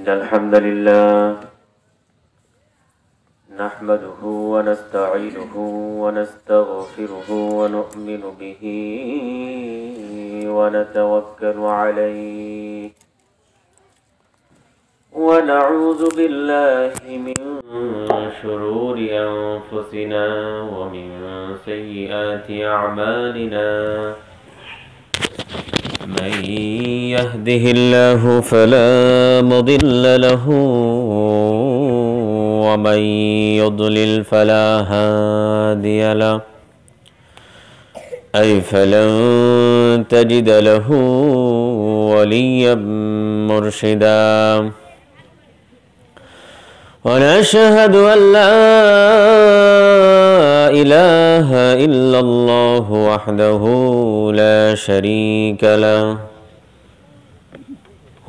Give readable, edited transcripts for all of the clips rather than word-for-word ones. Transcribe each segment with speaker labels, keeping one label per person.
Speaker 1: إن الحمد لله نحمده ونستعينه ونستغفره ونؤمن به ونتوكل عليه ونعوذ بالله من شرور أنفسنا ومن سيئات أعمالنا من يهده الله فلا مضل له ومن يضلل فلا هادي له أي فلن تجد له وليا مرشدا ونشهد أن لا إله إلا الله وحده لا شريك له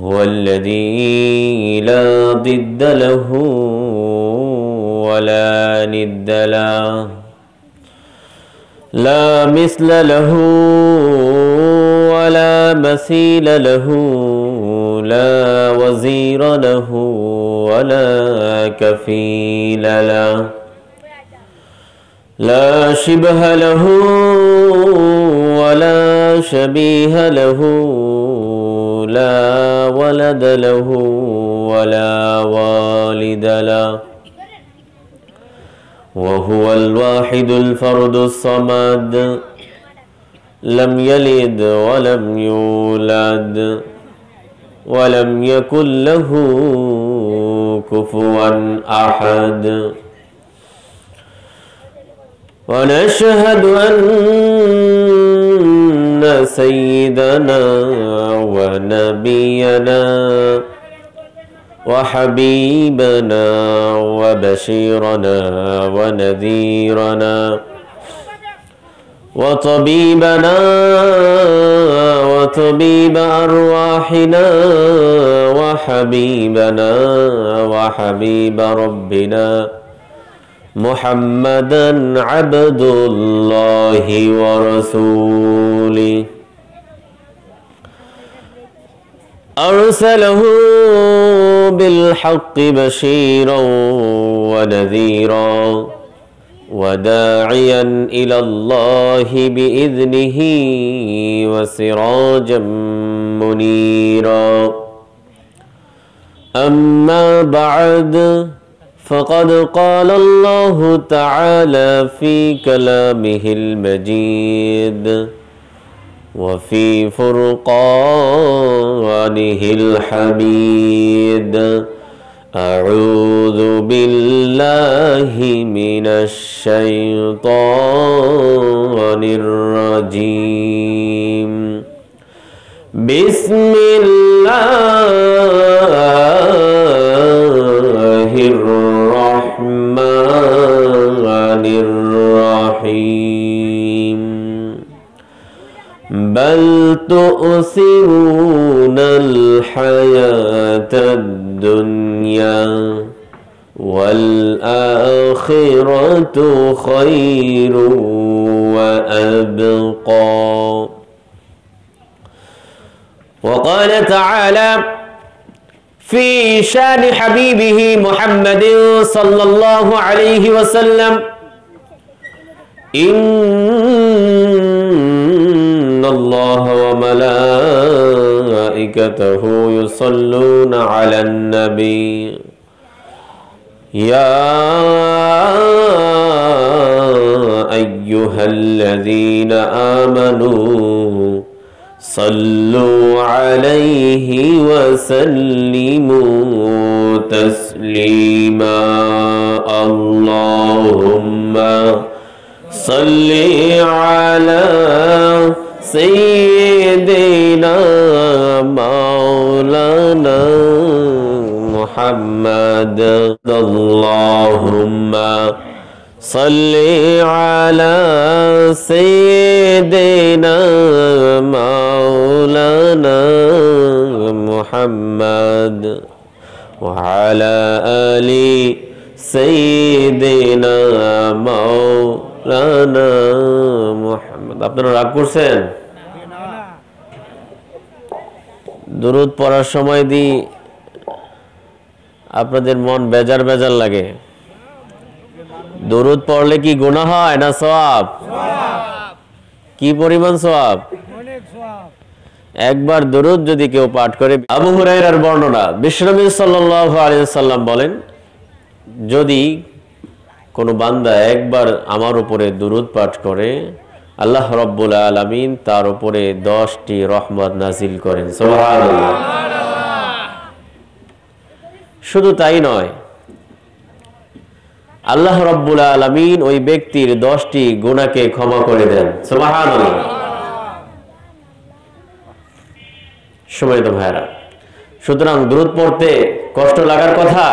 Speaker 1: هو الذي لا ضد له ولا ند له لا مثل له ولا مثيل له لا وزير له ولا كفيل له لا شبه له ولا شبيه له لا ولد له ولا والد له وهو الواحد الفرد الصمد لم يلد ولم يولد ولم يكن له كفوا أحد ونشهد أن سيدنا ونبينا وحبيبنا وبشيرنا ونذيرنا وطبيبنا وطبيب أرواحنا وحبيبنا وحبيب ربنا محمدا عبد الله ورسوله أرسله بالحق بشيرا ونذيرا وداعيا إلى الله بإذنه وسراجا منيرا أما بعد فقد قال الله تعالى في كلامه المجيد وفي فرقانه الحميد أعوذ بالله من الشيطان الرجيم بسم الله الرحمن الرحيم بل تؤثرون الحياة الدنيا والآخرة خير وأبقى وقال تعالى في شان حبيبه محمد صلى الله عليه وسلم إن الله وملائكته يصلون على النبي يا أيها الذين آمنوا صلوا عليه وسلموا تسليما اللهم صل على سيدنا مولانا محمد اللهم صل على سيدنا مولانا محمد وعلى آل سيدنا مولانا محمد আপনারা রাগ করছেন দুরূদ পড়ার সময় আপনাদের মন বেজার বেজার লাগে। দরুদ পড়লে কি গুনাহ হয় না সওয়াব? কি পরিমাণ সওয়াব? একবার দরুদ যদি কেউ পাঠ করে। আবু হুরায়রার বর্ণনা, বিশ্বনবী সাল্লাল্লাহু আলাইহি ওয়াসাল্লাম বলেন, যদি কোনো বান্দা একবার আমার উপরে দরুদ পাঠ করে, আল্লাহ রাব্বুল আলামিন তার উপরে 10টি রহমত নাজিল করেন। সুবহানাল্লাহ। শুধু তাই নয়, আল্লাহ রাব্বুল আলামিন ওই ব্যক্তির 10টি গুনাহকে ক্ষমা করে দেন। সুবহানাল্লাহ। সম্মানিত ভাইরা, সুতরাং দরুদ পড়তে কষ্ট লাগার কথা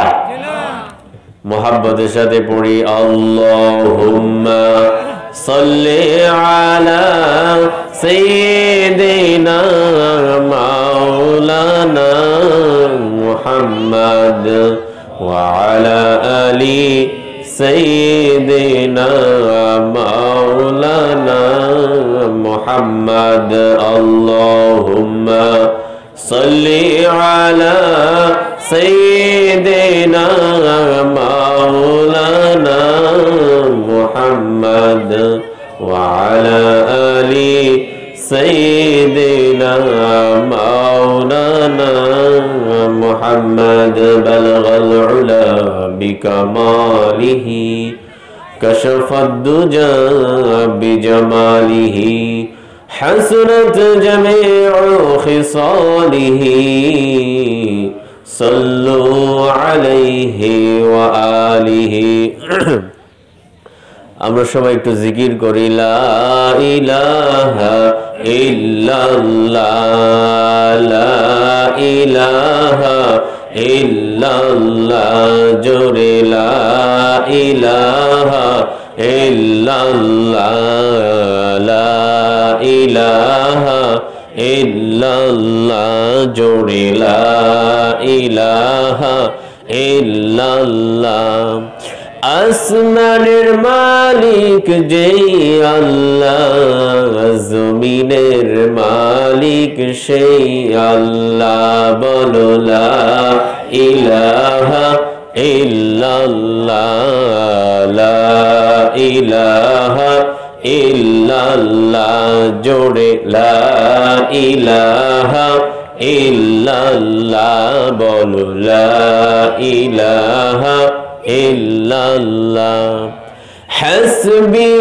Speaker 1: মোহাব্বতের সাথে পড়ি। আল্লাহুম্মা সাল্লি আলা সাইয়্যিদিনা মাওলানা মুহাম্মাদ ওয়া আলা আলি সাইয়্যিদিনা মাওলানা মুহাম্মাদ। আল্লাহুম্মা সাল্লি আলা সাইয়্যিদিনা মাওলানা মুহাম্মাদ ওয়া আলা আলি সাইয়্যিদিনা মাওলানা মুহাম্মাদ। বালাগাল উলা বিকামালিহি কাশাফাদ দুজা বিজামালিহি حسنت جميع خصاله صلوا عليه وآله। আমরা সবাই একটু জিকির করি, লা ইলাহা ইল্লাল্লাহ, লা ইলাহা ইল্লাল্লাহ, জোরে লা ইলাহা ইল্লাল্লাহ, লা ইলাহা ইল্লাল্লাহ, জোরে লা ইলাহা ইল্লাল্লাহ। আসমানের মালিক যেই আল্লাহ, জমিনের মালিক সেই আল্লাহ, বলো লা ইলাহা ইল্লাল্লাহ, লা ইলাহা ইল্লাল্লাহ, জোরে লা ইলাহা ইল্লাল্লাহ, বলো লা ইলাহা ইল্লাল্লাহ। হাসবি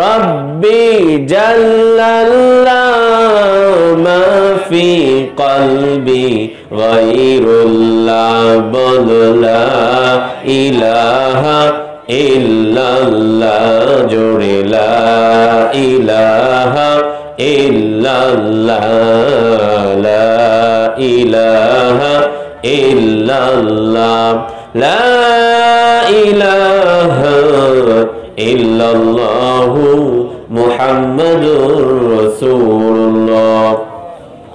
Speaker 1: রব্বি জাল্লাল্লাহ, মা ফি কলবি গায়রুল্লাহ, বলো লা ইলাহা ইল্লাল্লাহ, জোরে লা ইলাহা ইল্লাল্লাহ, লা ইলাহা ইল্লাল্লাহ, লা ইলাহা ইল্লাল্লাহু মুহাম্মাদুর রাসূলুল্লাহ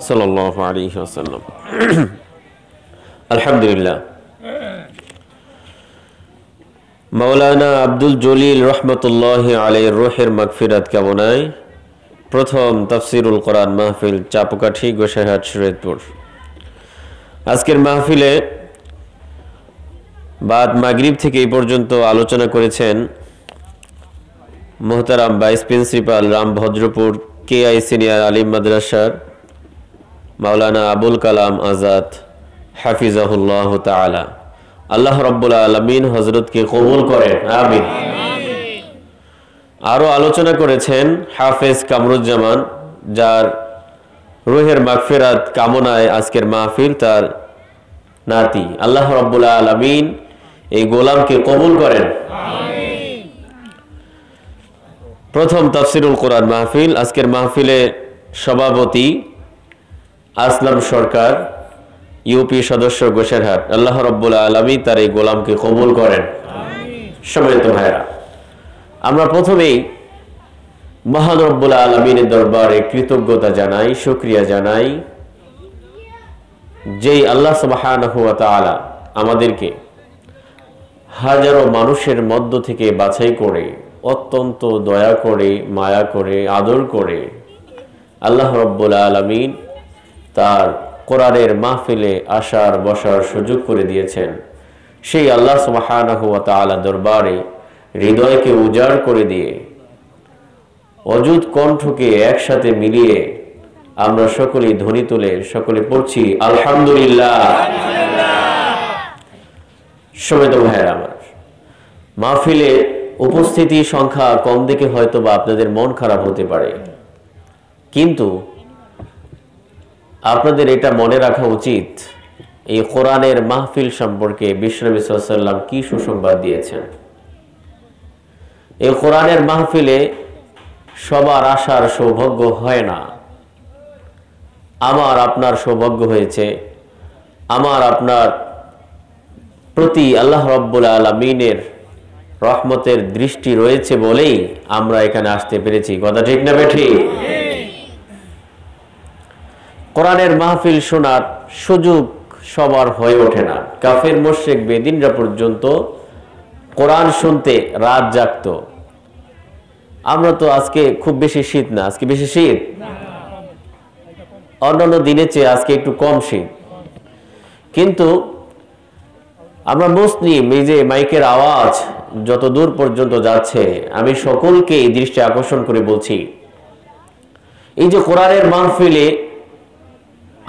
Speaker 1: সাল্লাল্লাহু আলাইহি ওয়াসাল্লাম। আলহামদুলিল্লাহ, মাওলানা আব্দুল জলিল রহমতুল্লাহ আলাইহির রূহের মাগফিরাত কামনায় প্রথম তাফসিরুল কোরআন মাহফিল চাপকাঠি গোসাইহাট শরীয়তপুর। আজকের মাহফিলে বাদ মাগরিব থেকে এই পর্যন্ত আলোচনা করেছেন মোহতারাম vice principal Rambhadrapur KI senior আলিম মাদ্রাসার মাওলানা আবুল কালাম আজাদ হাফিজাহুল্লাহ তাআলা। আল্লাহ রাব্বুল আলামিন হযরতকে কবুল করেন, আমিন। আরো আলোচনা করেছেন হাফেজ কামরুজ্জামান, যার রূহের মাগফিরাত কামনায় আজকের মাহফিল, তার নাতি। আল্লাহ রাব্বুল আলামিন এই গোলামকে কবুল করেন, আমিন। প্রথম তাফসিরুল কোরআন মাহফিল, আজকের মাহফিলে সভাপতি আসলাম সরকার, ইউপি সদস্য গোসাইরহাট। আল্লাহ রাব্বুল আলামিন তার এই গোলামকে কবুল করেন, আমিন। সম্মানিত ভাইরা, আমরা প্রথমেই মহান রব্বুল আলামিনের দরবারে কৃতজ্ঞতা জানাই, শুকরিয়া জানাই, যেই আল্লাহ সুবহানাহু ওয়া তাআলা আমাদেরকে হাজারো মানুষের মধ্য থেকে বাছাই করে, অত্যন্ত দয়া করে, মায়া করে, আদর করে আল্লাহ রাব্বুল আলামিন তার কোরআনের মাহফিলে আসার বসার সুযোগ করে দিয়েছেন। সেই আল্লাহ সুবহানাহু ওয়া তাআলা দরবারে হৃদয়কে উজাড় করে দিয়ে অযুত কণ্ঠকে একসাথে মিলিয়ে আমরা সকলেই ধ্বনি তুলে সকলে পড়ছি আলহামদুলিল্লাহ। সমেত ভাইয়েরা আমার, মাহফিলে উপস্থিতি সংখ্যা কম দেখে হয়তো বা আপনাদের মন খারাপ হতে পারে, কিন্তু আপনাদের এটা মনে রাখা উচিত এই কোরআনের মাহফিল সম্পর্কে বিশ্বনবী সাল্লাল্লাহু আলাইহি ওয়াসাল্লাম কি সুসংবাদ দিয়েছেন। এই কোরআনের মাহফিলে সবার আসার সৌভাগ্য হয় না। আমার আপনার সৌভাগ্য হয়েছে, আমার আপনার প্রতি আল্লাহ রাব্বুল আলামিনের রহমতের দৃষ্টি রয়েছে বলেই আমরা এখানে আসতে পেরেছি। কথা ঠিক না বেঠিক? কোরআনের মাহফিল শোনার সুযোগ সবার হয়ে ওঠে না। কাফের মুশরিক বেদিনরা পর্যন্ত কোরআন শুনতে রাত জাগতো। আমরা তো আজকে খুব বেশি শীত না, আজকে বেশি শীত, অন্যান্য দিনের চেয়ে আজকে একটু কম শীত, কিন্তু আমরা মুসলিম। এই যে মাইকের আওয়াজ যত দূর পর্যন্ত যাচ্ছে, আমি সকলকে এই দৃষ্টি আকর্ষণ করে বলছি, এই যে কোরআনের মাহফিলে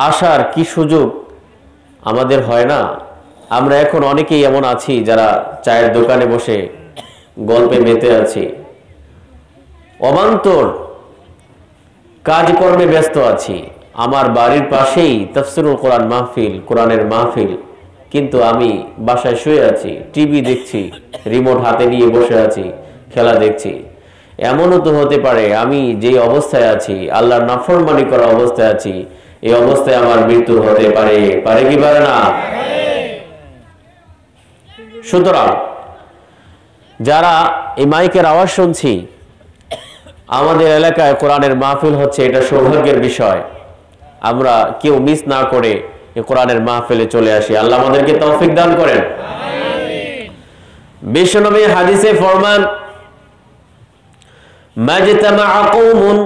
Speaker 1: আসার কি সুযোগ আমাদের হয় না। আমরা এখন অনেকেই এমন আছি যারা চায়ের দোকানে বসে গল্পে মেতে আছি, অবান্তর কাজকর্মে ব্যস্ত আছি। আমার বাড়ির পাশেই তাফসীরুল কোরআন মাহফিল, কোরআনের মাহফিল, কিন্তু আমি বাসায় শুয়ে আছি, টিভি দেখছি, রিমোট হাতে নিয়ে বসে আছি, খেলা দেখছি। এমনও তো হতে পারে আমি যে অবস্থায় আছি, আল্লাহর নাফরমানি করা অবস্থায় আছি, এই অবস্থায় আমার মৃত্যু হতে পারে। পারে কি পারে না? সুতরাং যারা এই মাইকের আওয়াজ শুনছি, আমাদের এলাকায় কোরআনের মাহফিল হচ্ছে, এটা সৌভাগ্যের বিষয়। আমরা কেউ মিস না করে এই কোরআনের মাহফিলে চলে আসি। আল্লাহ আমাদেরকে তৌফিক দান করেন। বিশ্বনবী হাদিসে ফরমান, মাজতামাআ কওমুন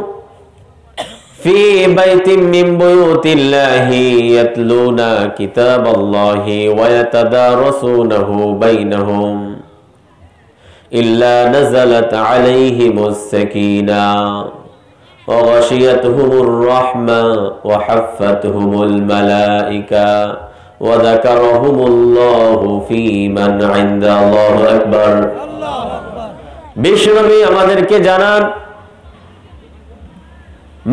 Speaker 1: ফি বাইতিন মিন বুয়ুতিল্লাহি ইয়াতলুনা কিতাবাল্লাহি ওয়া ইয়াতাদারাসুনাহু বাইনাহুম ইল্লা নাযালাত আলাইহিমুস সাকিনাহ ওয়া গাশিয়াতুহুমুর রাহমা ওয়া হাফফাতুহুমুল মালায়েকা ওয়া যাকারাহুমুল্লাহু ফী মান ইনদা। আল্লাহু আকবার। বিশ্বনবী আমাদেরকে জানান,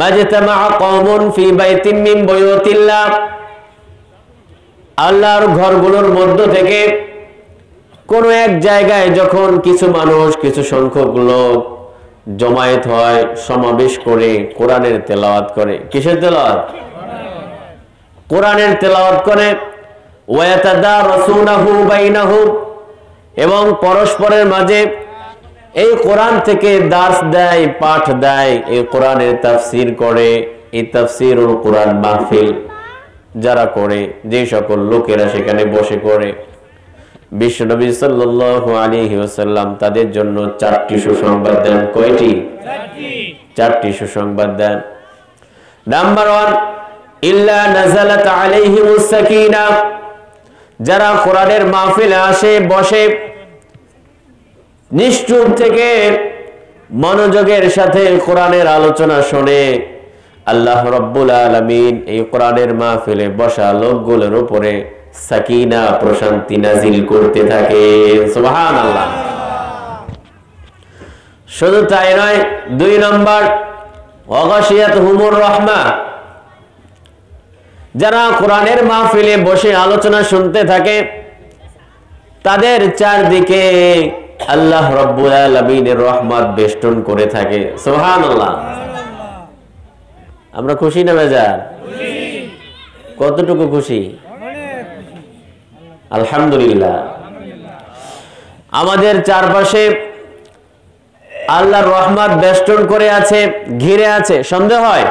Speaker 1: মাজতামাআ কওমুন ফি বাইতিন মিন বুয়ুতিল্লাহ, আল্লাহর ঘরগুলোর মধ্য থেকে কোন এক জায়গায় যখন কিছু মানুষ, কিছু সংখ্যক লোক জমায়েত হয়, সমাবেশ করে কোরআনের তেলাওয়াত করে। কিসের তেলাওয়াত? কোরআনের তেলাওয়াত করে। ওয়া ইয়াতাদারাসুনাহু বাইনাহুম, এবং পরস্পরের মাঝে এই কোরআন থেকে দার্স দেয়, পাঠ দেয়, এই কোরআনের তাফসীর করে। এই তাফসীরুল কোরআন মাহফিল যারা করে, যে সকল লোকেরা সেখানে বসে করে, বিশ্বনবী সাল্লাল্লাহু আলাইহি ওয়াসাল্লাম তাদের জন্য 4টি সুসংবাদ দেন। কয়টি? 4টি সুসংবাদ দেন। নাম্বার 1, ইল্লা নাযালাত আলাইহিমুস সাকিনাহ, যারা কোরআনের মাহফিলে আসে, বসে, নিশ্চুপ থেকে মনোযোগের সাথে কোরআনের আলোচনা শুনে, আল্লাহ রাব্বুল আলামিন এই কোরআনের মাহফিলে বসা লোকগুলোর উপরে সাকিনা, প্রশান্তি নাজিল করতে থাকে। সুবহানাল্লাহ। শুধু তাই নয়, 2 নম্বর, ওয়া গাশিয়াতুহুমুর রাহমা, যারা কোরআনের মাহফিলে বসে আলোচনা শুনতে থাকে, তাদের চারদিকে আল্লাহ রাব্বুল আলামিনের রহমত বেষ্টন করে থাকে। সুবহানাল্লাহ। আমরা খুশি না বেজার? কতটুকু খুশি? আলহামদুলিল্লাহ। আমাদের চারপাশে আল্লাহর রহমত বেষ্টন করে আছে, ঘিরে আছে। সন্দেহ হয়?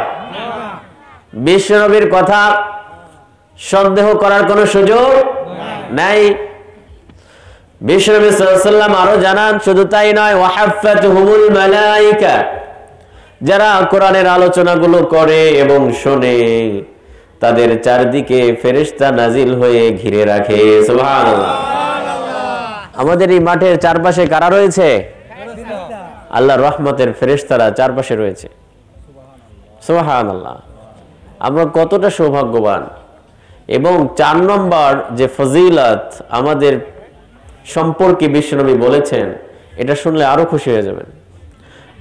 Speaker 1: বিশ্বনবীর কথা সন্দেহ করার কোনো সুযোগ নাই। বিশ্বনবী সাল্লাল্লাহু আলাইহি ওয়াসাল্লাম আরো জানান, শুধু তাই নয়, ওয়া হাফফাতুহুমুল মালায়েকা, যারা কোরআনের আলোচনাগুলো করে এবং শোনে, তাদের চারদিকে ফেরেশতা নাজিল হয়ে ঘিরে রাখে। সুবহানাল্লাহ। আমাদের এই মাঠের চারপাশে কারা রয়েছে? আল্লাহর রহমতের ফেরেশতারা চারপাশে রয়েছে। সুবহানাল্লাহ, আমরা কতটা সৌভাগ্যবান। এবং 4 নম্বর যে ফজিলত আমাদের সম্পর্কে বিশ্বনবী বলেছেন, এটা শুনলে আরো খুশি হয়ে যাবেন।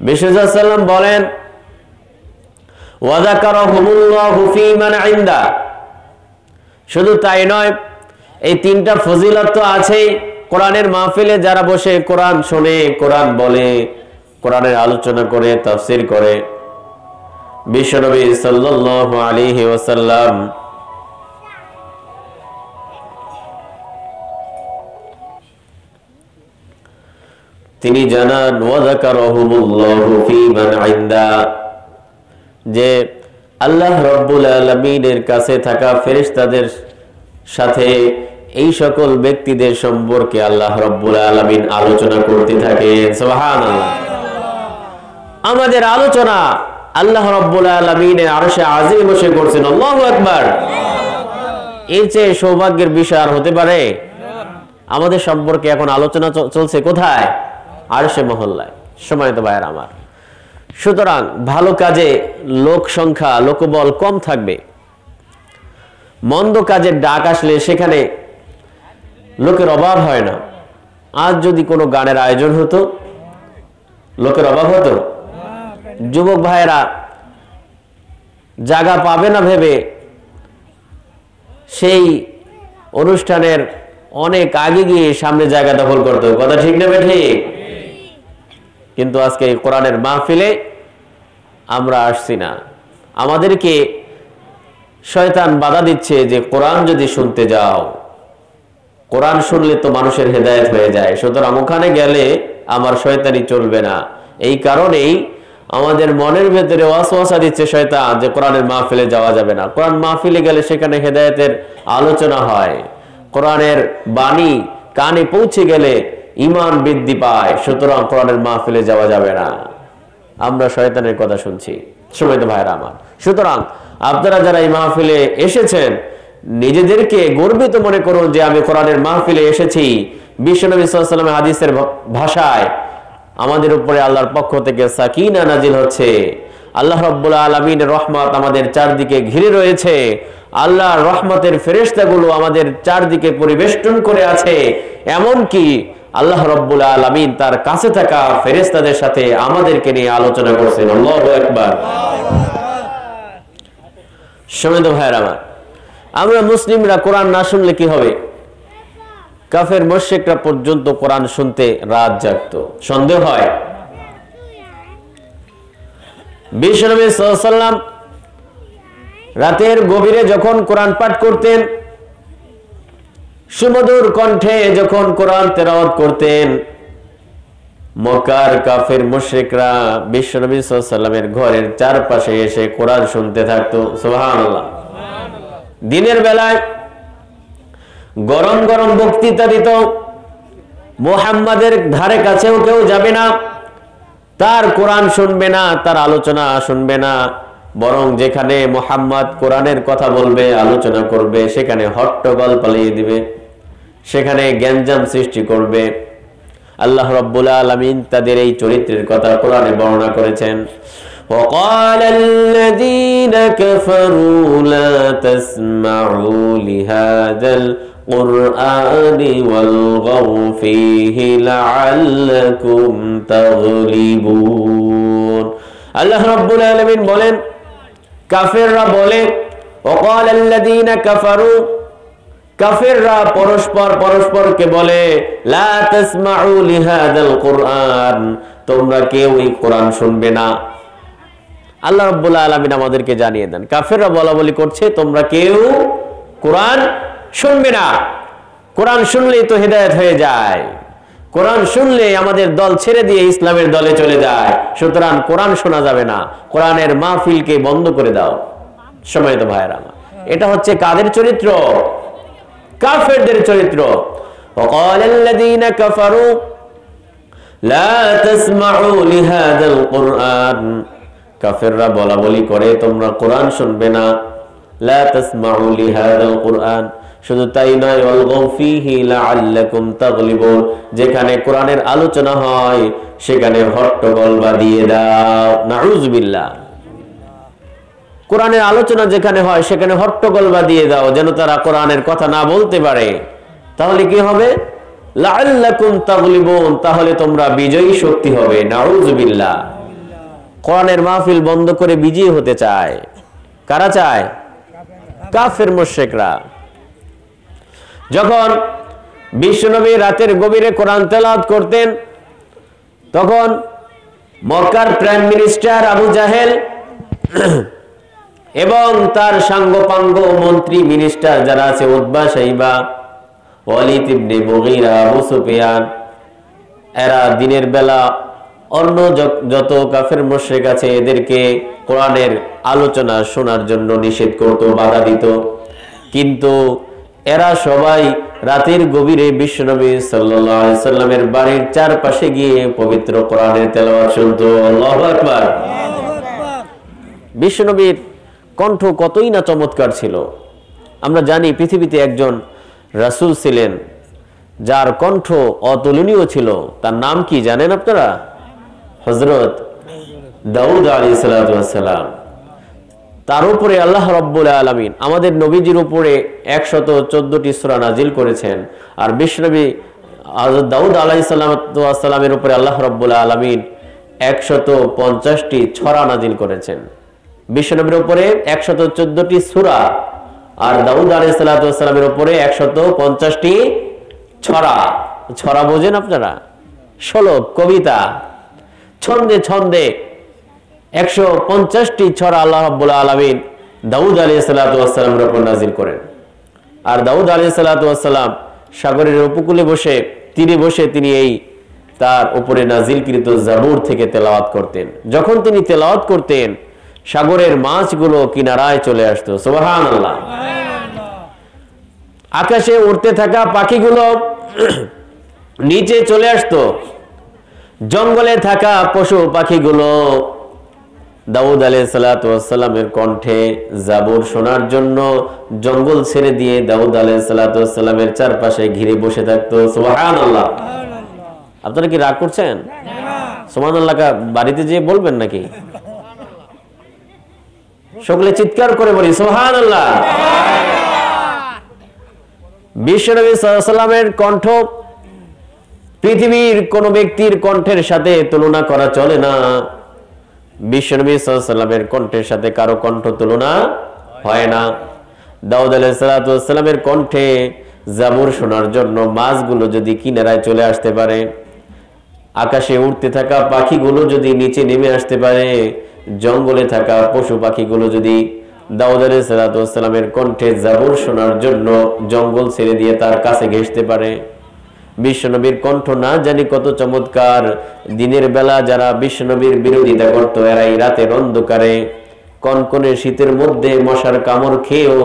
Speaker 1: বিশ্বনবী সাল্লাল্লাহু আলাইহি ওয়াসাল্লাম বলেন, ওয়া যাকারাহুমুল্লাহু ফী মান ইনদা। শুধু তাই নয়, এই 3টা ফজিলত তো আছেই। কোরআনের মাহফিলে যারা বসে কোরআন শোনে, কোরআন বলে, কোরআনের আলোচনা করে, তাফসীর করে, বিশ্বনবী সাল্লাল্লাহু আলাইহি ওয়াসাল্লাম তিনি জানান, ওয়া যাকারাহুমুল্লাহু ফী মান ইনদা, যে আল্লাহ রাব্বুল আলামিনের কাছে থাকা ফেরেশতাদের সাথে এই সকল ব্যক্তিদের সম্পর্কে আল্লাহ রাব্বুল আলামিন আলোচনা করতে থাকেন। সুবহানাল্লাহ। আমাদের আলোচনা আল্লাহ রাব্বুল আলামিনের আরশে আজিম বসে করছেন। আল্লাহু আকবার। এর চেয়ে সৌভাগ্যের বিষয় আর হতে পারে? আমাদের সম্পর্কে এখন আলোচনা চলছে কোথায়? আরশে মহল্লায়। সম্মানিত ভাইয়েরা আমার, সুতরাং ভালো কাজে লোক সংখ্যা, লোকবল কম থাকবে। মন্দ কাজের ডাক আসলে সেখানে লোকের অভাব হয় না। আজ যদি কোনো গানের আয়োজন হতো, লোকের অভাব হতো? যুবক ভাইয়েরা জায়গা পাবে না ভেবে সেই অনুষ্ঠানের অনেক আগে গিয়ে সামনে জায়গা দখল করতো। কথা ঠিক না ঠিক? কিন্তু আজকে এই কোরআনের মাহফিলে আমরা আসছি না। আমাদেরকে শয়তান বাধা দিচ্ছে যে কোরআন যদি শুনতে যাও, কোরআন শুনলে তো মানুষের হেদায়েত হয়ে যায়, সুতরাং ওখানে গেলে আমার শয়তানি চলবে না। এই কারণেই আমাদের মনের ভেতরে ওয়াসওয়াসা দিচ্ছে শয়তান যে কোরআনের মাহফিলে যাওয়া যাবে না। কোরআন মাহফিলে গেলে সেখানে হেদায়েতের আলোচনা হয়, কোরআনের বাণী কানে পৌঁছে গেলে ঈমান বৃদ্ধি পায়, সুতরাং কোরআনের মাহফিলে যাওয়া যাবে না। আমরা শয়তানের কথা শুনছি। সম্মানিত ভাইরা আমার, সুতরাং আপনারা যারা এই মাহফিলে এসেছেন, নিজেদেরকে গর্বিত মনে করুন যে আমি কোরআনের মাহফিলে এসেছি। বিশ্বনবী সাল্লাল্লাহু আলাইহি ওয়াসাল্লামের হাদিসের ভাষায় আমাদের উপরে আল্লাহর পক্ষ থেকে সাকিনা নাজিল হচ্ছে। আল্লাহ রাব্বুল আলামিনের রহমত আমাদের চারদিকে ঘিরে রয়েছে। আল্লাহর রহমতের ফেরেশতাগুলো আমাদের চারদিকে পরিবেষ্টন করে আছে। এমন কি আল্লাহ রাব্বুল আলামিন তার কাছে থাকা ফেরেশতাদের সাথে আমাদেরকে নিয়ে আলোচনা করছেন। আল্লাহু আকবার। সম্মানিত ভাইরা আমার, আমরা মুসলিমরা কোরআন না শুনলে কি হবে? কাফের মুশরিকরা পর্যন্ত কোরআন শুনতে রাত জাগতো। সন্দেহ হয়? বিশ্বনবী সাল্লাল্লাহু আলাইহি ওয়াসাল্লাম রাতের গভীরে যখন কোরআন পাঠ করতেন, সুমধুর কণ্ঠে যখন কোরআন তেলাওয়াত করতেন, মক্কার কাফের মুশরিকরা বিশ্বনবী সাল্লাল্লাহু আলাইহি ওয়াসাল্লামের ঘরের চারপাশে এসে কোরআন শুনতে থাকতো। সুবহানাল্লাহ। দিনের বেলায় গরম গরম বক্তৃতা দিত, মুহাম্মাদের ধারে কাছেও কেউ যাবে না, তার কোরআন শুনবে না, তার আলোচনা শুনবে না, বরং যেখানে মুহাম্মদ কোরআনের কথা বলবে, আলোচনা করবে, সেখানে হট্টগোল পালিয়ে দিবে, সেখানে গ্যাঞ্জাম সৃষ্টি করবে। আল্লাহ রাব্বুল আলামিন তাদের এই চরিত্রের কথা কোরআনে বর্ণনা করেছেন। وقال الذين كفروا لا تسمعوا لهذا القرآن والغوا فيه لعلكم تغلبون। আল্লাহ রাব্বুল আলামিন বলেন, কাফেররা বলে, وقال الذين كفروا, কাফেররা পরস্পরকে বলে, লা তাসমাউ লিহাদাল কুরআন, তোমরা কেউ এই কোরআন শুনবে না। আল্লাহ রাব্বুল আলামিন আমাদেরকে জানিয়ে দেন, কাফেররা বলাবলি করছে তোমরা কেউ কোরআন শুনবে না। কোরআন শুনলেই তো হেদায়েত হয়ে যায়, কোরআন শুনলে আমাদের দল ছেড়ে দিয়ে ইসলামের দলে চলে যায়, সুতরাং কোরআন শোনা যাবে না, কোরআনের মাহফিলকে বন্ধ করে দাও। সম্মানিত ভাইরা আমার, এটা হচ্ছে কাদের চরিত্র? কাফেরদের চরিত্র। وقال الذين كفروا لا تسمعوا لهذا القرآن, কাফেররা বলা বলি করে তোমরা কোরআন শুনবে না। লা তাসমাউ লিহাদাল কুরআন, শুধু তাই নয়, ওয়ালগাউ ফীহি লাআল্লাকুম তাগলিবুন, যেখানে কোরআনের আলোচনা হয় সেখানে হট্টগোল বাঁধিয়ে দাও। নাউযুবিল্লাহ। কোরআনের আলোচনা যেখানে হয় সেখানে হট্টগোল বাঁধিয়ে দাও, যেন তারা কোরআনের কথা না বলতে পারে। তাহলে কি হবে? লাআল্লাকুম তাগলিবুন, তাহলে তোমরা বিজয়ী শক্তি হবে। নাউযুবিল্লাহ। কোরআনের মাহফিল বন্ধ করে বিজয়ী হতে চায় কারা? চায় কাফের মুশরিকরা। যখন বিশ্বনবী রাতের গভীরে কোরআন তেলাওয়াত করতেন, তখন মক্কার প্রাইম মিনিস্টার আবু জাহেল এবং তার সাঙ্গপাঙ্গ মন্ত্রী মিনিস্টার যারা আছে, উতবা, শাইবা, ওয়ালিদ ইবনে মুগীরা, আবু সুফিয়ান, এরা দিনের বেলা অন্য যত কাফের মুশরিক আছে এদেরকে কোরআনের আলোচনা শোনার জন্য নিষেধ করত, বাধা দিত। কিন্তু এরা সবাই রাতের গভীরে বিশ্বনবী সাল্লাল্লাহু আলাইহি সাল্লামের বাড়ির চারপাশে গিয়ে পবিত্র কোরআনের তেলাওয়াত শুনতো। আল্লাহু আকবার। বিশ্বনবীর কণ্ঠ কতই না চমৎকার ছিল। আমরা জানি পৃথিবীতে একজন রাসূল ছিলেন যার কণ্ঠ অতুলনীয় ছিল। তার নাম কি জানেন আপনারা? হযরত দাউদ আলাইহিস সালাতু ওয়াস সালাম। তার উপরে আল্লাহ রাব্বুল আলামিন আমাদের নবীজির উপরে 114টি সূরা নাজিল করেছেন। আর বিশ্বনবী হযরত দাউদ আলাইহিস সালাতু ওয়াস সালামের উপরে আল্লাহ রাব্বুল আলামিন 150টি ছড়া নাজিল করেছেন। বিশ্বনবীর উপরে 114টি সূরা আর দাউদ আলাইহিস সালাতু ওয়াস সালামের উপরে 150টি ছড়া। ছড়া বোঝেন আপনারা? শ্লোক, কবিতা, ছন্দে ছন্দে 150টি ছড়া আল্লাহ রাব্বুল আলামিন দাউদ আলাইহিস সালাতু ওয়াস সালামের উপর নাজিল করেন। আর দাউদ আলাইহিস সালাতু ওয়াস সালাম সাগরের উপকূলে বসে, তীরে বসে তিনি এই তার উপরে নাজিলকৃত জাবুর থেকে তেলাওয়াত করতেন। যখন তিনি তেলাওয়াত করতেন সাগরের মাছগুলো কিনারায় চলে আসতো। সুবহানাল্লাহ। আকাশে উড়তে থাকা পাখিগুলো নিচে চলে আসতো। জঙ্গলে থাকা পশু পাখিগুলো দাউদ আলাইহিস সালাতু ওয়াস সালামের কণ্ঠে জাবুর শোনার জন্য জঙ্গল ছেড়ে দিয়ে দাউদ আলাইহিস সালাতু ওয়াস সালামের চারপাশে ঘিরে বসে থাকতো। সুবহানাল্লাহ। আপনারা কি রাগ করছেন? সুবহানাল্লাহ বাড়িতে যেয়ে বলবেন নাকি? সকলে চিৎকার করে বলি সুবহানাল্লাহ। বিশ্বনবী সাল্লাল্লাহু আলাইহি সাল্লামের কণ্ঠ পৃথিবীর কোন ব্যক্তির কণ্ঠের সাথে তুলনা করা চলে না। বিশ্বনবী সাল্লাল্লাহু আলাইহি সাল্লামের কণ্ঠের সাথে কারো কণ্ঠ তুলনা হয় না। দাউদ আলাইহিস সালাতু ওয়াস সালামের কণ্ঠে জাবুর শোনার জন্য মাছগুলো যদি কিনারায় চলে আসতে পারে, আকাশে উড়তে থাকা পাখিগুলো যদি নিচে নেমে আসতে পারে, জঙ্গলে থাকা পশু পাখিগুলো যদি দাউদ আলাইহিস সালাতু ওয়াস সালামের কণ্ঠে জাবুর শোনার জন্য জঙ্গল ছেড়ে দিয়ে তার কাছে ঘেঁষতে পারে। বিশ্বনবীর কণ্ঠ না জানি কত চমৎকার। দিনের বেলা যারা বিশ্বনবীর বিরোধিতা করত, এরাই রাতের অন্ধকারে কনকনে শীতের মধ্যে মশার কামড় খেয়েও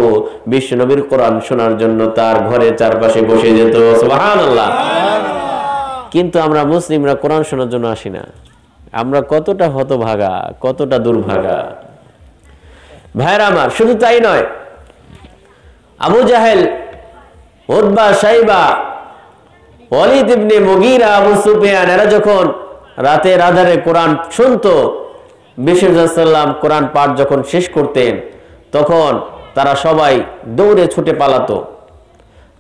Speaker 1: বিশ্বনবীর কোরআন শোনার জন্য তার ঘরের চারপাশে বসে যেত। সুবহানাল্লাহ। কিন্তু আমরা মুসলিমরা কোরআন শোনার জন্য আসি না। আমরা কতটা হতভাগা, কতটা দুর্ভাগা। ভাইরা আমার, শুধু তাই নয়, আবু জাহেল, উতবা, শাইবা, ওয়ালিদ ইবনে মুগীরা, আবু সুফিয়ান এরা যখন রাতের আধারে কোরআন শুনতো, বিশ্বনবী সাল্লাল্লাহু কোরআন পাঠ যখন শেষ করতেন তখন তারা সবাই দৌড়ে ছুটে পালাতো।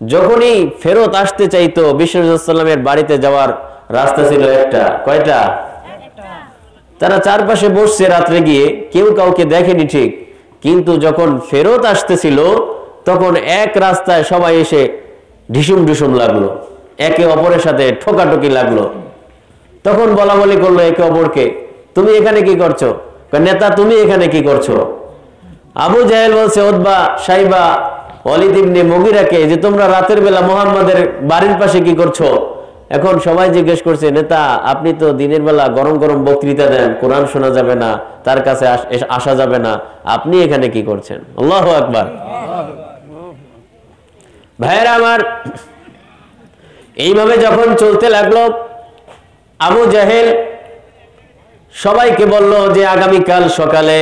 Speaker 1: যখনই ফেরত আসতে চাইতো, বিশ্বনবী সাল্লাল্লাহু বাড়িতে যাওয়ার রাস্তা ছিল একটা, কয়টা? তারা চারপাশে বসছে রাত্রে গিয়ে, কেউ কাউকে দেখেনি ঠিক, কিন্তু যখন ফেরত আসতেছিল তখন এক রাস্তায় সবাই এসে ঢিসুম ঢিসুম লাগলো, একে অপরের সাথে ঠোকাঠুকি লাগলো। তখন বলা বলি করলো একে অপরকে, তুমি এখানে কি করছো? নেতা তুমি এখানে কি করছো? আবু জাহেল বলছে উতবা, শাইবা, ওয়ালিদ ইবনে মুগীরাকে যে তোমরা রাতের বেলা মুহাম্মাদের বাড়ির পাশে কি করছো? এখন সবাই জিজ্ঞেস করছে, নেতা আপনি তো দিনের বেলা গরম গরম বক্তৃতা দেন, কোরআন শোনা যাবে না, তার কাছে আসা যাবে না, আপনি এখানে কি করছেন? আল্লাহু আকবার। ভাইয়েরা আমার, এইভাবে যখন চলতে লাগলো, আবু জাহেল সবাইকে বলল যে আগামীকাল সকালে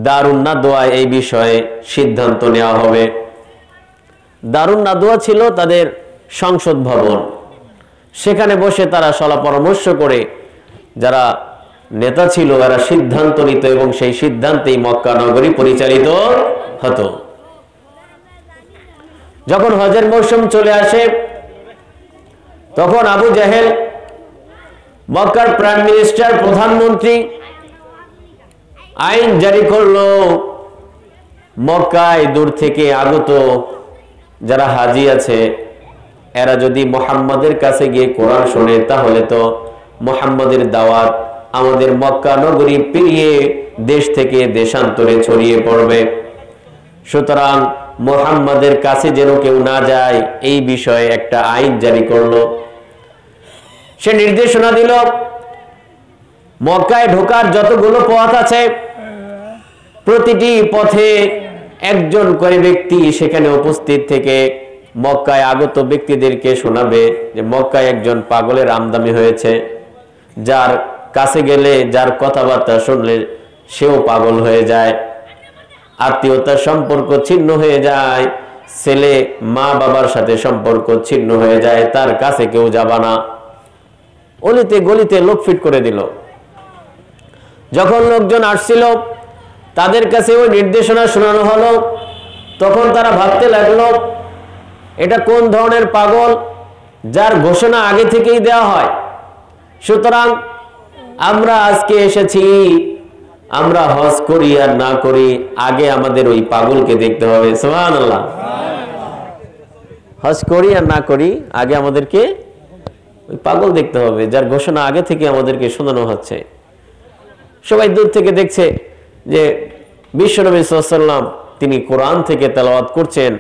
Speaker 1: দারুন নাদওয়া এই বিষয়ে সিদ্ধান্ত নেওয়া হবে। দারুন নাদওয়া ছিল তাদের সংসদ ভবন, সেখানে বসে তারা সলা পরামর্শ করে যারা নেতা ছিল এরা সিদ্ধান্ত নিত এবং সেই সিদ্ধান্তেই মক্কা নগরী পরিচালিত হতো। যখন হজের মৌসুম চলে আসে তখন আবু জাহেল মক্কার প্রাইম মিনিস্টার, প্রধানমন্ত্রী আইন জারি করলো, মক্কায় দূর থেকে আগত যারা হাজি আছে এরা যদি মুহাম্মাদের কাছে গিয়ে কোরআন শোনে তাহলে তো মুহাম্মাদের দাওয়াত আমাদের মক্কা নগরী পেরিয়ে দেশ থেকে দেশান্তরে ছড়িয়ে পড়বে, সুতরাং মুহাম্মাদের কাছে যেন কেউ না যায় এই বিষয়ে একটা আইন জারি করলো। সে নির্দেশনা দিল মক্কায় ঢোকার যতগুলো পথ আছে প্রতিটি পথে একজন করে ব্যক্তি সেখানে উপস্থিত থেকে মক্কায় আগত ব্যক্তিদেরকে শোনাবে যে মক্কায় একজন পাগলের আমদানি হয়েছে, যার কাছে গেলে যার কথাবার্তা শুনলে সেও পাগল হয়ে যায়, আত্মীয়তার সম্পর্ক ছিন্ন হয়ে যায়, ছেলে মা বাবার সাথে সম্পর্ক ছিন্ন হয়ে যায়, তার কাছে কেউ যাবা না। অলিতে গলিতে লোকফিট করে দিল। যখন লোকজন আসছিল তাদের কাছে ওই নির্দেশনা শোনানো হলো, তখন তারা ভাবতে লাগলো এটা কোন ধরনের পাগল যার ঘোষণা আগে থেকেই দেওয়া হয়। সুতরাং আমরা আজকে এসেছি, আমরা হজ করি আর না করি আগে আমাদের ওই পাগলকে দেখতে হবে। সুবহানাল্লাহ। হজ করি আর না করি আগে আমাদেরকে ওই পাগল দেখতে হবে যার ঘোষণা আগে থেকে আমাদেরকে শোনানো হচ্ছে। সবাই দূর থেকে দেখছে যে বিশ্বনবী সাল্লাল্লাহু আলাইহি ওয়াসাল্লাম তিনি কোরআন থেকে তেলাওয়াত করছেন,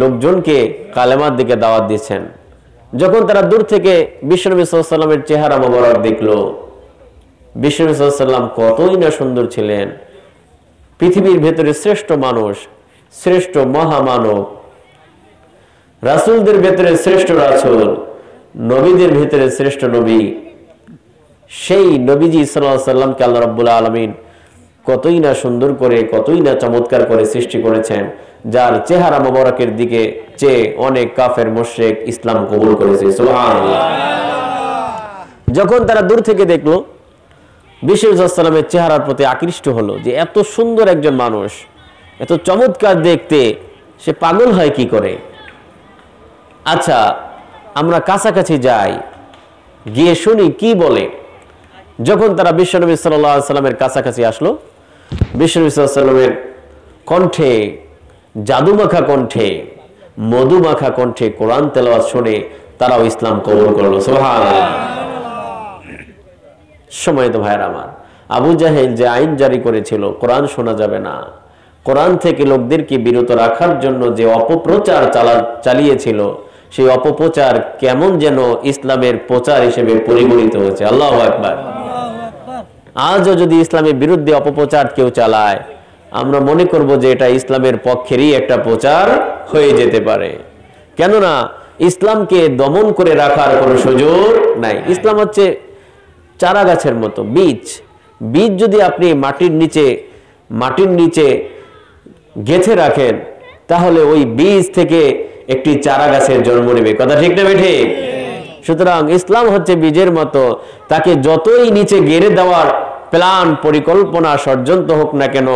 Speaker 1: লোকজনকে কালেমার দিকে দাওয়াত দিচ্ছেন। যখন তারা দূর থেকে বিশ্বনবী সাল্লাল্লাহু আলাইহি ওয়াসাল্লামের চেহারা মোবারক দেখলো, বিশ্বনবী সাল্লাল্লাহু আলাইহি ওয়াসাল্লাম কতই না সুন্দর ছিলেন, পৃথিবীর ভেতরে শ্রেষ্ঠ মানুষ, শ্রেষ্ঠ মহামানব, রাসূলদের ভেতরে শ্রেষ্ঠ রাসূল, নবীদের ভেতরে শ্রেষ্ঠ নবী, সেই নবীজি সাল্লাল্লাহু আলাইহি ওয়াসাল্লামকে আল্লাহ রাব্বুল আলামিন কতই না সুন্দর করে, কতই না চমৎকার করে সৃষ্টি করেছেন, যার চেহারা মোবারকের দিকে চেয়ে অনেক কাফের মুশরিক ইসলাম কবুল করেছে। সুবহানাল্লাহ। যখন তারা দূর থেকে দেখলো বিশ্বনবী সাল্লাল্লাহু আলাইহি ওয়াসাল্লামের চেহারার প্রতি আকৃষ্ট হলো যে এত সুন্দর একজন মানুষ, এত চমৎকার দেখতে, সে পাগল হয় কি করে? আচ্ছা আমরা কাছাকাছি যাই, গিয়ে শুনি কি বলে। যখন তারা বিশ্বনবী সাল্লাল্লাহু আলাইহি ওয়াসাল্লামের কাছাকাছি আসলো, বিশ্বনবী সাল্লাল্লাহু আলাইহি ওয়াসাল্লামের কণ্ঠে, জাদুমাখা কণ্ঠে, মধুমাখা কণ্ঠে কোরআন তেলাওয়াত শুনে তারাও ইসলাম কবুল করলো। সুবহানাল্লাহ। সময় তো ভাইয়ের আমার, আবু জাহেল যে আইন জারি করেছিল কোরআন শোনা যাবে না, কোরআন থেকে লোকদেরকে বিরত রাখার জন্য যে অপপ্রচার চালিয়েছিল, সেই অপপ্রচার কেমন যেন ইসলামের প্রচার হিসেবে পরিগণিত হয়েছে। আল্লাহু আকবার। আজও যদি ইসলামের বিরুদ্ধে অপপ্রচার কেউ চালায়, আমরা মনে করব যে এটা ইসলামের পক্ষেরই একটা প্রচার হয়ে যেতে পারে, কেননা ইসলামকে দমন করে রাখার কোনো সুযোগ নাই। ইসলাম হচ্ছে চারা গাছের মতো, বীজ। বীজ যদি আপনি মাটির নিচে গেঁথে রাখেন তাহলে ওই বীজ থেকে একটি চারা গাছের জন্ম নেবে। কথা ঠিক না বেঠে? সুতরাং ইসলাম হচ্ছে বীজের মতো, তাকে যতই নিচে গেড়ে দেওয়ার প্ল্যান, পরিকল্পনা, ষড়যন্ত্র হোক না কেন,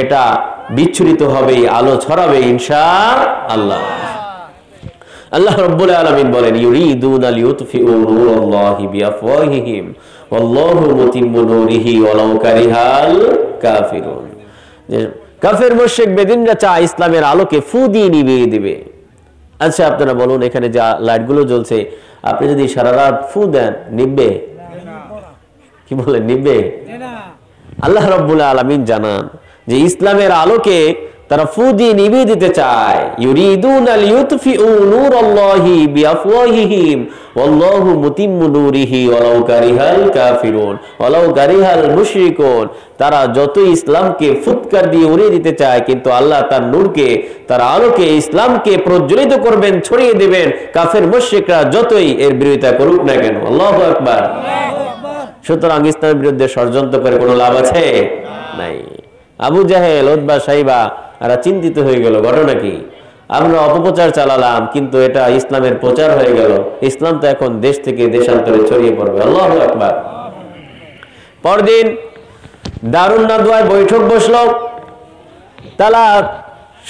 Speaker 1: এটা বিচ্ছুরিত হবে, আলো ছড়াবে ইনশাআল্লাহ। আল্লাহ রাব্বুল আলামিন বলেন, ইউরিদুনা লিউতফিউ নূরাল্লাহি বিআফওয়াহিহিম ওয়াল্লাহু মুতিম্মু নূরিহি ওয়ালাউ কারিহাল কাফিরুন। যে কাফের মুশরিক বেদিনরা চায় ইসলামের আলোকে ফু দিয়ে নিভিয়ে দিবে। আচ্ছা আপনারা বলুন, এখানে যে লাইটগুলো জ্বলছে, আপনি যদি সারা রাত ফু দেন নিভবে? কি বলেন, নিভবে? আল্লাহ রাব্বুল আলামিন জানান যে ইসলামের আলোকে তারা ফু দিয়ে নিভিয়ে দিতে চায়। ইউরিদুনা লিউতফিউ নূরাল্লাহি বিআফওয়াহিহিম ওয়াল্লাহু মুতিম্মু নূরিহি ওয়ালাউ কারিহাল কাফিরুন ওয়ালাউ কারিহাল মুশরিকুন। তারা যতই ইসলামকে ফুৎকার দিয়ে উড়িয়ে দিতে চায়, কিন্তু আল্লাহ তার নূরকে, তার আলোকে, ইসলামকে প্রজ্বলিত করবেন, ছড়িয়ে দিবেন, কাফের মুশরিকরা যতই এর বিরোধিতা করুক না কেন। আল্লাহু আকবার। সুতরাং ইসলামের বিরুদ্ধে ষড়যন্ত্র করে কোনো লাভ আছে? নাই। আবু জাহেল, উতবা, সাইবা এরা চিন্তিত হয়ে গেল, ঘটনা কি? আমরা অপপ্রচার চালালাম, কিন্তু এটা ইসলামের প্রচার হয়ে গেল। ইসলাম তো এখন দেশ থেকে দেশান্তরে ছড়িয়ে পড়বে। আল্লাহু আকবার। পরদিন দারুন নাদওয়ায় বৈঠক বসলো। তারা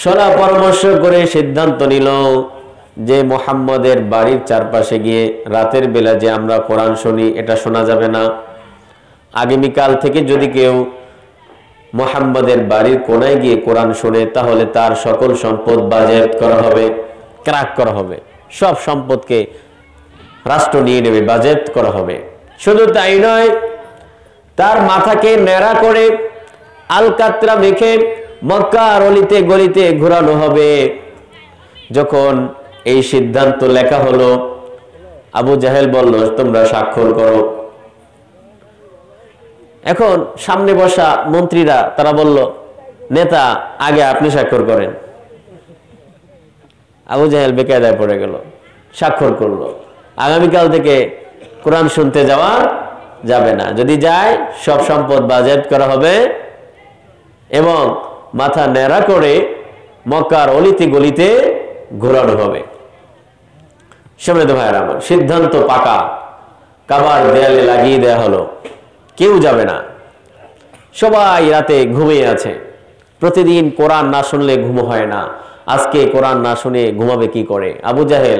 Speaker 1: সলা পরামর্শ করে সিদ্ধান্ত নিল যে মুহাম্মদের বাড়ির চারপাশে গিয়ে রাতের বেলা যে আমরা কোরআন শুনি, এটা শোনা যাবে না। আগামীকাল থেকে যদি কেউ মুহাম্মদের বাড়ির কোনায় গিয়ে কোরআন শুনে, তাহলে তার সকল সম্পদ বাজেয়াপ্ত করা হবে, ক্রাক করা হবে, সব সম্পদকে রাষ্ট্র নিয়ে নেবে, বাজেয়াপ্ত করা হবে। শুধু তাই নয়, তার মাথাকে ন্যাড়া করে আলকাতরা মেখে মক্কার অলিতে গলিতে ঘোরানো হবে। যখন এই সিদ্ধান্ত লেখা হলো, আবু জাহেল বলল, তোমরা স্বাক্ষর করো। এখন সামনে বসা মন্ত্রীরা তারা বলল, নেতা আগে আপনি স্বাক্ষর করেন। আবু জাহেল বেকায়দায় পড়ে গেল, স্বাক্ষর করলো। আগামীকাল থেকে কোরআন শুনতে যাওয়া যাবে না, যদি যায় সব সম্পদ বাজেয়াপ্ত করা হবে এবং মাথা ন্যাড়া করে মক্কার অলিতে গলিতে ঘোরানো হবে। সম্মানিত ভাইয়েরা আমার, সিদ্ধান্ত পাকা, কাবার দেয়ালে লাগিয়ে দেয়া হলো, কেউ যাবে না। সবাই রাতে ঘুমিয়ে আছে। প্রতিদিন কোরআন না শুনলে ঘুম হয় না, আজকে কোরআন না শুনে ঘুমাবে কি করে? আবু জাহেল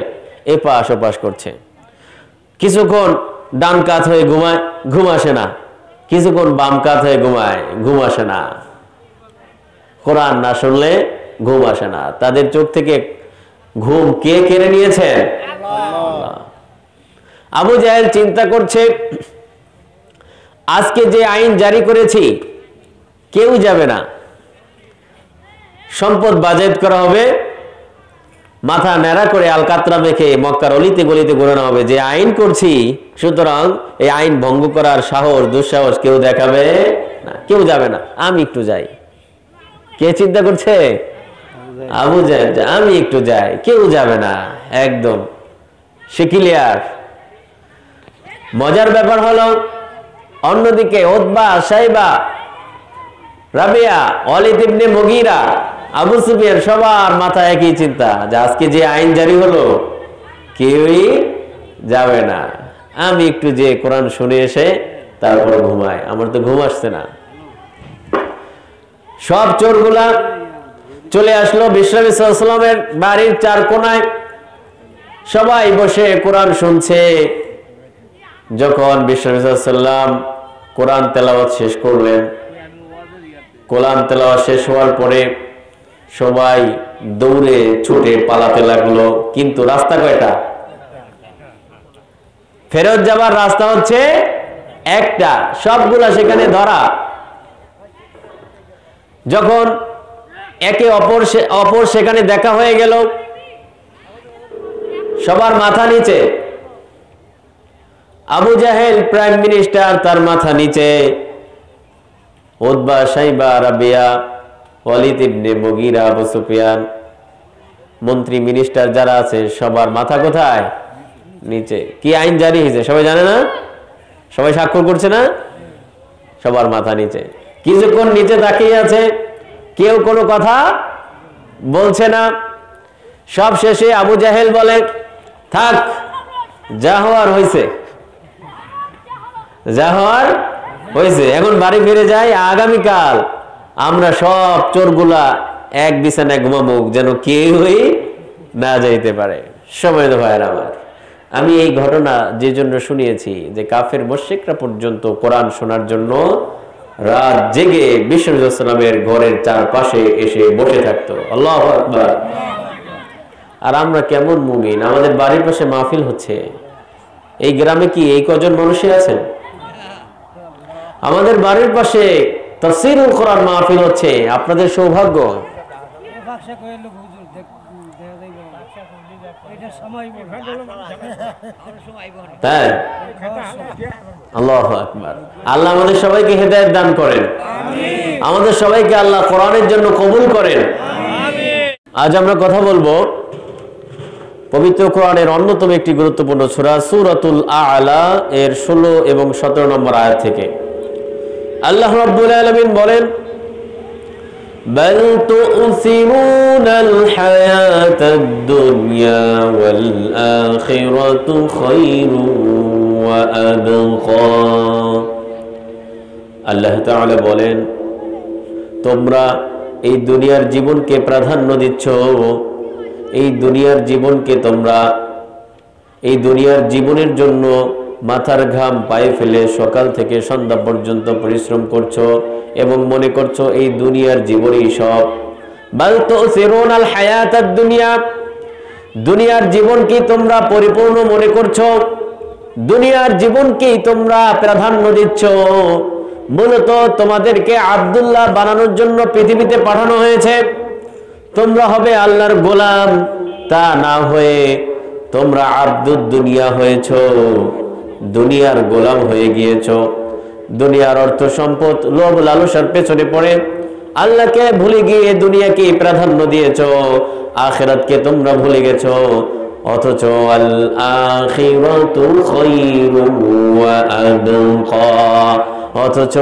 Speaker 1: এপাশ ওপাশ করছে। কিছুক্ষণ ডান কাত হয়ে ঘুমায়, ঘুম আসে না। কিছুক্ষণ বাম কাত হয়ে ঘুমায়, ঘুম আসে না। কোরআন না শুনলে ঘুম আসে না। তাদের চোখ থেকে ঘুম কে কেড়ে নিয়েছেন? আল্লাহ। আবু জাহেল চিন্তা করছে, আজকে যে আইন জারি করেছি কেউ যাবে না, সম্পদ বাজেয়াপ্ত করা হবে, মাথা ন্যাড়া করে আলকাতরা মেখে মক্কার অলিতে গলিতে ঘোরানো হবে। যে আইন করছি, সুতরাং এই আইন ভঙ্গ করার সাহস দুঃসাহস কেউ দেখাবে না, কেউ যাবে না, আমি একটু যাই। কে চিন্তা করছে? আবু জাহেল, আমি একটু যাই, কেউ যাবে না, একদম সে ক্লিয়ার। মজার ব্যাপার হলো, অন্যদিকে উতবা, সাইবা, রাবিয়া, ওয়ালিদ ইবনে মুগীরা, আবু সুফিয়ান, সবার মাথায় একই চিন্তা যে আজকে যে আইন জারি হলো কেউই যাবে না, আমি একটু যে কোরআন শুনে এসে তারপরে ঘুমাই, আমার তো ঘুম আসছে না। সব চোরগুলা চলে আসলো বিশ্বনবী সাল্লাল্লাহু আলাইহি ওয়াসাল্লামের বাড়ির চার কোনায়। সবাই বসে কোরআন শুনছে। যখন বিশ্বনবী সাল্লাল্লাহু আলাইহি ওয়াসাল্লাম কোরআন তেলাওয়াত শেষ করলেন, কোরআন তেলাওয়াত শেষ হওয়ার পরে সবাই দৌড়ে ছুটে পালাতে লাগলো। কিন্তু রাস্তা কয়টা? ফেরত যাবার রাস্তা হচ্ছে একটা, সবগুলা সেখানে ধরা। যখন একে অপর সেখানে দেখা হয়ে গেল, সবার মাথা নিচে। আবু জাহেল প্রাইম মিনিস্টার, তার মাথা নিচে। উতবা, সাইবা, রাবিয়া, ওয়ালিদ ইবনে মুগীরা, আবু সুফিয়ান, মন্ত্রী মিনিস্টার যারা আছে সবার মাথা কোথায়? নিচে। কি আইন জারি হয়েছে সবাই জানে না? সবাই স্বাক্ষর করছে না? সবার মাথা নিচে। কিছুক্ষণ নিচে তাকিয়ে আছে, কেউ কোনো কথা বলছে না। সব শেষে আবু জাহেল বলে, থাক, যা হওয়ার হয়েছে, যা হওয়ার হয়েছে, এখন বাড়ি ফিরে যাই। আগামীকাল আমরা সব চোরগুলা এক বিছানায় ঘুমাবো, যেন কেউই না যাইতে পারে। সময় তো ভাইয়ের আমার, আমি এই ঘটনা যে জন্য শুনিয়েছি যে কাফের মুশরিকরা পর্যন্ত কোরআন শোনার জন্য রাত জেগে বিশ্বনবী সাল্লাল্লাহু আলাইহি ওয়াসাল্লামের ঘরের চারপাশে এসে বসে থাকতো। আল্লাহু আকবার। আর আমরা কেমন মুমিন, আমাদের বাড়ির পাশে মাহফিল হচ্ছে। এই গ্রামে কি এই কজন মানুষই আছেন? আমাদের বাড়ির পাশে তাফসীরুল কোরআন মাহফিল হচ্ছে, আপনাদের সৌভাগ্য। তাই আল্লাহু আকবার। আল্লাহ আমাদের সবাইকে হেদায়েত দান করেন, আমাদের সবাইকে আল্লাহ কোরআনের জন্য কবুল করেন। আজ আমরা কথা বলবো পবিত্র কোরআনের অন্যতম একটি গুরুত্বপূর্ণ সূরা সূরাতুল আ'লা এর 16 এবং 17 নম্বর আয়াত থেকে। আল্লাহ রাব্বুল আলামিন বলেন, بل تؤثرون الحياة الدنيا والآخرة خير وأبقى আল্লাহ তাআলা বলেন তোমরা এই দুনিয়ার জীবনকে প্রাধান্য দিচ্ছ এই দুনিয়ার জীবনকে তোমরা এই দুনিয়ার জীবনের জন্য মাথার ঘাম পায়ে ফেলে সকাল থেকে সন্ধ্যা পর্যন্ত পরিশ্রম করছো এবং মনে করছো এই দুনিয়ার জীবনই সব বাল তুসিরুনাল হায়াতাদ দুনিয়া দুনিয়ার জীবনকে তোমরা পরিপূর্ণ মনে করছো দুনিয়ার জীবনকে তোমরা প্রাধান্য দিচ্ছ মূলত তোমাদেরকে আব্দুল্লাহ বানানোর জন্য পৃথিবীতে পাঠানো হয়েছে তোমরা হবে আল্লাহর গোলাম তা না হয়ে তোমরা আব্দুদ দুনিয়া হয়েছো দুনিয়ার গোলাম হয়ে গিয়েছো দুনিয়ার অর্থ সম্পদ লোভ লালসার পেছনে পড়ে আল্লাহকে ভুলে গিয়ে দুনিয়াকে প্রাধান্য দিয়েছো আখিরাতকে তোমরা ভুলে গেছো অথচ আল আখিরাতু খায়রু ওয়া আবকা অথচ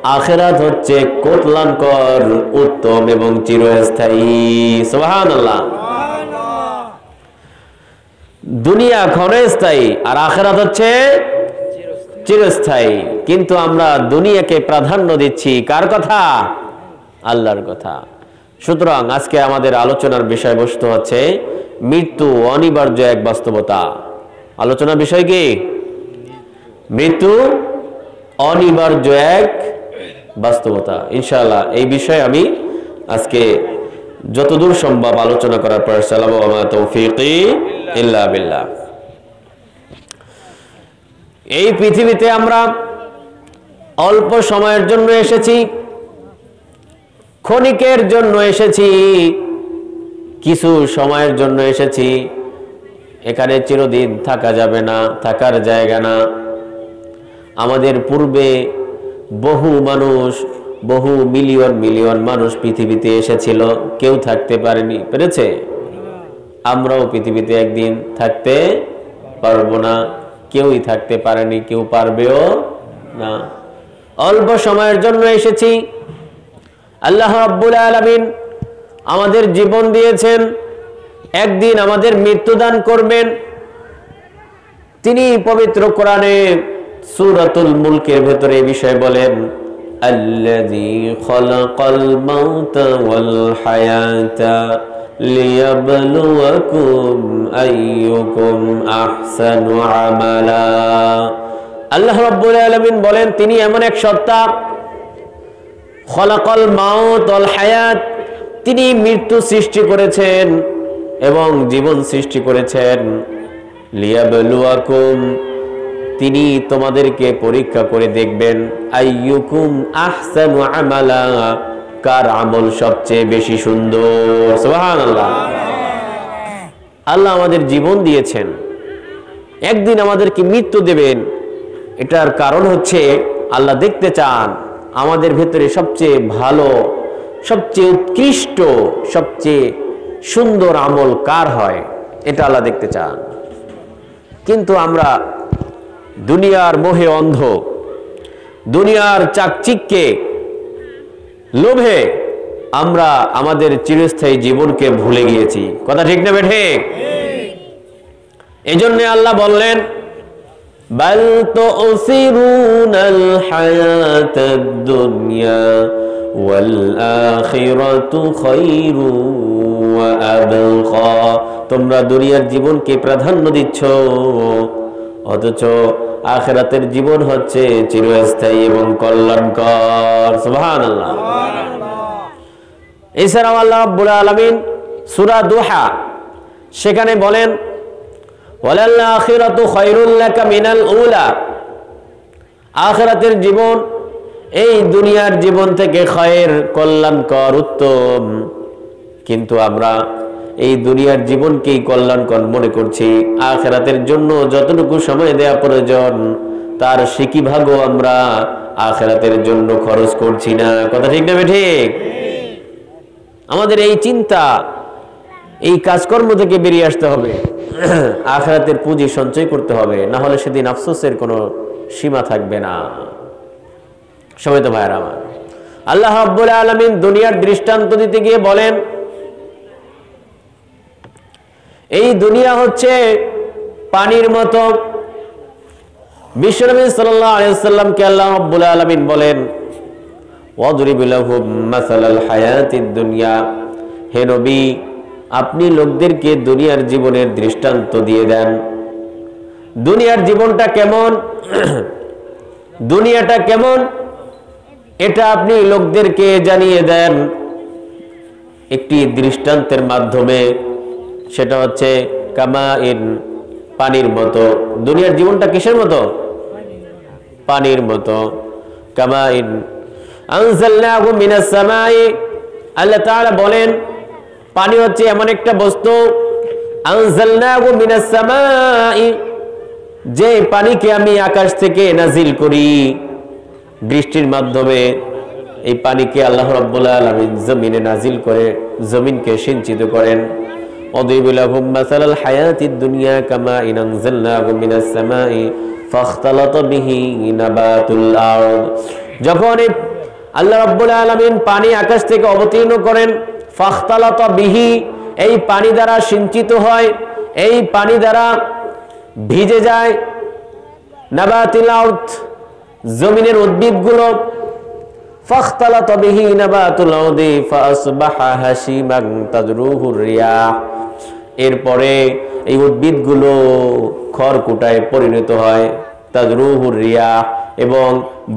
Speaker 1: আখিরাত হচ্ছে কল্যাণকর উত্তম এবং চিরস্থায়ী সুবহানাল্লাহ দুনিয়া ক্ষণস্থায়ী আর আখিরাত হচ্ছে চিরস্থায়ী কিন্তু আমরা দুনিয়াকে প্রাধান্য দিচ্ছি কার কথা আল্লাহর কথা সুতরাং আজকে আমাদের আলোচনার বিষয়বস্তু হচ্ছে মৃত্যু অনিবার্য এক বাস্তবতা আলোচনার বিষয় কি মৃত্যু অনিবার্য এক বাস্তবতা ইনশাআল্লাহ এই বিষয়ে আমি আজকে যতদূর সম্ভব আলোচনা করার প্রয়াস চালাবো আমা তৌফিকি ইল্লা বিল্লাহ এই পৃথিবীতে আমরা অল্প সময়ের জন্য এসেছি ক্ষণিকের জন্য এসেছি কিছু সময়ের জন্য এসেছি এখানে চিরদিন থাকা যাবে না থাকার জায়গা না আমাদের পূর্বে বহু মানুষ বহু মিলিয়ন মিলিয়ন মানুষ পৃথিবীতে এসেছিল কেউ থাকতে পারেনি পেরেছে আমরাও পৃথিবীতে একদিন থাকতে পারবো না কেউই থাকতে পারেনি কেউ পারবেও না অল্প সময়ের জন্য এসেছি আল্লাহ রাব্বুল আলামিন আমাদের জীবন দিয়েছেন একদিন আমাদের মৃত্যুদান করবেন তিনি পবিত্র কোরআনে সূরাতুল মুলকের ভিতরে এই বিষয় বলেন আল্লাযী খালাকাল মাউতা ওয়াল হায়াতা লিয়াবলুয়াকুম আইয়ুকুম আহসানু আমালা আল্লাহ রাব্বুল আলামিন বলেন তিনি এমন এক সত্তা খালাকাল মাউত ওয়াল হায়াত তিনি মৃত্যু সৃষ্টি করেছেন এবং জীবন সৃষ্টি করেছেন লিয়াবলুয়াকুম তিনি তোমাদেরকে পরীক্ষা করে দেখবেন আইয়ুকুম আহসানু আমালা কার আমল সবচেয়ে বেশি সুন্দর সুবহানাল্লাহ আল্লাহ আমাদের জীবন দিয়েছেন একদিন আমাদেরকে মৃত্যু দেবেন এটার কারণ হচ্ছে আল্লাহ দেখতে চান আমাদের ভিতরে সবচেয়ে ভালো সবচেয়ে উৎকৃষ্ট সবচেয়ে সুন্দর আমল কার হয় এটা আল্লাহ দেখতে চান কিন্তু আমরা দুনিয়ার মোহে অন্ধ দুনিয়ার চাকচিক্যে লোভে আমরা আমাদের চিরস্থায়ী জীবনকে ভুলে গিয়েছি কথা ঠিক না বেঠে এজন্য আল্লাহ বললেন বাল তুসিরুনাল হায়াতাদ দুনিয়া ওয়াল আখিরাতু খায়রু ওয়া আবকা তোমরা দুনিয়ার জীবনকে প্রাধান্য দিচ্ছ অথচ আখিরাতের জীবন হচ্ছে চিরস্থায়ী এবং কল্যাণকর সুবহানাল্লাহ এছাড়াও আল্লাহ রাব্বুল আলামিন সূরা দুহা সেখানে বলেন ওয়ালাল আখিরাতু খায়রুল লাকা মিনাল উলা আখিরাতের জীবন এই দুনিয়ার জীবন থেকে খায়ের কল্যাণকর উত্তম কিন্তু আমরা এই দুনিয়ার জীবনকেই কল্যাণকর মনে করছি আখিরাতের জন্য যতটুকু সময় দেয়া প্রয়োজন তার সিকি ভাগও আমরা আখিরাতের জন্য খরচ করছি না কথা ঠিক না ঠিক আমাদের এই চিন্তা এই কাজকর্ম থেকে বেরিয়ে আসতে হবে আখিরাতের পুঁজি সঞ্চয় করতে হবে না হলে সেদিন আফসোসের কোনো সীমা থাকবে না সবাই তো ভাইরা আমার আল্লাহ রাব্বুল আলামিন দুনিয়ার দৃষ্টান্ত দিতে গিয়ে বলেন, এই দুনিয়া হচ্ছে পানির মতো। বিশ্বনবী সাল্লাল্লাহু আলাইহি ওয়াসাল্লামকে আল্লাহ রাব্বুল আলামিন বলেন, ওয়াদরিব লাহুম মাসালাল হায়াতিদ দুনিয়া, হে নবী আপনি লোকদেরকে দুনিয়ার জীবনের দৃষ্টান্ত দিয়ে দেন। দুনিয়ার জীবনটা কেমন, দুনিয়াটা কেমন, এটা আপনি লোকদেরকে জানিয়ে দেন একটি দৃষ্টান্তের মাধ্যমে। সেটা হচ্ছে কামাইন, পানির মতো। দুনিয়ার জীবনটা কিসের মতো? পানির মতো। কামাইন আনজালনাহু মিনাস সামাই, আল্লাহ তাআলা বলেন পানি হচ্ছে এমন একটা বস্তু, আনজালনাহু মিনাস সামাই, যে পানিকে আমি আকাশ থেকে নাজিল করি বৃষ্টির মাধ্যমে। এই পানিকে আল্লাহ রাব্বুল আলামিন জমিনে নাজিল করে জমিনকে সিঞ্চিত করেন। ওয়াদরিব লাহুম মাসালাল হায়াতিদ দুনিয়া কামাইন আনজালনাহু মিনাস সামাই ফাখতালাতা বিহি নাবাতুল আরদ। যখন আল্লাহ রাব্বুল আলামিন পানি আকাশ থেকে অবতীর্ণ করেন, ফাখতালাতা বিহি, এই পানি দ্বারা সিঞ্চিত হয়, এই পানি দ্বারা ভিজে যায় নাবাতুল আরদ, জমিনের উদ্ভিদগুলো। ফাখতালাতা বিহি নাবাতুল আরদি ফাসবাহা হাশিমান তাদরুহুর রিয়াহ, এরপরে এই উদ্ভিদগুলো খড়কুটায় পরিণত হয়, তাদরুহুর রিয়াহ, এবং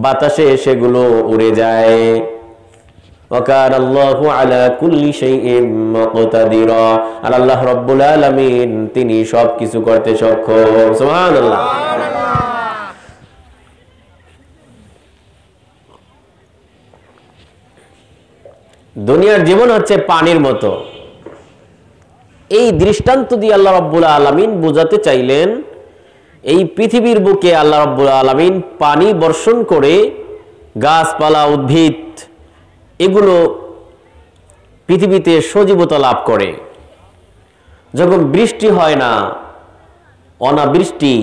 Speaker 1: বাতাসে সেগুলো উড়ে যায়। ওয়াকান আল্লাহু আলা কুল্লি শাইইন মুকতাদিরা, আর আল্লাহ রাব্বুল আলামিন তিনি সবকিছু করতে সক্ষম। সুবহানাল্লাহ। দুনিয়ার জীবন হচ্ছে পানির মতো। এই দৃষ্টান্ত দিয়ে আল্লাহ রাব্বুল আলামিন বোঝাতে চাইলেন এই পৃথিবীর বুকে আল্লাহ রাব্বুল আলামিন পানি বর্ষণ করে গাছপালা উদ্ভিদ এগুলো পৃথিবীতে সজীবতা লাভ করে। যখন বৃষ্টি হয় না, অনাবৃষ্টি,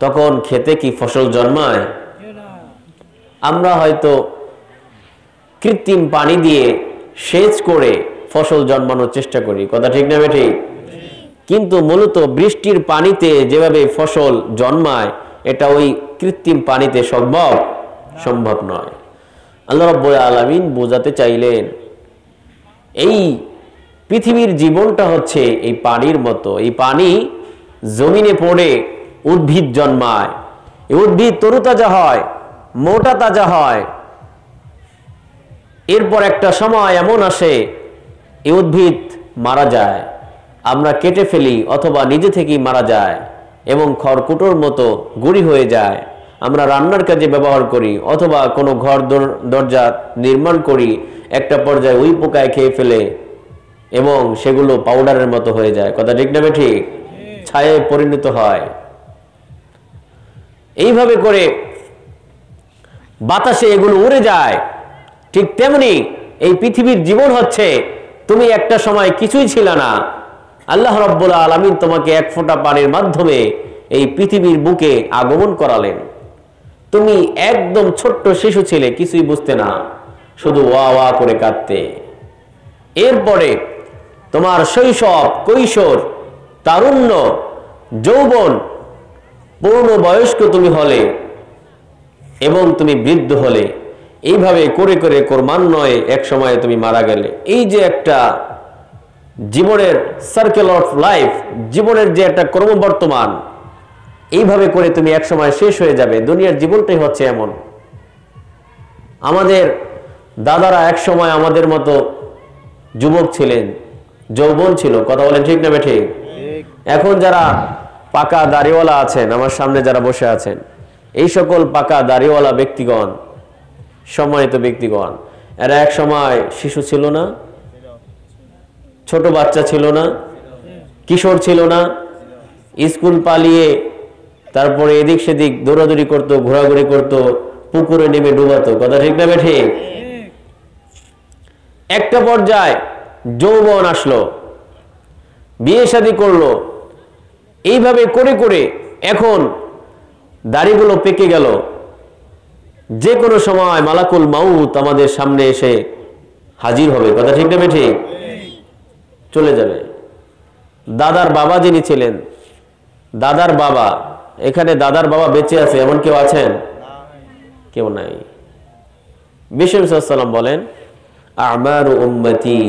Speaker 1: তখন খেতে কি ফসল জন্মায়? আমরা হয়তো কৃত্রিম পানি দিয়ে সেচ করে ফসল জন্মানোর চেষ্টা করি, কথা ঠিক না ঠিক? কিন্তু মূলত বৃষ্টির পানিতে যেভাবে ফসল জন্মায় এটা ওই কৃত্রিম পানিতে সম্ভব নয়। আল্লাহ রাব্বুল আলামিন বোঝাতে চাইলেন এই পৃথিবীর জীবনটা হচ্ছে এই পানির মতো। এই পানি জমিনে পড়ে উদ্ভিদ জন্মায়, এই উদ্ভিদ তরুতাজা হয়, মোটা তাজা হয়। এরপর একটা সময় এমন আসে এই উদ্ভিদ মারা যায়, আমরা কেটে ফেলি অথবা নিজে থেকেই মারা যায় এবং খড়কুটোর মতো গুঁড়ি হয়ে যায়। আমরা রান্নার কাজে ব্যবহার করি অথবা কোনো ঘর দরজা নির্মাণ করি, একটা পর্যায়ে ওই পোকায় খেয়ে ফেলে এবং সেগুলো পাউডারের মতো হয়ে যায়, কথা ঠিক না ঠিক? ছায়ায় পরিণত হয়। এইভাবে করে বাতাসে এগুলো উড়ে যায়। ঠিক তেমনি এই পৃথিবীর জীবন হচ্ছে, তুমি একটা সময় কিছুই ছিল না, আল্লাহ রাব্বুল আলামিন তোমাকে এক ফোঁটা পানির মাধ্যমে এই পৃথিবীর বুকে আগমন করালেন। তুমি একদম ছোট্ট শিশু ছিলে, কিছুই বুঝতে না, শুধু ওয়া ওয়া করে কাঁদতে। এরপরে তোমার শৈশব, কৈশোর, তারুণ্য, যৌবন, পূর্ণ বয়স্ক তুমি হলে এবং তুমি বৃদ্ধ হলে। এইভাবে করে করে ক্রমান্বয়ে এক সময় তুমি মারা গেলে। এই যে একটা জীবনের সার্কেল অফ লাইফ, জীবনের যে একটা ক্রমবর্তমান, এইভাবে করে তুমি এক সময় শেষ হয়ে যাবে। দুনিয়ার জীবনটাই হচ্ছে এমন। আমাদের দাদারা এক সময় আমাদের মতো যুবক ছিলেন, যৌবন ছিল, কথা বলেন ঠিক না ঠিক? এখন যারা পাকা দাড়িওয়ালা আছেন, আমার সামনে যারা বসে আছেন, এই সকল পাকা দাড়িওয়ালা ব্যক্তিগণ, সম্মানিত ব্যক্তিগণ, এরা এক সময় শিশু ছিল না, ছোট বাচ্চা ছিল না, কিশোর ছিল না, স্কুল পালিয়ে তারপরে এদিক সেদিক দৌড়াদৌড়ি করতো, ঘোরাঘুরি করতো, পুকুরে নেমে ডুবাতো, কথা ঠিক না ঠিক? একটা পর্যায়ে যৌবন আসলো, বিয়ে শাদী করলো। এইভাবে করে করে এখন দাড়িগুলো পেকে গেল, যে কোনো সময় মালাকুল মাউত আমাদের সামনে এসে হাজির হবে, কথা ঠিক না ঠিক? চলে যাবে। দাদার বাবা যিনি ছিলেন, দাদার বাবা, এখানে দাদার বাবা বেঁচে আছে এমন কেউ আছেন? কেউ নাই। বিষ্ণু সাল্লাল্লাহু আলাইহি ওয়াসাল্লাম বলেন, আমারু উম্মতি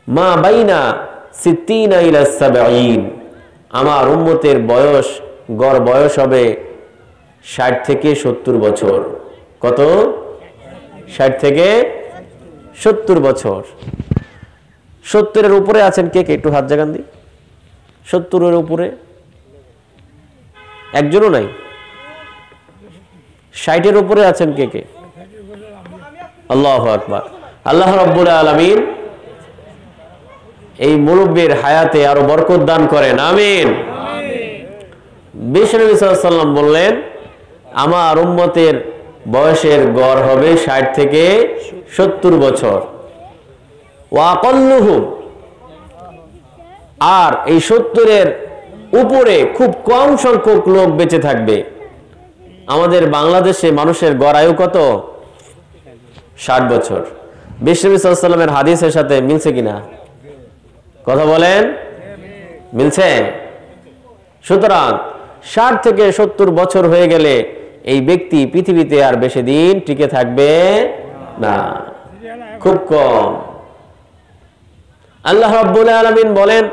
Speaker 1: মা বাইনা 60 ইলা 70, আমার উম্মতের বয়স, গড় বয়স হবে 60 থেকে 70 বছর। কত? 60 থেকে 70 বছর। 70-এর উপরে আছেন কে কে? একটু হাত জাগান দি। 70-এর উপরে একজনও নাই। 60-এর উপরে আছেন কে কে? আল্লাহু আকবার। আল্লাহ রাব্বুল আলামিন এই মুরব্বির হায়াতে আরো বরকত দান করেন, আমিন। বিষ্ণু নবী সাল্লাল্লাহু আলাইহি ওয়াসাল্লাম বললেন, আমার উম্মতের বয়সের গড় হবে 60 থেকে 70 বছর। ওয়া আকাল্লুহুম, আর এই 70-এর উপরে খুব কম সংখ্যক লোক বেঁচে থাকবে। আমাদের বাংলাদেশে মানুষের গড় আয়ু কত? 60 বছর। বিষ্ণু নবী সাল্লাল্লাহু আলাইহি ওয়াসাল্লামের হাদিসের সাথে মিলছে কিনা? কথা বলেন, মিলছে? সুতরাং 60 থেকে 70 বছর হয়ে গেলে এই ব্যক্তি পৃথিবীতে আর বেশি দিন টিকে থাকবে না, খুব কম। আল্লাহ রাব্বুল আলামিন বলেন,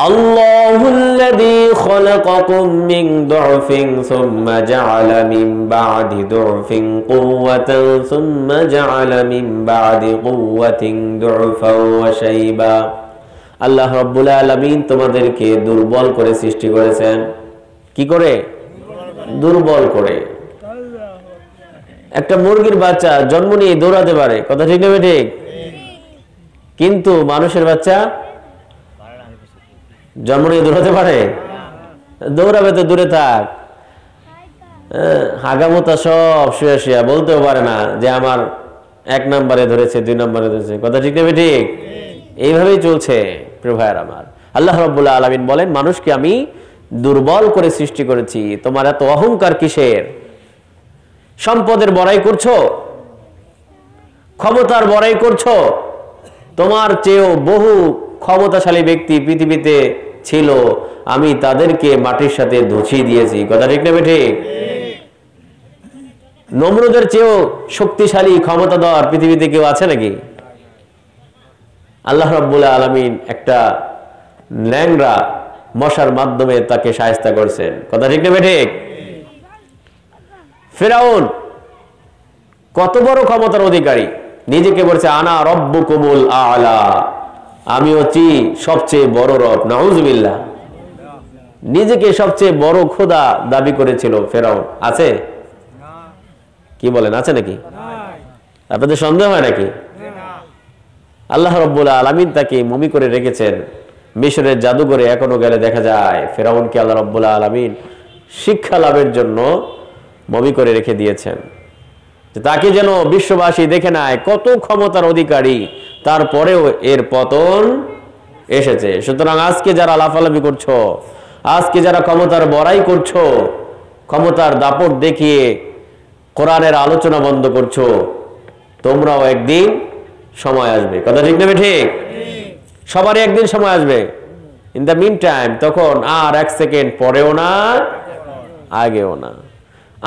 Speaker 1: আল্লাহুল্লাযী খালাকাকুম মিন দু'ফিন সুম্মা জাআলা মিন বা'দি দু'ফিন কুওয়াতান সুম্মা জাআলা মিন বা'দি কুওয়াতিন দু'ফান ওয়া শাইবা। আল্লাহ রাব্বুল আলামিন তোমাদেরকে দুর্বল করে সৃষ্টি করেছেন। কি করে? দুর্বল করে। একটা মুরগির বাচ্চা জন্ম নিয়ে দৌড়াতে পারে, কথা ঠিক না ঠিক? কিন্তু মানুষের বাচ্চা জন্ম নিয়ে দৌড়াতে পারে? দৌড়াবে তো দূরে থাক, হাগামোতা সব শুয়ে শুয়ে, বলতেও পারে না যে আমার 1 নম্বরে ধরেছে, 2 নম্বরে ধরেছে, কথা ঠিক না ঠিক? এইভাবেই চলছে প্রিয় ভাইয়ের আমার। আল্লাহ রাব্বুল আলামিন বলেন, মানুষকে আমি দুর্বল করে সৃষ্টি করেছি। তোমার এত অহংকার কিসের? সম্পদের বড়াই করছো, ক্ষমতার বড়াই করছো। তোমার চেয়েও বহু ক্ষমতাশালী ব্যক্তি পৃথিবীতে ছিল, আমি তাদেরকে মাটির সাথে ধুছিয়ে দিয়েছি, কথা ঠিক না ঠিক? নমরুদের চেয়েও শক্তিশালী ক্ষমতাধর পৃথিবীতে কেউ আছে নাকি? আল্লাহ রাব্বুল আলামিন একটা ল্যাংড়া মশার মাধ্যমে তাকে শায়েস্তা করছেন, কথা ঠিক না ঠিক? ফিরআউন কত বড় ক্ষমতার অধিকারী, নিজেকে বলছে আনা রব্বুকুমুল আ'লা, আমি হচ্ছি সবচেয়ে বড় রব। নাউজুবিল্লাহ। নিজেকে সবচেয়ে বড় খোদা দাবি করেছিল ফেরাউন। আছে? কি বলেন, আছে নাকি? আপনাদের সন্দেহ হয় নাকি? আল্লাহ রাব্বুল আলামিন তাকে মমি করে রেখেছেন মিশরের জাদুঘরে। এখনো গেলে দেখা যায় ফেরাউনকে আল্লাহ রাব্বুল আলামিন শিক্ষা লাভের জন্য মমি করে রেখে দিয়েছেন, তাকে যেন বিশ্ববাসী দেখে নেয় কত ক্ষমতার অধিকারী, তারপরেও এর পতন এসেছে। সুতরাং আজকে যারা লাফালাফি করছো, আজকে যারা ক্ষমতার বড়াই করছো, ক্ষমতার দাপট দেখিয়ে কোরআনের আলোচনা বন্ধ করছো, তোমরাও একদিন সময় আসবে, কথা ঠিক না ঠিক? সবারই একদিন সময় আসবে। ইন দ্য মিন টাইম, তখন আর 1 সেকেন্ড পরেও না আগেও না।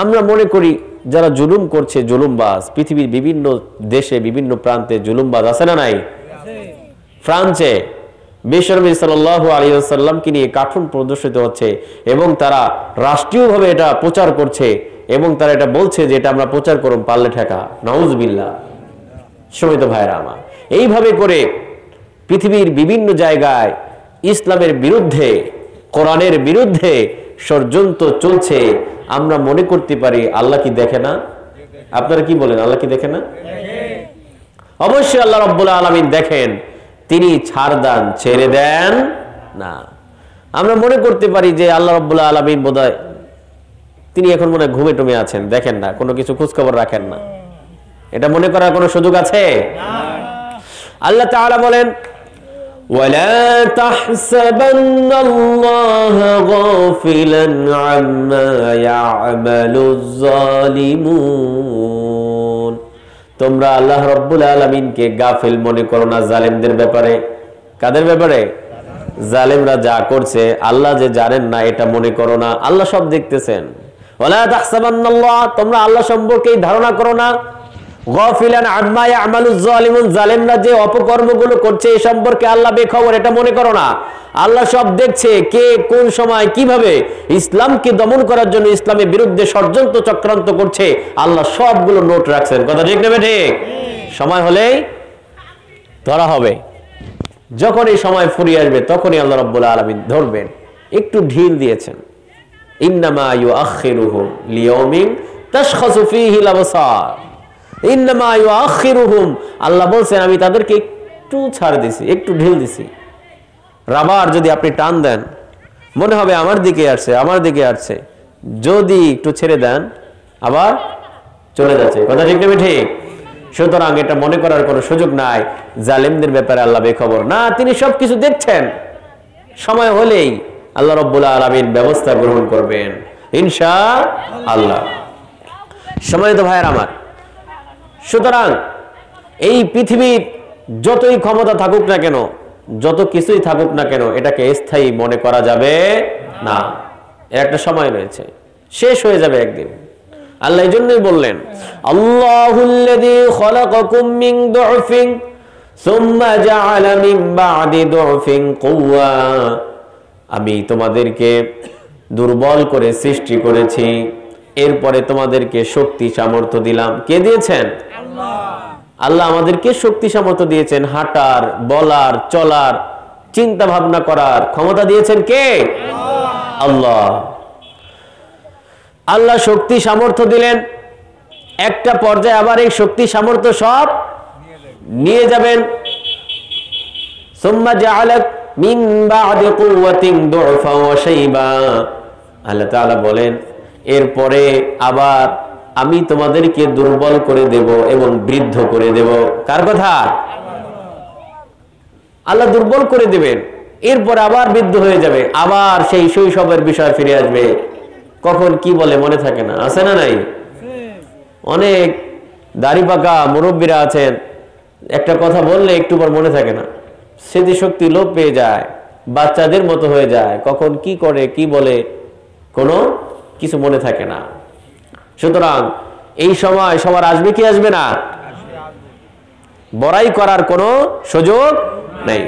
Speaker 1: আমরা মনে করি যারা জুলুম করছে, জুলুমবাজ, পৃথিবীর বিভিন্ন দেশে বিভিন্ন প্রান্তে জুলুমবাজ আছে না নাই? ফ্রান্সে বিশ্বনবী সাল্লাল্লাহু আলাইহি ওয়াসাল্লামকে নিয়ে কার্টুন প্রদর্শিত হচ্ছে এবং তারা রাষ্ট্রীয়ভাবে এটা প্রচার করছে এবং তারা এটা বলছে যে এটা আমরা প্রচার করব, পারলে ঠেকা। নাউজুবিল্লাহ। সমিত ভাইরা আমার, এইভাবে করে পৃথিবীর বিভিন্ন জায়গায় ইসলামের বিরুদ্ধে, কোরআনের বিরুদ্ধে ষড়যন্ত্র চলছে। আমরা মনে করতে পারি আল্লাহ কি দেখে না? আপনারা কি বলেন, আল্লাহ কি দেখে না? অবশ্যই আল্লাহ রাব্বুল আলামিন দেখেন, তিনি ছাড় দেন, ছেড়ে দেন না। আমরা মনে করতে পারি যে আল্লাহ রাব্বুল আলামিন বোধহয় তিনি এখন মনে হয় ঘুমে টুমে আছেন, দেখেন না, কোনো কিছু খোঁজ খবর রাখেন না। এটা মনে করার কোনো সুযোগ আছে? আল্লাহ তাআলা বলেন, ولا تحسبن الله গাফিলান আম্মা ইয়া'মালুজ জালিমুন। তোমরা আল্লাহ রাব্বুল আলামিনকে গাফিল মনে করো না জালেমদের ব্যাপারে। কাদের ব্যাপারে? জালেমরা যা করছে আল্লাহ যে জানেন না এটা মনে করো না, আল্লাহ সব দেখতেছেন। ওয়ালা তাহসাবান্নাল্লাহ, তোমরা আল্লাহ সম্পর্কে ধারণা করো না গাফিলান আম্মা ইয়া'মালুজ জালিমুন, জালেমরা যে অপকর্মগুলো করছে এই সম্পর্কে আল্লাহ বেখবর, এটা মনে করো না। আল্লাহ সব দেখছে, কে কোন সময় কিভাবে ইসলামকে দমন করার জন্য ইসলামের বিরুদ্ধে ষড়যন্ত্র চক্রান্ত করছে আল্লাহ সবগুলো নোট রাখছেন। কথা ঠিক না ঠিক? সময় হলেই ধরা হবে। যখন এই সময় ফুরিয়ে আসবে তখনই আল্লাহ রাব্বুল আলামিন ধরবেন। একটু ঢিল দিয়েছেন, ইন্নামা ইউআখিরুহুম লিয়াউমিন তাশখাসু ফীহিল আবসার। ইন্নামা ইউআখিরুহুম, আল্লাহ বলছেন আমি তাদেরকে একটু ছাড় দিছি, একটু ঢিল দিছি। রাবার যদি আপনি টান দেন মনে হবে আমার দিকে আসছে, আমার দিকে আসছে, যদি একটু ছেড়ে দেন আবার চলে যাচ্ছে। কথা ঠিক না ঠিক? সুতরাং এটা মনে করার কোনো সুযোগ নাই জালেমদের ব্যাপারে আল্লাহ বেখবর না, তিনি সবকিছু দেখছেন। সময় হলেই আল্লাহ রাব্বুল আলামিন ব্যবস্থা গ্রহণ করবেন ইনশাআল্লাহ। সম্মানিত ভাইয়ের আমার, সুতরাং এই পৃথিবীর যতই ক্ষমতা থাকুক না কেন, যত কিছুই থাকুক না কেন, এটাকে স্থায়ী মনে করা যাবে না। এর একটা সময় রয়েছে, শেষ হয়ে যাবে একদিন। আল্লাহ এই জন্যই বললেন আল্লাহুল্লাযী খালাকাকুম মিন দু'ফিন সুম্মা জাআলা মিন বা'দি দু'ফিন কুওয়া, আমি তোমাদেরকে দুর্বল করে সৃষ্টি করেছি, এরপরে তোমাদেরকে শক্তি সামর্থ্য দিলাম। কে দিয়েছেন? আল্লাহ আমাদেরকে শক্তি সামর্থ্য দিয়েছেন, হাঁটার, বলার, চলার, চিন্তা ভাবনা করার ক্ষমতা দিয়েছেন কে? আল্লাহ। আল্লাহ শক্তি সামর্থ্য দিলেন, একটা পর্যায়ে আবার এই শক্তি সামর্থ্য সব নিয়ে যাবেন। সুম্মা জাআলা মিন বা'দি কুওয়াতিন দু'ফা ওয়া শাইবা, আল্লাহ তাআলা বলেন এরপরে আবার আমি তোমাদেরকে দুর্বল করে দেব এবং বৃদ্ধ করে দেব। কার কথা? আল্লাহ দুর্বল করে দেবেন, এরপর আবার বৃদ্ধ হয়ে যাবে, আবার সেই শৈশবের বিষয় ফিরে আসবে। কখন কি বলে মনে থাকে না, আছে না নাই? অনেক দাড়ি পাকা মুরব্বীরা আছেন, একটা কথা বললে একটু পর মনে থাকে না, স্মৃতিশক্তি লোপ পেয়ে যায়, বাচ্চাদের মতো হয়ে যায়, কখন কি করে কি বলে কোনো কিছু মনে থাকে না। সুতরাং এই সময় সবার আসবে কি আসবে না, বড়াই করার কোনো সুযোগ নেই।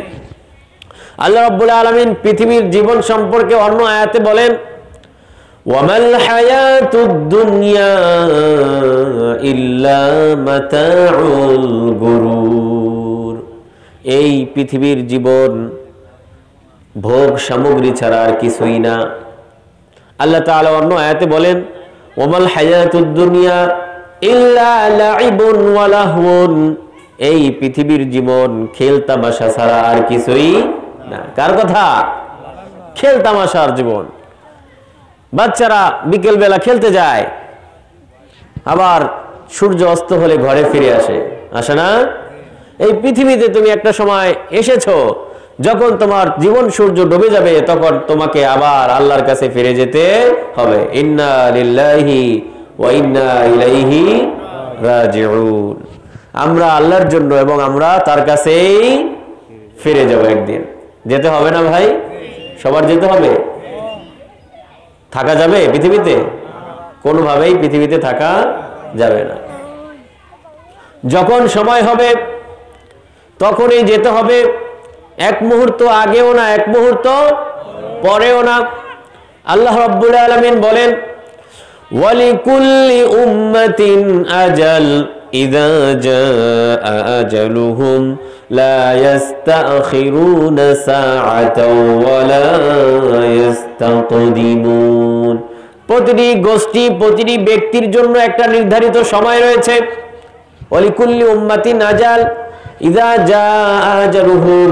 Speaker 1: আল্লাহ রাব্বুল আলামিন পৃথিবীর জীবন সম্পর্কে অন্য আয়াতে বলেন ওয়ামাল হায়াতুদ দুনিয়া ইল্লা মাতাউল গুরুর, এই পৃথিবীর জীবন ভোগ সামগ্রী ছাড়া আর কিছুই না। আল্লাহ তাআলা অন্য আয়াতে বলেন ওয়ামাল হায়াতুদ দুনিয়া ইল্লা লাইবুন ওয়া লাহওয়ুন, এই পৃথিবীর জীবন খেল তামাশা ছাড়া আর কিছুই না। কার কথা? খেল তামাশার জীবন। বাচ্চারা বিকেল বেলা খেলতে যায়, আবার সূর্য অস্ত হলে ঘরে ফিরে আসে, আসে না? এই পৃথিবীতে তুমি একটা সময় এসেছো, যখন তোমার জীবন সূর্য ডুবে যাবে তখন তোমাকে আবার আল্লাহর কাছে ফিরে যেতে হবে। ইন্না লিল্লাহি ওয়া ইন্না ইলাইহি রাজিউন, আমরা আল্লাহর জন্য এবং আমরা তার কাছেই ফিরে যাব একদিন। যেতে হবে না ভাই? সবার যেতে হবে। থাকা যাবে পৃথিবীতে? কোনোভাবেই পৃথিবীতে থাকা যাবে না। যখন সময় হবে তখনই যেতে হবে, এক মুহূর্ত আগেও না, এক মুহূর্ত পরেও না। আল্লাহ রাব্বুল আলামিন বলেন ওয়ালিকুল্লি উম্মাতিন আজাল ইযা জাআ আজালুহুম লা ইস্তাখিরুনা সাআতাও ওয়া লা ইস্তাকদিমুন, প্রতিটি গোষ্ঠী প্রতিটি ব্যক্তির জন্য একটা নির্ধারিত সময় রয়েছে। ওয়ালিকুল্লি উম্মাতিন আজাল ইযা জাআ আজালুহুম,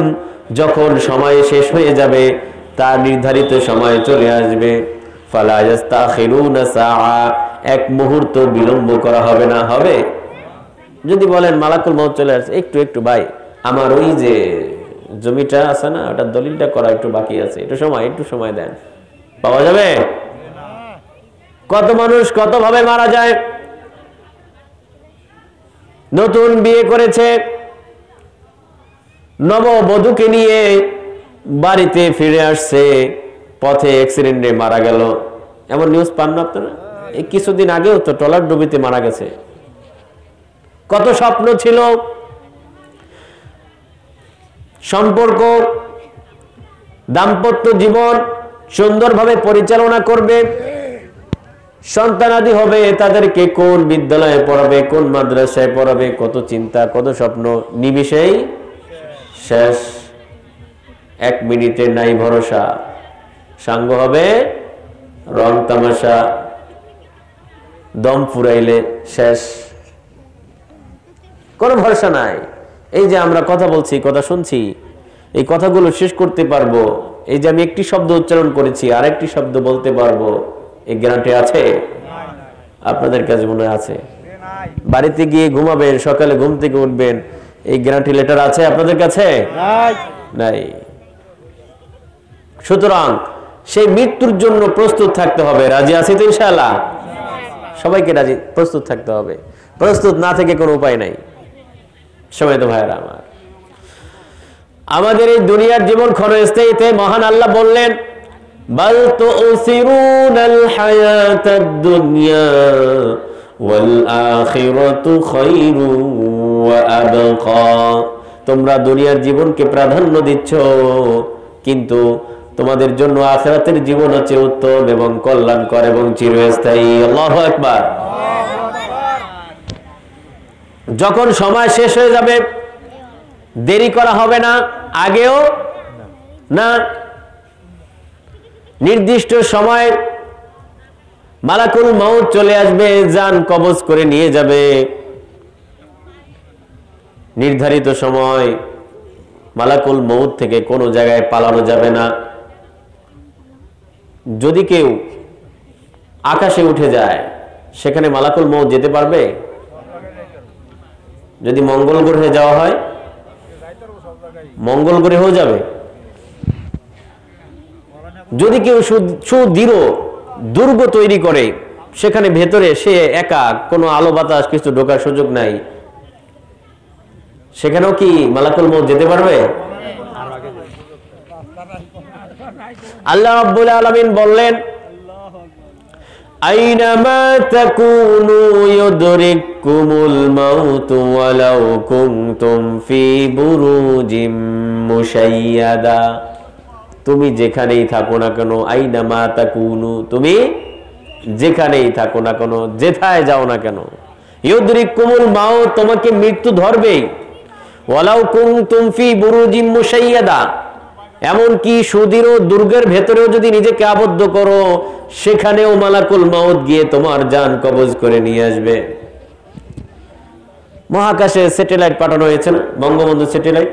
Speaker 1: যখন সময় শেষ হয়ে যাবে তার নির্ধারিত সময় চলে আসবে। ফালা ইস্তাখিরুনা সাআ, এক মুহূর্ত বিলম্ব করা হবে না। হবে যদি বলেন মালাকুল মউত চলে আসছে, একটু একটু ভাই আমার ওই যে জমিটা আছে না ওটার দলিলটা করা একটু বাকি আছে, একটু সময় দেন, পাওয়া যাবে? কত মানুষ কত ভাবে মারা যায়। নতুন বিয়ে করেছে, নববধূকে নিয়ে বাড়িতে ফিরে আসছে, পথে অ্যাক্সিডেন্টে মারা গেল। এমন নিউজ পান না আপনারা? এই কিছুদিন আগেও তো ট্রলার ডুবিতে মারা গেছে। কত স্বপ্ন ছিল, সম্পর্ক, দাম্পত্য জীবন সুন্দরভাবে পরিচালনা করবে, সন্তানাদি হবে, তাদেরকে কোন বিদ্যালয়ে পড়াবে, কোন মাদ্রাসায় পড়াবে, কত চিন্তা, কত স্বপ্ন নিমিষেই শেষ। 1 মিনিটে নাই ভরসা, সাঙ্গ হবে রং তামাশা, দম ফুরাইলে শেষ, কোনো ভরসা নাই। এই যে আমরা কথা বলছি, কথা শুনছি, এই কথাগুলো শেষ করতে পারবো, এই যে আমি একটি শব্দ উচ্চারণ করেছি আরেকটি শব্দ বলতে পারবো, এই গ্যারান্টি আছে? আপনাদের কাছে মনে আছে? বাড়িতে গিয়ে ঘুমাবেন, সকালে ঘুম থেকে উঠবেন, এই গ্যারান্টি লেটার আছে আপনাদের কাছে? নাই। সুতরাং সেই মৃত্যুর জন্য প্রস্তুত থাকতে হবে। রাজি আছি তো ইনশাআল্লাহ? সবাইকে রাজি, প্রস্তুত থাকতে হবে। প্রস্তুত না থেকে কোনো উপায় নাই। সবাই তো ভাইরা আমার, আমাদের এই দুনিয়ার জীবন ক্ষণস্থায়ীতে মহান আল্লাহ বললেন, বাল তুসিরুনাল হায়াতাদ দুনিয়া ওয়াল আখিরাতু খায়রুন ওয়া আবকা। তোমরা দুনিয়ার জীবনকে প্রাধান্য দিচ্ছ, কিন্তু তোমাদের জন্য আখিরাতের জীবন হচ্ছে উত্তম এবং কল্যাণকর এবং চিরস্থায়ী। আল্লাহু আকবার। যখন সময় শেষ হয়ে যাবে, দেরি করা হবে না, আগেও না। নির্দিষ্ট সময় মালাকুল মউত চলে আসবে, জান কবজ করে নিয়ে যাবে। নির্ধারিত সময় মালাকুল মউত থেকে কোনো জায়গায় পালানো যাবে না। যদি কেউ আকাশে উঠে যায়, সেখানে মালাকুল মউত যেতে পারবে? যদি মঙ্গল গ্রহে যাওয়া হয়, মঙ্গল গ্রহেও যাবে। যদি কেউ সুদৃঢ় দুর্গ তৈরি করে, সেখানে ভেতরে সে একা, কোনো আলো বাতাস কিছু ঢোকার সুযোগ নাই, সেখানেও কি মালাকুল মউত যেতে পারবে? আল্লাহ রাব্বুল আলামিন বললেন, আইনামা তাকুনু ইউদরিকুমুল মাউতু ওয়ালাউ কুনতুম ফি বুরুজিম মুশাইয়াদা। তুমি যেখানেই থাকো না কেন, আইনামা তাকুনু, তুমি যেখানেই থাকো না কেন, যেথায় যাও না কেন, ইউদরিকুমুল মাউত, তোমাকে মৃত্যু ধরবেই। ওয়ালাউ কুনতুম ফি বুরুজিম মুশাইয়াদা, এমনকি সুদৃঢ় দুর্গের ভেতরেও যদি নিজেকে আবদ্ধ করো, সেখানেও মালাকুল মউত গিয়ে তোমার জান কবজ করে নিয়ে আসবে। মহাকাশে স্যাটেলাইট পাঠানো হয়েছে না, বঙ্গবন্ধু স্যাটেলাইট।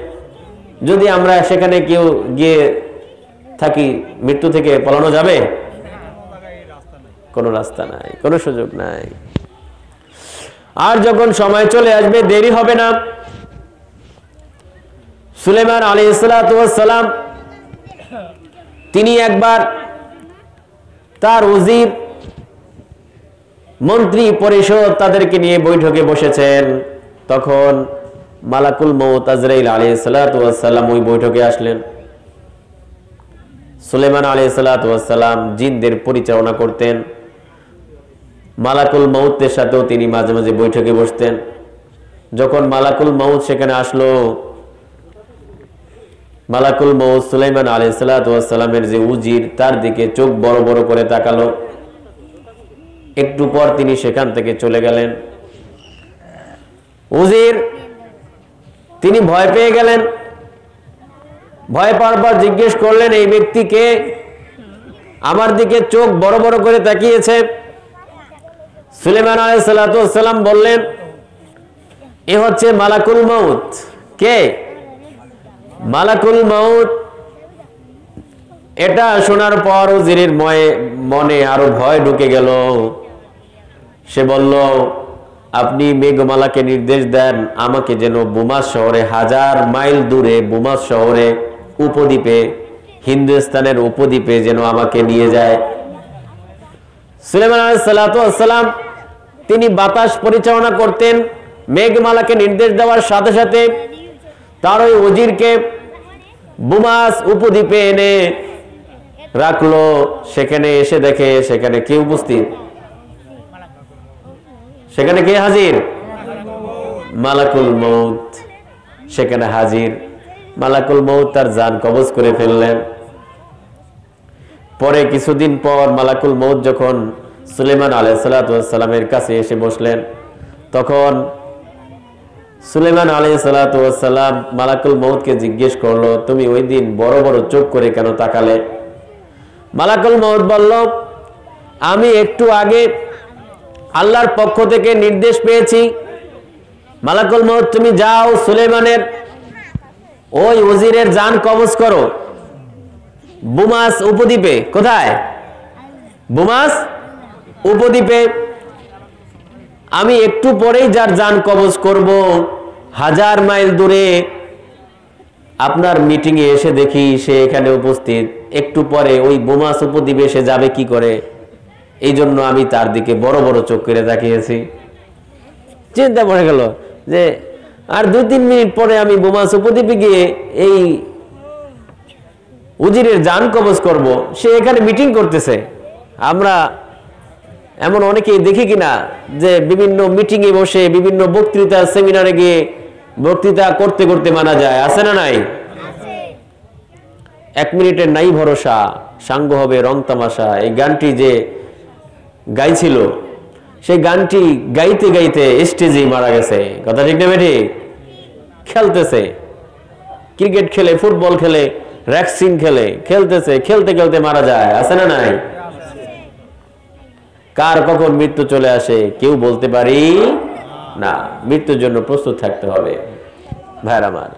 Speaker 1: যদি আমরা সেখানে কেউ গিয়ে থাকি, মৃত্যু থেকে পালানো যাবে? কোনো রাস্তা নাই, কোনো সুযোগ নাই। আর যখন সময় চলে আসবে, দেরি হবে না। সুলাইমান আলাইহিস সালাতু ওয়াস সালাম, তিনি একবার তার উজির, মন্ত্রী পরিষদ তাদেরকে নিয়ে বৈঠকে বসেছেন। তখন মালাকুল মউত আজরাইল আলাইহিস সালাতু ওয়াস সালাম ওই বৈঠকে আসলেন। সুলাইমান আলাইহিস সালাতু ওয়াস সালাম জিনদের পরিচালনা করতেন। মালাকুল মউতের সাথেও তিনি মাঝে মাঝে বৈঠকে বসতেন। যখন মালাকুল মউত সেখানে আসলো, মালাকুল মউত সুলাইমান আলাইহিস সালাতু ওয়াস সালামের যে উজির, তার দিকে চোখ বড় বড় করে তাকালো। একটু পর তিনি সেখান থেকে চলে গেলেন। উজির তিনি ভয় পেয়ে গেলেন। ভয় পাওয়ার পর জিজ্ঞেস করলেন, এই ব্যক্তিকে আমার দিকে চোখ বড় বড় করে তাকিয়েছে। সুলাইমান আলাইহিস সালাতু ওয়াস সালাম বললেন, এ হচ্ছে মালাকুল মউত। কে? মালাকুল মউত। এটা শোনার পর উজিরের মনে আরো ভয় ঢুকে গেল। সে বলল, আপনি মেঘমালাকে নির্দেশ দেন আমাকে যেন বুমাস শহরে, 1000 মাইল দূরে বুমাস শহরে উপদ্বীপে হিন্দুস্তানের উপদ্বীপে যেন আমাকে নিয়ে যায়। সুলাইমান আলাইহিস সালাতু ওয়াস সালাম তিনি বাতাস পরিচালনা করতেন। মেঘমালাকে নির্দেশ দেওয়ার সাথে সাথে তার ওই ওজিরকে বুমাস উপদ্বীপে এনে রাখলো। সেখানে এসে দেখে সেখানে কে উপস্থিত? সেখানে কে হাজির? মালাকুল মউত সেখানে হাজির। মালাকুল মউত তার জান কবজ করে ফেললেন। পরে কিছুদিন পর মালাকুল মউত যখন সুলাইমান আলাইহিস সালাতু ওয়াস সালামের কাছে এসে বসলেন, তখন সুলাইমান আলাইহিস সালাতু ওয়াস সালাম মালাকুল মউতকে জিজ্ঞেস করলো, তুমি ওই দিন বড় বড় চোখ করে কেন তাকালে? মালাকুল মউত বলল, আমি একটু আগে আল্লাহর পক্ষ থেকে নির্দেশ পেয়েছি, মালাকুল মউত তুমি যাও সুলাইমানের ওই ওজিরের জান কবজ করো বুমাস উপদ্বীপে। কোথায়? বুমাস উপদ্বীপে। আমি একটু পরেই যার জান কবজ করব, 1000 মাইল দূরে আপনার মিটিং এ এসে দেখি সে এখানে উপস্থিত। একটু পরে ওই বুমাস উপদ্বীপে সে যাবে কি করে? এই জন্য আমি তার দিকে বড় বড় চোখ করে তাকিয়েছি। চিন্তা পড়ে গেল যে আর 2-3 মিনিট পরে আমি বুমাস উপদ্বীপে গিয়ে এই উজিরের জান কবজ করব, সে এখানে মিটিং করতেছে। আমরা এমন অনেকেই দেখি কিনা যে বিভিন্ন মিটিং এ বসে বিভিন্ন বক্তৃতা সেমিনারে গিয়ে বক্তৃতা করতে করতে মারা যায়, আছে না নাই? 1 মিনিটের নাই ভরসা, সাঙ্গ হবে রং তামাশা। এই গানটি যে গাইছিল সেই গানটি গাইতে গাইতে স্টেজেই মারা গেছে। কথা ঠিক না বেঠি? খেলতেছে, ক্রিকেট খেলে, ফুটবল খেলে, রেক্সিং খেলে, খেলতেছে, খেলতে খেলতে মারা যায়, আছে না নাই? কার কখন মৃত্যু চলে আসে কেউ বলতে পারি না। মৃত্যুর জন্য প্রস্তুত থাকতে হবে ভাইরা আমার।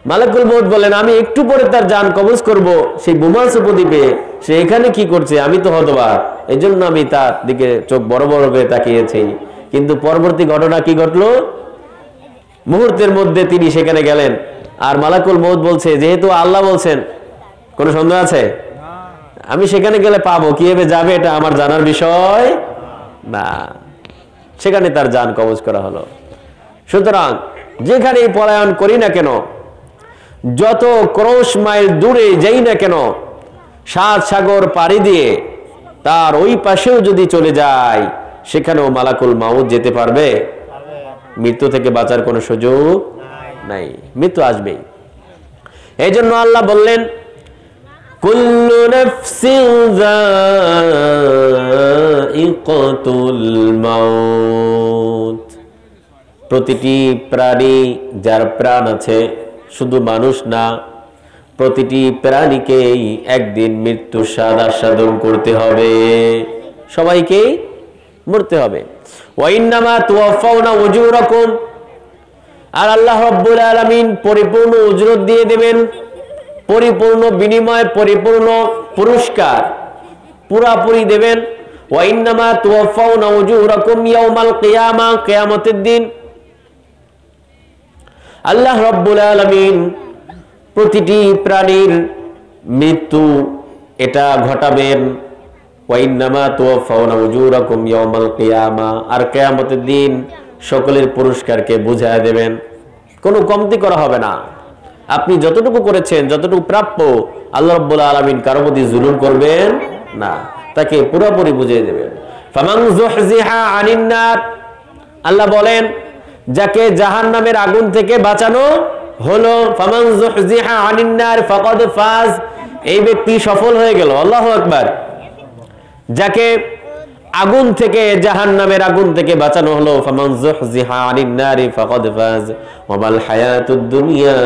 Speaker 1: মালাকুল মউত বলেন, আমি একটু পরে তার জান কবজ করব সেই বুমাস উপদ্বীপে। সে এখানে কি করছে আমি তো হতবাক, এই জন্য আমি তার দিকে চোখ বড় বড় করে তাকিয়েছি। কিন্তু পরবর্তী ঘটনা কি ঘটলো? মুহূর্তের মধ্যে তিনি সেখানে গেলেন। আর মালাকুল মউত বলছে, যেহেতু আল্লাহ বলছেন, কোনো সন্দেহ আছে? আমি সেখানে গেলে পাবো, কিভাবে যাবে এটা আমার জানার বিষয় না। সেখানে তার জান কবজ করা হলো। সুতরাং যেখানেই পলায়ন করি না কেন, যত ক্রোশ মাইল দূরে যাই না কেন, 7 সাগর পাড়ি দিয়ে তার ওই পাশেও যদি চলে যায়, সেখানেও মালাকুল মউত যেতে পারবে। মৃত্যু থেকে বাঁচার কোনো সুযোগ নাই, মৃত্যু আসবেই। এই জন্য আল্লাহ বললেন, কুল্লু নাফসিন যায়িকাতুল মাউত। প্রতিটি প্রাণী, যার প্রাণ আছে, শুধু মানুষ না, প্রতিটি প্রাণীকেই একদিন মৃত্যুর স্বাদ আস্বাদন করতে হবে, সবাইকেই মরতে হবে। ওয়া ইন্নামা তুওয়াফাউনা উজুরাকুম, আর আল্লাহ রাব্বুল আলামিন পরিপূর্ণ উজরত দিয়ে দেবেন, পরিপূর্ণ বিনিময়, পরিপূর্ণ পুরস্কার পুরাপুরি দেবেন। ওয়া ইন্নামা তুওয়াফাউনা উজুরাকুম ইয়াউমাল কিয়ামা, কিয়ামতের দিন আল্লাহ রাব্বুল আলামিন প্রতিটি প্রাণীর মৃত্যু এটা ঘটাবেন। ওয়া ইন্নামা তুওয়াফাউনা উজুরাকুম ইয়াউমাল কিয়ামা, আর কিয়ামতের দিন সকলের পুরস্কারকে বুঝায় দেবেন, কোনো কমতি করা হবে না। আপনি যতটুকু করেছেন, যতটুকু প্রাপ্য, আল্লাহ রাব্বুল আলামিন কারো প্রতি জুলুম করবেন না, তাকে পুরোপুরি বুঝিয়ে দেবেন। ফামান যুহজিহা আনিন নার, আল্লাহ বলেন যাকে জাহান্নামের আগুন থেকে বাঁচানো হলো, ফামান যুহজিহা আনিন নার ফাকাদ ফাজ, এই ব্যক্তি সফল হয়ে গেল। আল্লাহু আকবার। যাকে আগুন থেকে, জাহান্নামের আগুন থেকে বাঁচানো হলো, ফামান যুহজিহা আনিন নারি ফাকাদ ফাজ ওয়া মাল হায়াতুদ দুনিয়া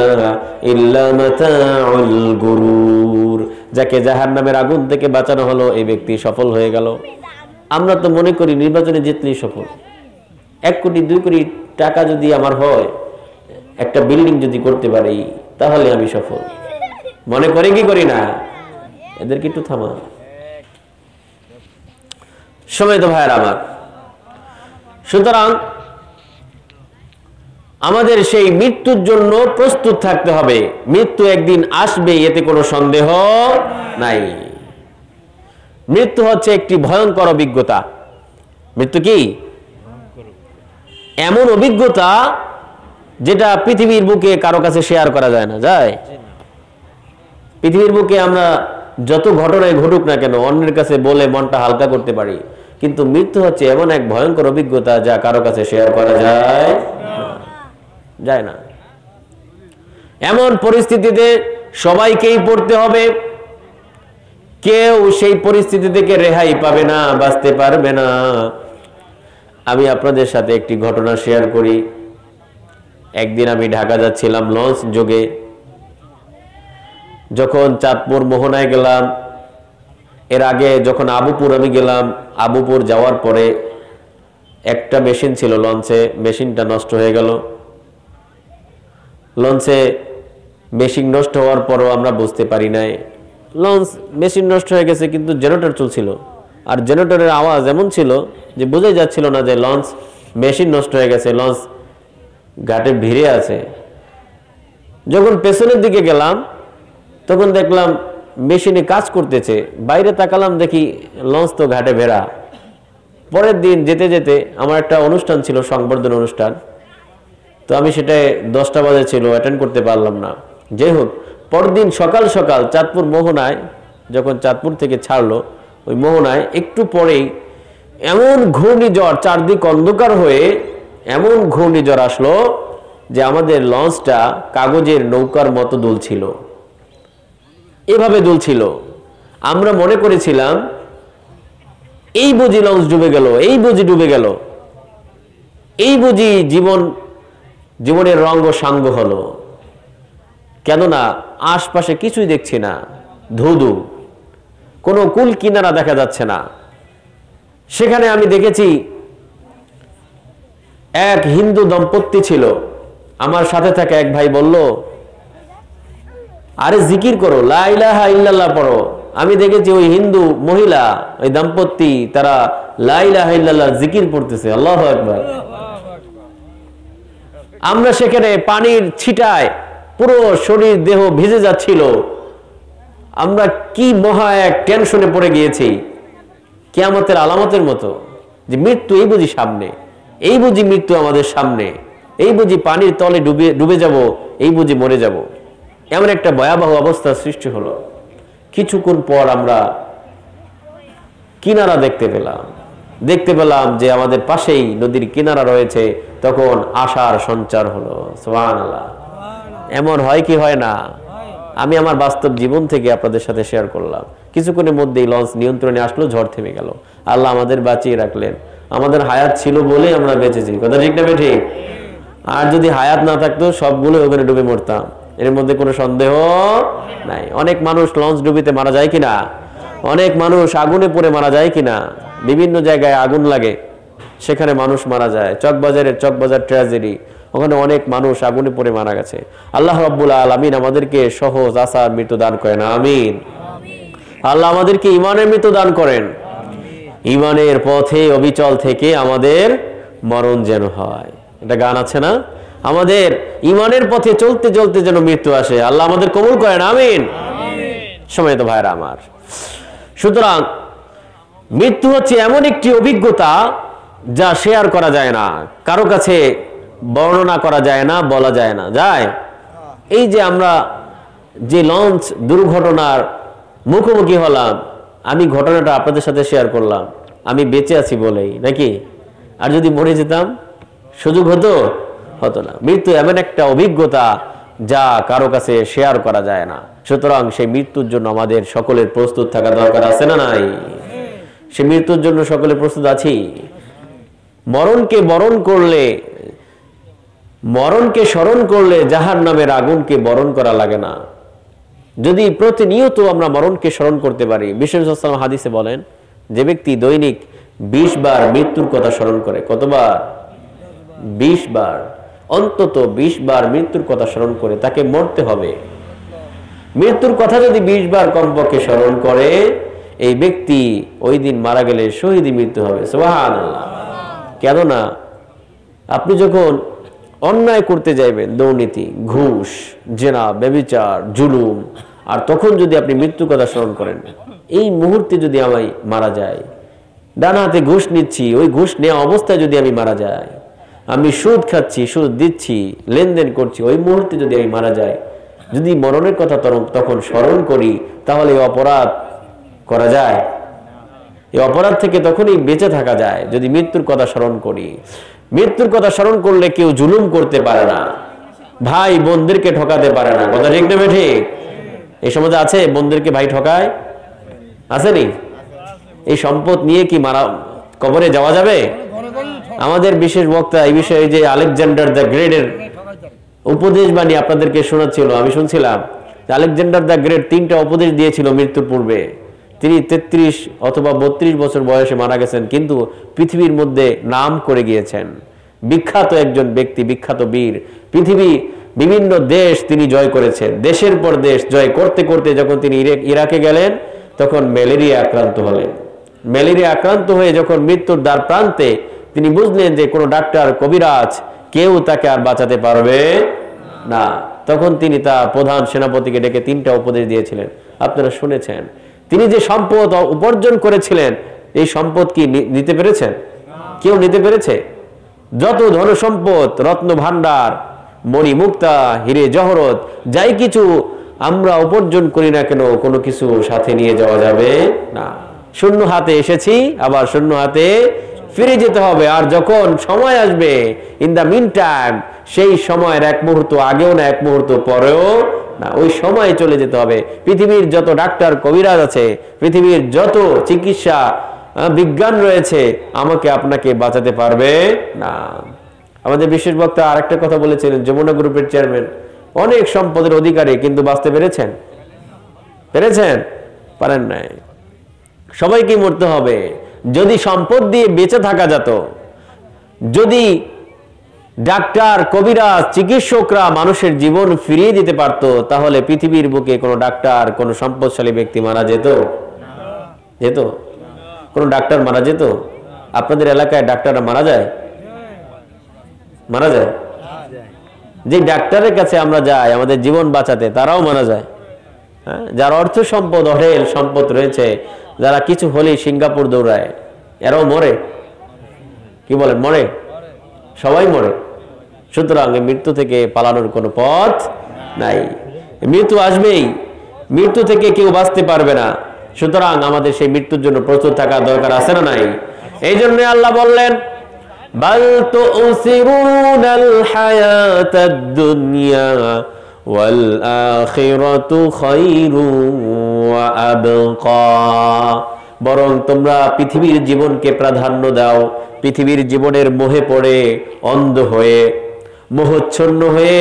Speaker 1: ইল্লা মাতাউল গুরুর। যাকে জাহান্নামের আগুন থেকে বাঁচানো হলো, এই ব্যক্তি সফল হয়ে গেল। আমরা তো মনে করি নির্বাচনে জিতলেই সফল। 1 কোটি 2 কোটি টাকা যদি আমার হয়, একটা বিল্ডিং যদি করতে পারি, তাহলে আমি সফল মনে করি, কি করি না? এদেরকে একটু থামা। সময় তো ভাইয়ের আমার। সুতরাং আমাদের সেই মৃত্যুর জন্য প্রস্তুত থাকতে হবে। মৃত্যু একদিন আসবে, এতে কোনো সন্দেহ নাই। মৃত্যু হচ্ছে একটি ভয়ঙ্কর অভিজ্ঞতা। মৃত্যু কি এমন অভিজ্ঞতা যেটা পৃথিবীর বুকে কারো কাছে শেয়ার করা যায় না। যায়? পৃথিবীর বুকে আমরা যত ঘটনায় ঘটুক না কেন অন্যের কাছে বলে মনটা হালকা করতে পারি, কিন্তু মৃত্যু হচ্ছে এমন এক ভয়ঙ্কর অভিজ্ঞতা যা কারো কাছে শেয়ার করা যায় না। এমন পরিস্থিতিতে সবাইকেই পড়তে হবে। কেউ সেই পরিস্থিতি থেকে রেহাই পাবে না, বাঁচতে পারবে না। আমি আপনাদের সাথে একটি ঘটনা শেয়ার করি। একদিন আমি ঢাকা যাচ্ছিলাম লঞ্চ যোগে। যখন চাঁদপুর মোহনায় গেলাম, এর আগে যখন আবুপুর আমি গেলাম, আবুপুর যাওয়ার পরে একটা মেশিন ছিল লঞ্চে, মেশিনটা নষ্ট হয়ে গেল। লঞ্চে মেশিন নষ্ট হওয়ার পরও আমরা বুঝতে পারি নাই লঞ্চ মেশিন নষ্ট হয়ে গেছে, কিন্তু জেনারেটর চলছিল। আর জেনারেটরের আওয়াজ এমন ছিল যে বোঝাই যাচ্ছিল না যে লঞ্চ মেশিন নষ্ট হয়ে গেছে, লঞ্চ ঘাটে ভিড়ে আছে। যখন পেছনের দিকে গেলাম তখন দেখলাম মেশিনে কাজ করতেছে। বাইরে তাকালাম, দেখি লঞ্চ তো ঘাটে ভেড়া। পরের দিন যেতে যেতে আমার একটা অনুষ্ঠান ছিল, সংবর্ধনা অনুষ্ঠান। তো আমি সেটাই 10টা বাজে ছিল, অ্যাটেন্ড করতে পারলাম না। যাই হোক, পরের দিন সকাল সকাল চাঁদপুর মোহনায় যখন চাঁদপুর থেকে ছাড়লো, ওই মোহনায় একটু পরেই এমন ঘূর্ণিঝড়, চারদিক অন্ধকার হয়ে এমন ঘূর্ণিঝড় আসলো যে আমাদের লঞ্চটা কাগজের নৌকার মতো দুলছিল। এভাবে দুলছিল, আমরা মনে করেছিলাম এই বুঝি লঞ্চ ডুবে গেল, এই বুঝি ডুবে গেল, এই বুঝি জীবনের রঙ্গ সাঙ্গ হলো। কেননা আশপাশে কিছুই দেখছি না, ধুধু, কোনো কুল কিনারা দেখা যাচ্ছে না। সেখানে আমি দেখেছি এক হিন্দু দম্পতি ছিল। আমার সাথে থাকা এক ভাই বলল, আরে জিকির করো, লা ইলাহা ইল্লাল্লাহ পড়ো। আমি দেখেছি ওই হিন্দু মহিলা, ওই দম্পতি, তারা লা ইলাহা ইল্লাল্লাহ জিকির পড়তেছে। আল্লাহু আকবার। আমরা সেখানে পানির ছিটায় পুরো শরীর দেহ ভিজে যাচ্ছিল। আমরা কি মহা এক টেনশনে পড়ে গিয়েছি, কিয়ামতের আলামতের মতো, যে মৃত্যু এই বুঝি সামনে, এই বুঝি মৃত্যু আমাদের সামনে, এই বুঝি পানির তলে ডুবে যাব, এই বুঝি মরে যাব। এমন একটা ভয়াবহ অবস্থার সৃষ্টি হলো। কিছুক্ষণ পর আমরা কিনারা দেখতে পেলাম যে আমাদের পাশেই নদীর কিনারা রয়েছে। তখন আশার সঞ্চার হলো। সুবহানাল্লাহ। এমন হয় কি হয় না? আমি আমার বাস্তব জীবন থেকে আপনাদের সাথে শেয়ার করলাম। কিছুক্ষণের মধ্যেই লঞ্চ নিয়ন্ত্রণে আসলো, ঝড় থেমে গেল। আল্লাহ আমাদের বাঁচিয়ে রাখলেন। আমাদের হায়াত ছিল বলে আমরা বেঁচেছি। কথা ঠিক না ঠিক? আর যদি হায়াত না থাকতো সবগুলো ওখানে ডুবে মরতাম, এর মধ্যে কোনো সন্দেহ নাই। অনেক মানুষ লঞ্চ ডুবিতে মারা যায় কিনা, অনেক মানুষ আগুনে পড়ে মারা যায় কিনা, বিভিন্ন জায়গায় আগুন লাগে সেখানে মানুষ মারা যায়। চকবাজার ট্র্যাজেডি, ওখানে অনেক মানুষ আগুনে পড়ে মারা গেছে। আল্লাহ রাব্বুল আলামিন আমাদেরকে সহজ আসার মৃত্যু দান করেন, আমিন। আল্লাহ আমাদেরকে ইমানের মৃত্যু দান করেন। ইমানের পথে অবিচল থেকে আমাদের মরণ যেন হয়। এটা গান আছে না, আমাদের ইমানের পথে চলতে চলতে যেন মৃত্যু আসে। আল্লাহ আমাদের কবুল করেন, আমিন। সম্মানিত ভাইরা আমার, সুতরাং মৃত্যু হচ্ছে এমন একটি অভিজ্ঞতা যা শেয়ার করা যায় না, কারো কাছে বর্ণনা করা যায় না, বলা যায় না। যায়? এই যে আমরা যে লঞ্চ দুর্ঘটনার মুখোমুখি হলাম, আমি ঘটনাটা আপনাদের সাথে শেয়ার করলাম, আমি বেঁচে আছি বলেই, নাকি? আর যদি মরে যেতাম সুযোগ হতো না। মৃত্যু এমন একটা অভিজ্ঞতা যা কারো কাছে শেয়ার করা যায় না। সুতরাং সেই মৃত্যুর জন্য আমাদের সকলের প্রস্তুত থাকা দরকার, আছে না নাই? সে মৃত্যুর জন্য সকলে প্রস্তুত আছি। মরণকে স্মরণ করলে জাহান্নামের আগুনকে বরণ করা লাগে না। যদি প্রতিনিয়ত আমরা মরণকে স্মরণ করতে পারি, বিশ্বনবী সাল্লাল্লাহু আলাইহি ওয়াসাল্লাম হাদিসে বলেন, যে ব্যক্তি দৈনিক 20 বার মৃত্যুর কথা স্মরণ করে, কতবার? 20 বার, অন্তত 20 বার মৃত্যুর কথা স্মরণ করে তাকে মরতে হবে। মৃত্যুর কথা যদি 20 বার কমপক্ষে স্মরণ করে, এই ব্যক্তি ওই দিন মারা গেলে শহীদি মৃত্যু হবে। সুবহানাল্লাহ। কেননা আপনি যখন অন্যায় করতে যাইবেন, দুর্নীতি, ঘুষ, জেনা, ব্যভিচার, জুলুম, আর তখন যদি আপনি মৃত্যুর কথা স্মরণ করেন, এই মুহূর্তে যদি আমি মারা যাই, ডান হাতে ঘুষ নিচ্ছি, ওই ঘুষ নেওয়া অবস্থায় যদি আমি মারা যাই, আমি সুদ খাচ্ছি, সুদ দিচ্ছি, লেনদেন করছি, ওই মুহূর্তে যদি আমি মারা যাই, যদি মরণের কথা তখন স্মরণ করি, তাহলে এই অপরাধ করা যায়? এই অপরাধ থেকে তখনই বেঁচে থাকা যায় যদি মৃত্যুর কথা স্মরণ করি। মৃত্যুর কথা স্মরণ করলে কেউ জুলুম করতে পারে না, ভাই বোনদেরকে ঠকাতে পারে না। কথা ঠিক না ঠিক? এই সমাজে আছে বোনদেরকে ভাই ঠকায়? আসেনি? এই সম্পদ নিয়ে কি কবরে যাওয়া যাবে? আমাদের বিশেষ বক্তা এই বিষয়ে যে আলেকজান্ডার দ্য গ্রেটের উপদেশ বাণী আপনাদেরকে শোনাচ্ছিল, আমি শুনছিলাম। আলেকজান্ডার দ্য গ্রেট 3টা উপদেশ দিয়েছিল মৃত্যুর পূর্বে। তিনি 33 অথবা 32 বছর বয়সে মারা গেছেন, কিন্তু পৃথিবীর মধ্যে নাম করে গিয়েছেন। বিখ্যাত একজন ব্যক্তি, বিখ্যাত বীর। পৃথিবী বিভিন্ন দেশ তিনি জয় করেছেন, দেশের পর দেশ জয় করতে করতে যখন তিনি ইরাকে গেলেন, তখন ম্যালেরিয়া আক্রান্ত হলেন। ম্যালেরিয়া আক্রান্ত হয়ে যখন মৃত্যুর দ্বার প্রান্তে, তিনি বুঝলেন যে কোনো ডাক্তার, কবিরাজ কেউ তাকে আর বাঁচাতে পারবে না। তখন তিনি তার প্রধান সেনাপতিকে ডেকে 3টা উপদেশ দিয়েছিলেন, আপনারা শুনেছেন। তিনি যে সম্পদ উপার্জন করেছিলেন, এই সম্পদ কি নিতে পেরেছেন? কেউ নিতে পেরেছে? যত ধন সম্পদ, রত্ন ভান্ডার, মণি মুক্তা, হিরে জহরত, যাই কিছু আমরা উপার্জন করি না কেন, কোনো কিছু সাথে নিয়ে যাওয়া যাবে না। শূন্য হাতে এসেছি, আবার শূন্য হাতে ফিরে যেতে হবে। আর যখন সময় আসবে, ইন দা মিন টাইম, সেই সময়ের এক মুহূর্ত আগেও না, এক মুহূর্ত পরেও না, ওই সময় চলে যেতে হবে। পৃথিবীর যত ডাক্তার, কবিরাজ আছে, পৃথিবীর যত চিকিৎসা বিজ্ঞান রয়েছে, আমাকে আপনাকে বাঁচাতে পারবে না। আমাদের বিশেষ বক্তা আরেকটা কথা বলেছিলেন, যমুনা গ্রুপের চেয়ারম্যান, অনেক সম্পদের অধিকারী, কিন্তু বাঁচতে পেরেছেন? পারেন নাই। সবাইকে মরতে হবে। যদি সম্পদ দিয়ে বেঁচে থাকা যেত, যদি ডাক্তার, কবিরাজ, চিকিৎসকরা মানুষের জীবন ফিরিয়ে দিতে পারত, তাহলে পৃথিবীর বুকে কোনো ডাক্তার, কোনো সম্পদশালী ব্যক্তি মারা যেত? কোন ডাক্তার মারা যেত? আপনাদের এলাকায় ডাক্তাররা মারা যায়? যে ডাক্তারের কাছে আমরা যাই আমাদের জীবন বাঁচাতে, তারাও মারা যায়। হ্যাঁ, যার অর্থ সম্পদ, অঢেল সম্পদ রয়েছে, যারা কিছু হলেই সিঙ্গাপুর দৌড়ায়, এরাও মরে। কি বলেন? মরে? সবাই মরে। সুতরাং মৃত্যু থেকে পালানোর কোনো পথ নাই। মৃত্যু আসবেই, মৃত্যু থেকে কেউ বাঁচতে পারবে না। সুতরাং আমাদের সেই মৃত্যুর জন্য প্রস্তুত থাকা দরকার, আছে না নাই? এই জন্য আল্লাহ বললেন, বাল তুসিরুনাল হায়াতাদ দুনিয়া ওয়াল আখিরাতু খায়রু ওয়া আবকা। বরং তোমরা পৃথিবীর জীবনকে প্রাধান্য দাও, পৃথিবীর জীবনের মোহে পড়ে অন্ধ হয়ে, মোহচ্ছন্ন হয়ে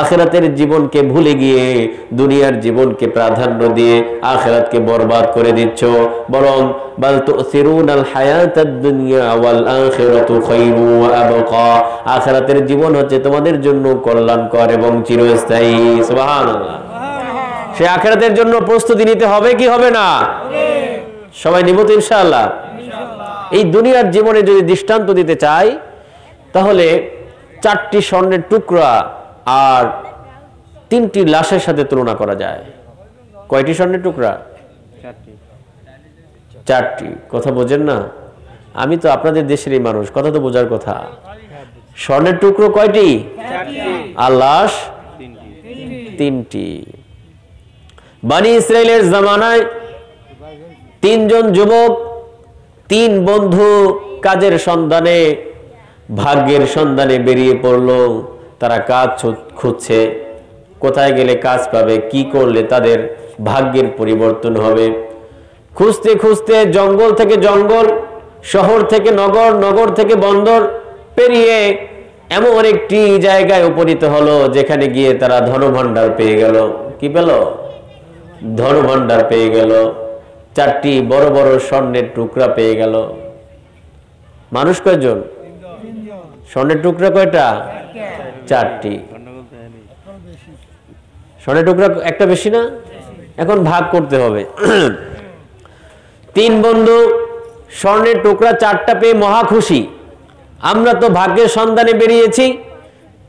Speaker 1: আখিরাতের জীবনকে ভুলে গিয়ে দুনিয়ার জীবনকে প্রাধান্য দিয়ে আখিরাতকে বরবাদ করে দিচ্ছ। বরং বাল তুসিরুনাল হায়াতাদ দুনিয়া ওয়াল আখিরাতু খায়রু ওয়া আবকা, আখিরাতের জীবন হচ্ছে তোমাদের জন্য কল্যাণকর এবং চিরস্থায়ী। সুবহানাল্লাহ। সেই আখিরাতের জন্য প্রস্তুতি নিতে হবে কি হবে না? সবাই নিব তো ইনশাআল্লাহ। এই দুনিয়ার জীবনে যদি দৃষ্টান্ত দিতে চাই, তাহলে 4টি স্বর্ণের টুকরা আর 3টি লাশের সাথে তুলনা করা যায়। কয়টি স্বর্ণের টুকরা? 4টি। কথা বোঝেন না? আমি তো আপনাদের দেশেরই মানুষ, কথা তো বোঝার কথা। স্বর্ণের টুকরো কয়টি? আর লাশ 3টি। বনি ইসরাইলের জামানায় 3 জন যুবক, 3 বন্ধু কাজের সন্ধানে, ভাগ্যের সন্ধানে বেরিয়ে পড়লো। তারা কাজ খুঁজছে, কোথায় গেলে কাজ পাবে, কি করলে তাদের ভাগ্যের পরিবর্তন হবে। খুঁজতে খুঁজতে জঙ্গল থেকে জঙ্গল, শহর থেকে নগর, নগর থেকে বন্দর পেরিয়ে এমন একটি জায়গায় উপনীত হলো, যেখানে গিয়ে তারা ধনভাণ্ডার পেয়ে গেল। কি পেল? ধনভাণ্ডার পেয়ে গেল। 4টি বড় বড় স্বর্ণের টুকরা পেয়ে গেল। মানুষ কয়জন? স্বর্ণের টুকরা কয়টা? 4টি। স্বর্ণের টুকরা একটা বেশি না? এখন ভাগ করতে হবে। 3 বন্ধু স্বর্ণের টুকরা 4টা পেয়ে মহা খুশি। আমরা তো ভাগ্যের সন্ধানে বেরিয়েছি,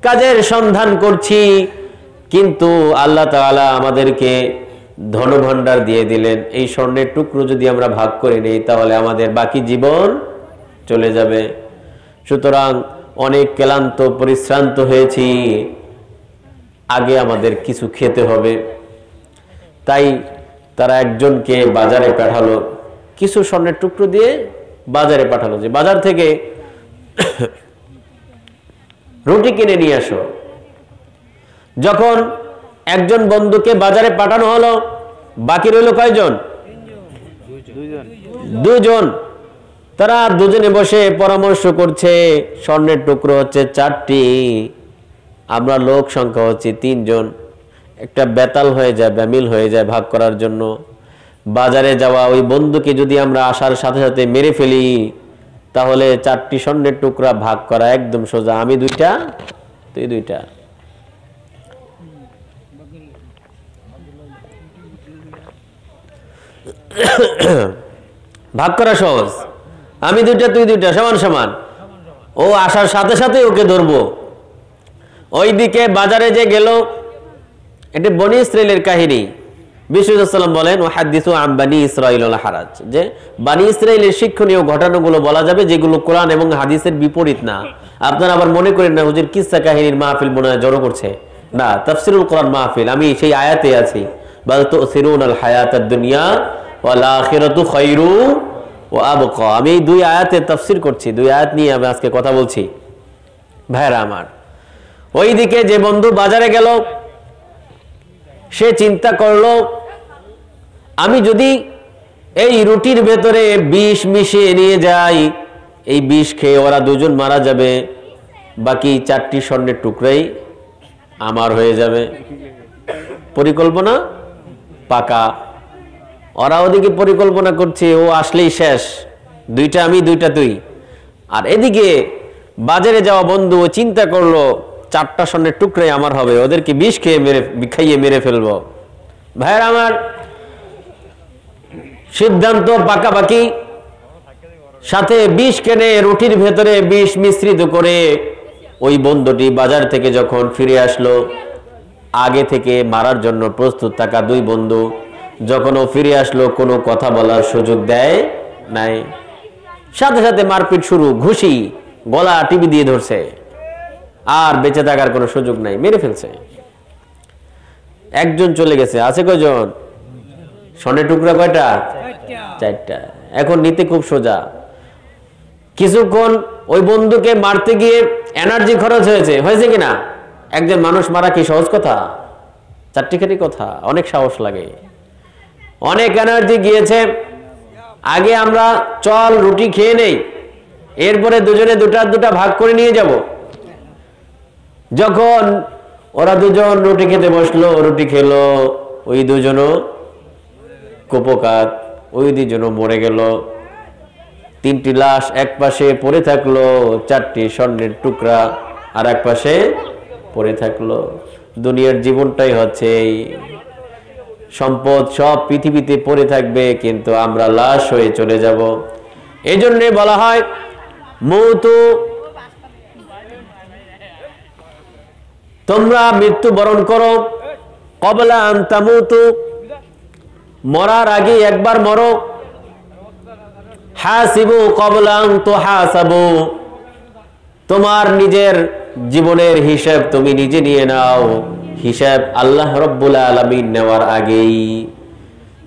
Speaker 1: কাজের সন্ধান করছি, কিন্তু আল্লাহ তাআলা আমাদেরকে ধনভাণ্ডার দিয়ে দিলেন। এই স্বর্ণের টুকরো যদি আমরা ভাগ করে নেই তাহলে আমাদের বাকি জীবন চলে যাবে। সুতরাং অনেক ক্লান্ত পরিশ্রান্ত হয়েছি, আগে আমাদের কিছু খেতে হবে। তাই তারা একজনকে বাজারে পাঠালো, কিছু স্বর্ণের টুকরো দিয়ে বাজারে পাঠালো, যে বাজার থেকে রুটি কিনে নিয়ে আসো। যখন একজন বন্ধুকে বাজারে পাঠানো হলো, বাকি রইল কয়জন? দুজন। তারা দুজনে বসে পরামর্শ করছে, স্বর্ণের টুকরো হচ্ছে 4টি, আমরা লোক সংখ্যা হচ্ছে 3 জন, একটা বেতাল হয়ে যায়, ব্যামিল হয়ে যায় ভাগ করার জন্য। বাজারে যাওয়া ওই বন্ধুকে যদি আমরা আসার সাথে সাথে মেরে ফেলি তাহলে 4টি স্বর্ণের টুকরা ভাগ করা একদম সোজা, আমি 2টা, তুই 2টা। ভাগ করা সহজ, আমি 2টা তুই 2টা, সমান সমান। ও আসার সাথে সাথে ওকে ধরবো। ওইদিকে বাজারে যে গেল, এটা বনি ইসরাইলের কাহিনী। বিশ্বসাল্লাম বলেন, ওয়াহাদিসু আন বানি ইসরাইল ওয়ালা হারাজ, যে বানি ইসরাইলের শিক্ষণীয় ঘটনাগুলো বলা যাবে যেগুলো কোরআন এবং হাদিসের বিপরীত না। আপনারা আবার মনে করেন না হুজুর কিসসা কাহিনীর মাহফিল মনে হয় জড়ো করছে, না, তাফসিরুল কোরআন মাহফিল। আমি সেই আয়াতে আছি, বাল তুসিরুনাল হায়াতাদ দুনিয়া ওয়াল আখিরাতু খায়রু ওয়া আবকা। আমি এই 2 আয়াতের তাফসির করছি, 2 আয়াত নিয়ে আমি আজকে কথা বলছি। ভাইরা আমার, ওইদিকে যে বন্ধু বাজারে গেল, সে চিন্তা করলো, আমি যদি এই রুটির ভেতরে বিষ মিশিয়ে নিয়ে যাই, এই বিষ খেয়ে ওরা 2 জন মারা যাবে, বাকি 4টি স্বর্ণের টুকরাই আমার হয়ে যাবে। পরিকল্পনা পাকা। ওরা ওদিকে পরিকল্পনা করছে, ও আসলেই শেষ, 2টা আমি 2টা তুই। আর এদিকে বাজারে যাওয়া বন্ধু চিন্তা করলো 4টা স্বর্ণের টুকরাই আমার হবে, ওদেরকে বিষ খাইয়ে মেরে ফেলবো। ভাইয়ের আমার, সিদ্ধান্ত পাকাপাকি। সাথে বিষ কেনে রুটির ভেতরে বিষ মিশ্রিত করে ওই বন্ধুটি বাজার থেকে যখন ফিরে আসলো, আগে থেকে মারার জন্য প্রস্তুত থাকা 2 বন্ধু যখন ও ফিরে আসলো, কোনো কথা বলার সুযোগ দেয় নাই, সাথে সাথে মারপিট শুরু, ঘুষি, গলা টিপি দিয়ে ধরছে, আর বেঁচে থাকার কোনো সুযোগ নাই, মেরে ফেলছে। একজন চলে গেছে, আছে কয়জন? স্বর্ণের টুকরা কয়টা? 4টা। এখন নিতে খুব সোজা। কিছুক্ষণ ওই বন্ধুকে মারতে গিয়ে এনার্জি খরচ হয়েছে কিনা? একজন মানুষ মারা কি সহজ কথা? 4টি খাটি কথা, অনেক সাহস লাগে, অনেক এনার্জি গিয়েছে। আগে আমরা চল রুটি খেয়ে নেই, এরপরে দুজনে 2টা ভাগ করে নিয়ে যাব। যখন ওরা 2 জন রুটি খেতে বসলো, রুটি খেলো, ওই 2 জনও কুপকাত, ওই 2 জনও মরে গেল। 3টি লাশ এক পাশে পড়ে থাকলো, 4টি স্বর্ণের টুকরা আর এক পাশে পড়ে থাকলো। দুনিয়ার জীবনটাই হচ্ছে এই, সম্পদ সব পৃথিবীতে পড়ে থাকবে, কিন্তু আমরা লাশ হয়ে চলে যাব। এই জন্যে বলা হয় মৌতু, তোমরা মৃত্যুবরণ করো, কবলা আন তামুতু, মরার আগে একবার মরো, হাসিবু কবলা আন তুহাসাবু, তোমার নিজের জীবনের হিসাব তুমি নিজে নিয়ে নাও, হিসাব আল্লাহ রাব্বুল আলামিন নেওয়ার আগেই,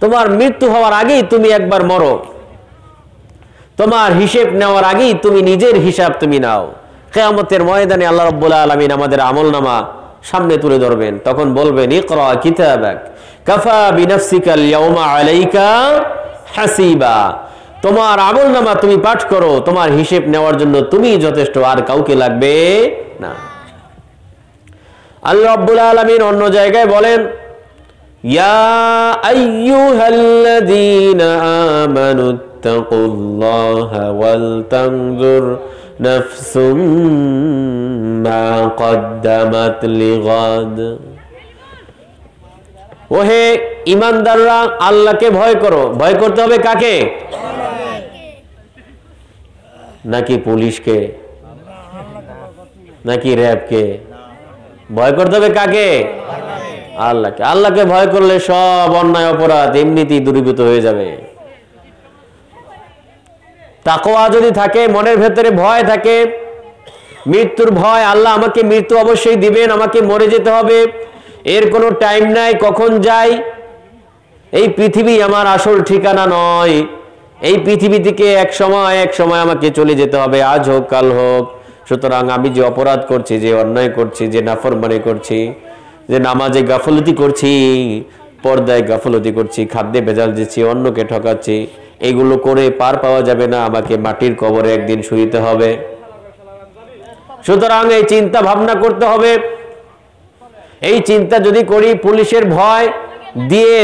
Speaker 1: তোমার মৃত্যু হওয়ার আগেই তুমি একবার মরো, তোমার হিসাব নেওয়ার আগেই তুমি নিজের হিসাব তুমি নাও। কিয়ামতের ময়দানে আল্লাহ রাব্বুল আলামিন আমাদের আমলনামা সামনে তুলে ধরবেন, তখন বলবেন ইকরা কিতাবাক কাফা বিনাফসিকাল ইয়াউমা আলাইকা হাসিবা, তোমার আমলনামা তুমি পাঠ করো, তোমার হিসাব নেওয়ার জন্য তুমি যথেষ্ট, আর কাউকে লাগবে না। আল্লাহ রাব্বুল আলামিন অন্য জায়গায় বলেন ইয়া আইয়ুহাল্লাযীনা আমানুত্তাকুল্লাহা ওয়াল তানজুর নাফসুম মা কদ্দামাত লিগাদ, ওহে ঈমানদাররা আল্লাহকে ভয় করো। ভয় করতে হবে কাকে? নাকি পুলিশকে, নাকি র্যাবকে? ভয় করতে হবে কাকে? আল্লাহকে। আল্লাহকে ভয় করলে সব অন্যায় অপরাধ এমনিতেই দূরীভূত হয়ে যাবে। তাকওয়া যদি থাকে, মনের ভেতরে ভয় থাকে, মৃত্যুর ভয়, আল্লাহ আমাকে মৃত্যু অবশ্যই দিবেন, আমাকে মরে যেতে হবে, এর কোনো টাইম নাই, কখন যাই, এই পৃথিবী আমার আসল ঠিকানা নয়, এই পৃথিবী থেকে এক সময় আমাকে চলে যেতে হবে, আজ হোক কাল হোক। সুতরাং আমি যে অপরাধ করছি, যে অন্যায় করছি, যে নাফরমানি করছি, যে নামাজে গাফলতি করছি, পর্দায় গাফলতি করছি, খাদ্যে ভেজাল দিচ্ছি, অন্যকে ঠকাচ্ছি, এগুলো করে পার পাওয়া যাবে না, আমাকে মাটির কবরে একদিন শুইতে হবে। সুতরাং এই চিন্তা ভাবনা করতে হবে। এই চিন্তা যদি করি, পুলিশের ভয় দিয়ে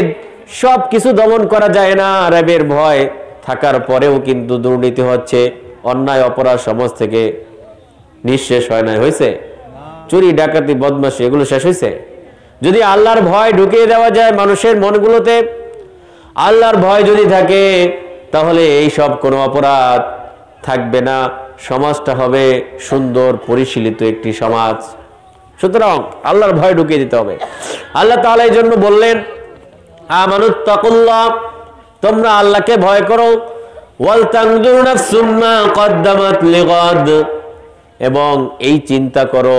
Speaker 1: সব কিছু দমন করা যায় না, র্যাবের ভয় থাকার পরেও কিন্তু দুর্নীতি হচ্ছে, অন্যায় অপরাধ সমাজ থেকে নিঃশেষ হয় না, হয়েছে? চুরি ডাকাতি বদমাশি এগুলো শেষ হয়েছে? যদি আল্লাহর ভয় ঢুকিয়ে দেওয়া যায় মানুষের মনগুলোতে, আল্লাহর ভয় যদি থাকে, তাহলে এই সব কোনো অপরাধ থাকবে না, সমাজটা হবে সুন্দর পরিশীলিত একটি সমাজ। সুতরাং আল্লাহর ভয় ঢুকিয়ে দিতে হবে। আল্লাহ তাআলা এই জন্য বললেন, আমানুত্তাকুল্লাহ, তোমরা আল্লাহকে ভয় করো, ওয়াল তানজুর নাফসুম মা কদ্দামাত লিগাদ, এবং এই চিন্তা করো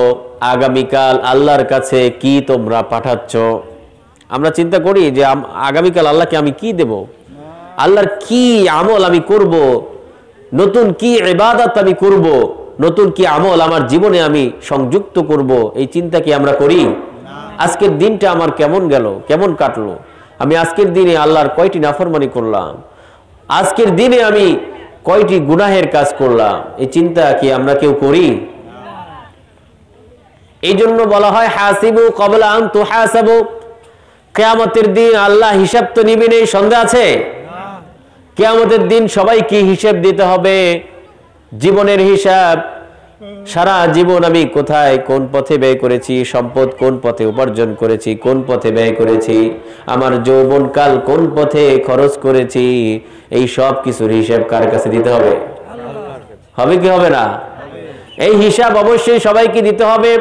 Speaker 1: আগামীকাল আল্লাহর কাছে কি তোমরা পাঠাচ্ছ। আমরা চিন্তা করি যে আগামীকাল আল্লাহকে আমি কি দেব, আল্লাহর কি আমল আমি করব, নতুন কি ইবাদত আমি করব, নতুন কি আমল আমার জীবনে আমি সংযুক্ত করব, এই চিন্তা কি আমরা করি? আজকের দিনটা আমার কেমন গেল, কেমন কাটলো, আমি আজকের দিনে আল্লাহর কয়টি নাফরমানি করলাম, আজকের দিনে আমি কয়টি গুনাহের কাজ করলাম, এই চিন্তা কি আমরা কেউ করি? এই জন্য বলা হয় হাসিবু ক্বাবলা আন তুহাসাবু, কিয়ামতের দিন আল্লাহ হিসাব তো নিবেন, এই সন্দেহ আছে? কিয়ামতের দিন সবাইকে হিসাব দিতে হবে, জীবনের হিসাব। সারা জীবন আমি কোথায় কোন পথে ব্যয় করেছি, সম্পদ কোন পথে উপার্জন করেছি, কোন পথে ব্যয় করেছি, আমার যৌবনকাল কোন পথে খরচ করেছি, এই সব কিছুর হিসাব কার কাছে দিতে হবে? হবে কি হবে না? এই হিসাব অবশ্যই সবাইকে দিতে হবে।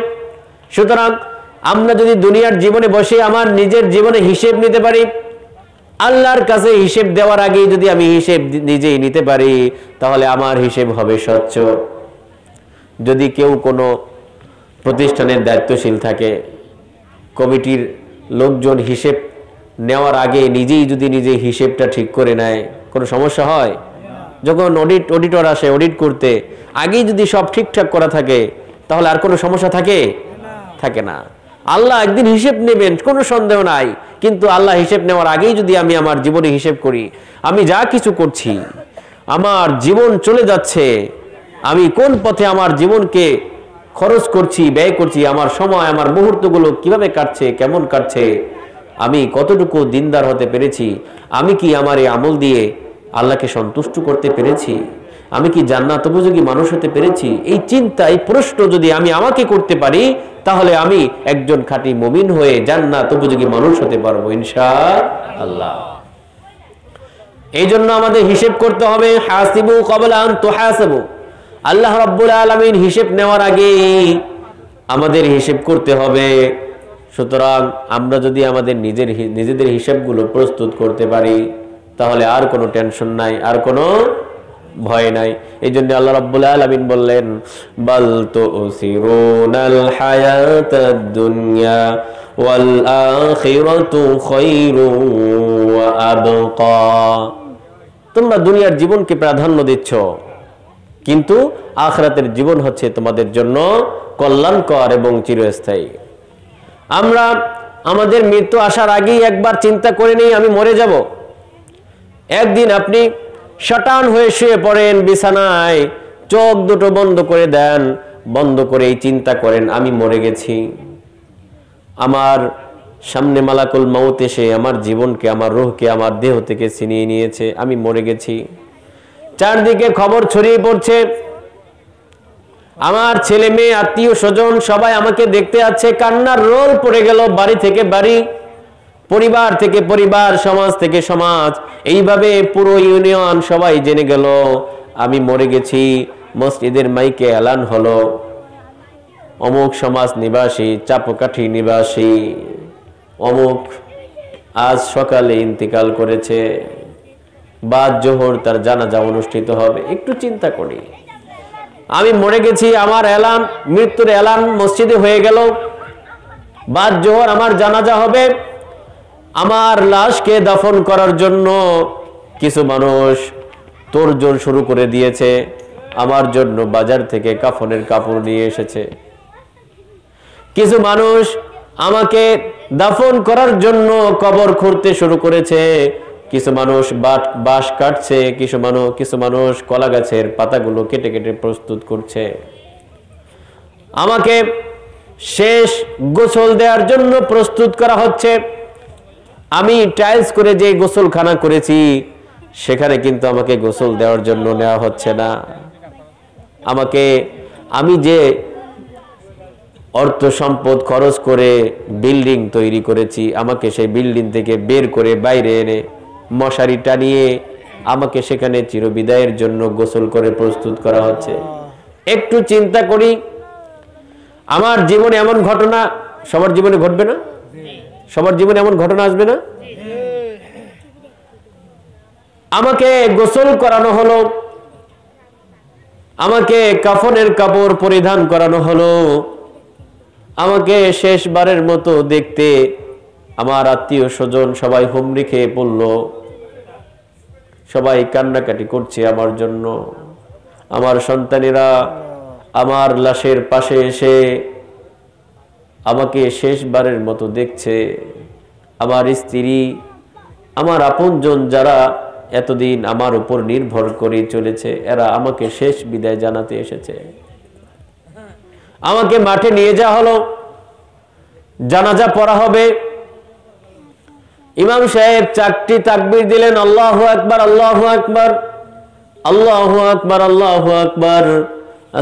Speaker 1: সুতরাং আমরা যদি দুনিয়ার জীবনে বসে আমার নিজের জীবনে হিসেব নিতে পারি, আল্লাহর কাছে হিসেব দেওয়ার আগে যদি আমি হিসেব নিজেই নিতে পারি, তাহলে আমার হিসেব হবে স্বচ্ছ। যদি কেউ কোনো প্রতিষ্ঠানের দায়িত্বশীল থাকে, কমিটির লোকজন হিসেব নেওয়ার আগে নিজেই যদি নিজে হিসেবটা ঠিক করে নেয়, কোনো সমস্যা হয়? যখন অডিটর আসে অডিট করতে, আগেই যদি সব ঠিকঠাক করা থাকে, তাহলে আর কোনো সমস্যা থাকে? থাকে না। আল্লাহ একদিন হিসেব নেবেন, কোনো সন্দেহ নাই, কিন্তু আল্লাহ হিসেব নেওয়ার আগেই যদি আমি আমার জীবনে হিসেব করি, আমি যা কিছু করছি, আমার জীবন চলে যাচ্ছে, আমি কোন পথে আমার জীবনকে খরচ করছি, ব্যয় করছি, আমার সময়, আমার মুহূর্তগুলো কিভাবে কাটছে, কেমন কাটছে, আমি কতটুকু দিনদার হতে পেরেছি, আমি কি আমার এই আমল দিয়ে আল্লাহকে সন্তুষ্ট করতে পেরেছি, আমি কি জান্নাত উপযোগী মানুষ হতে পেরেছি, এই চিন্তা, এই প্রশ্ন যদি আমি আমাকে করতে পারি, তাহলে আমি একজন খাঁটি মুমিন হয়ে জান্নাত উপযোগী মানুষ হতে পারবো ইনশাআল্লাহ। এই জন্য আমাদের হিসেব করতে হবে। হাসিবু ক্বাবলা আন তুহাসাবু, আল্লাহ রাব্বুল আলামিন হিসেব নেওয়ার আগে আমাদের হিসেব করতে হবে। সুতরাং আমরা যদি আমাদের নিজেদের হিসাবগুলো প্রস্তুত করতে পারি, তাহলে আর কোনো টেনশন নাই, আর কোনো ভয় নাই। এই জন্য আল্লাহ রাব্বুল আলামিন বললেন, বাল তুসিরুনাল হায়াতাদ দুনিয়া ওয়াল আখিরাতু খায়রুন ওয়া আবকা, তোমরা দুনিয়ার জীবনকে প্রাধান্য দিচ্ছ, কিন্তু আখিরাতের জীবন হচ্ছে তোমাদের জন্য কল্যাণকর এবং চিরস্থায়ী। আমরা আমাদের মৃত্যু আসার আগেই একবার চিন্তা করে নেই আমি মরে যাব। একদিন আপনি শটান হয়ে শুয়ে পড়েন বিছানায়, চোখ দুটো বন্ধ করে দেন, বন্ধ করে এই চিন্তা করেন আমি মরে গেছি, আমার সামনে মালাকুল মউত এসে আমার জীবনকে, আমার রূহকে আমার দেহ থেকে ছিনিয়ে নিয়েছে, আমি মরে গেছি। চারদিকে খবর ছড়িয়ে পড়ছে, আমার ছেলে মেয়ে আত্মীয় স্বজন সবাই আমাকে দেখতে আছে, কান্নার রোল পড়ে গেল, বাড়ি থেকে বাড়ি, পরিবার থেকে পরিবার, সমাজ থেকে সমাজ, এইভাবে পুরো ইউনিয়ন সবাই জেনে গেল আমি মরে গেছি। মসজিদের মাইকে এলান হলো, অমুক সমাজ নিবাসী, চাপকাঠি নিবাসী অমুক আজ সকালে ইন্তিকাল করেছে, বাদ জোহর তার জানাজা অনুষ্ঠিত হবে। একটু চিন্তা করি, আমি মরে গেছি, আমার এলান, মৃত্যুর এলান মসজিদে হয়ে গেল, বাদ জোহর আমার জানাজা হবে। আমার লাশকে দাফন করার জন্য কিছু মানুষ তোড়জোড় শুরু করে দিয়েছে, আমার জন্য বাজার থেকে কাফনের কাপড় নিয়ে এসেছে। কিছু মানুষ আমাকে দাফন করার জন্য কবর খুঁড়তে শুরু করেছে, কিছু মানুষ বাঁশ কাটছে, কিছু মানুষ কলা গাছের পাতাগুলো কেটে কেটে প্রস্তুত করছে। আমাকে শেষ গোসল দেওয়ার জন্য প্রস্তুত করা হচ্ছে। আমি টাইলস করে যে গোসলখানা করেছি সেখানে কিন্তু আমাকে গোসল দেওয়ার জন্য নেওয়া হচ্ছে না। আমি যে অর্থ সম্পদ খরচ করে বিল্ডিং তৈরি করেছি, আমাকে সেই বিল্ডিং থেকে বের করে বাইরে এনে মশারি টানিয়ে আমাকে সেখানে চিরবিদায়ের জন্য গোসল করে প্রস্তুত করা হচ্ছে। একটু চিন্তা করি, আমার জীবনে এমন ঘটনা সবার জীবনে ঘটবে না? সবার জীবনে এমন ঘটনা আসবে না? আমাকে গোসল করানো হলো, আমাকে কাফনের কাপড় পরিধান করানো হলো, আমাকে শেষবারের মতো দেখতে আমার আত্মীয় স্বজন সবাই হুমড়ি খেয়ে পড়ল, সবাই কান্নাকাটি করছে আমার জন্য। আমার সন্তানেরা আমার লাশের পাশে এসে আমাকে শেষবারের মতো দেখছে। আমার স্ত্রী, আমার আপনজন যারা এতদিন আমার উপর নির্ভর করে চলেছে, এরা আমাকে শেষ বিদায় জানাতে এসেছে। আমাকে মাঠে নিয়ে যাওয়া হলো, জানাজা পড়া হবে। ইমাম সাহেব 4টি তাকবীর দিলেন, আল্লাহু আকবার, আল্লাহু আকবার, আল্লাহু আকবার, আল্লাহু আকবার,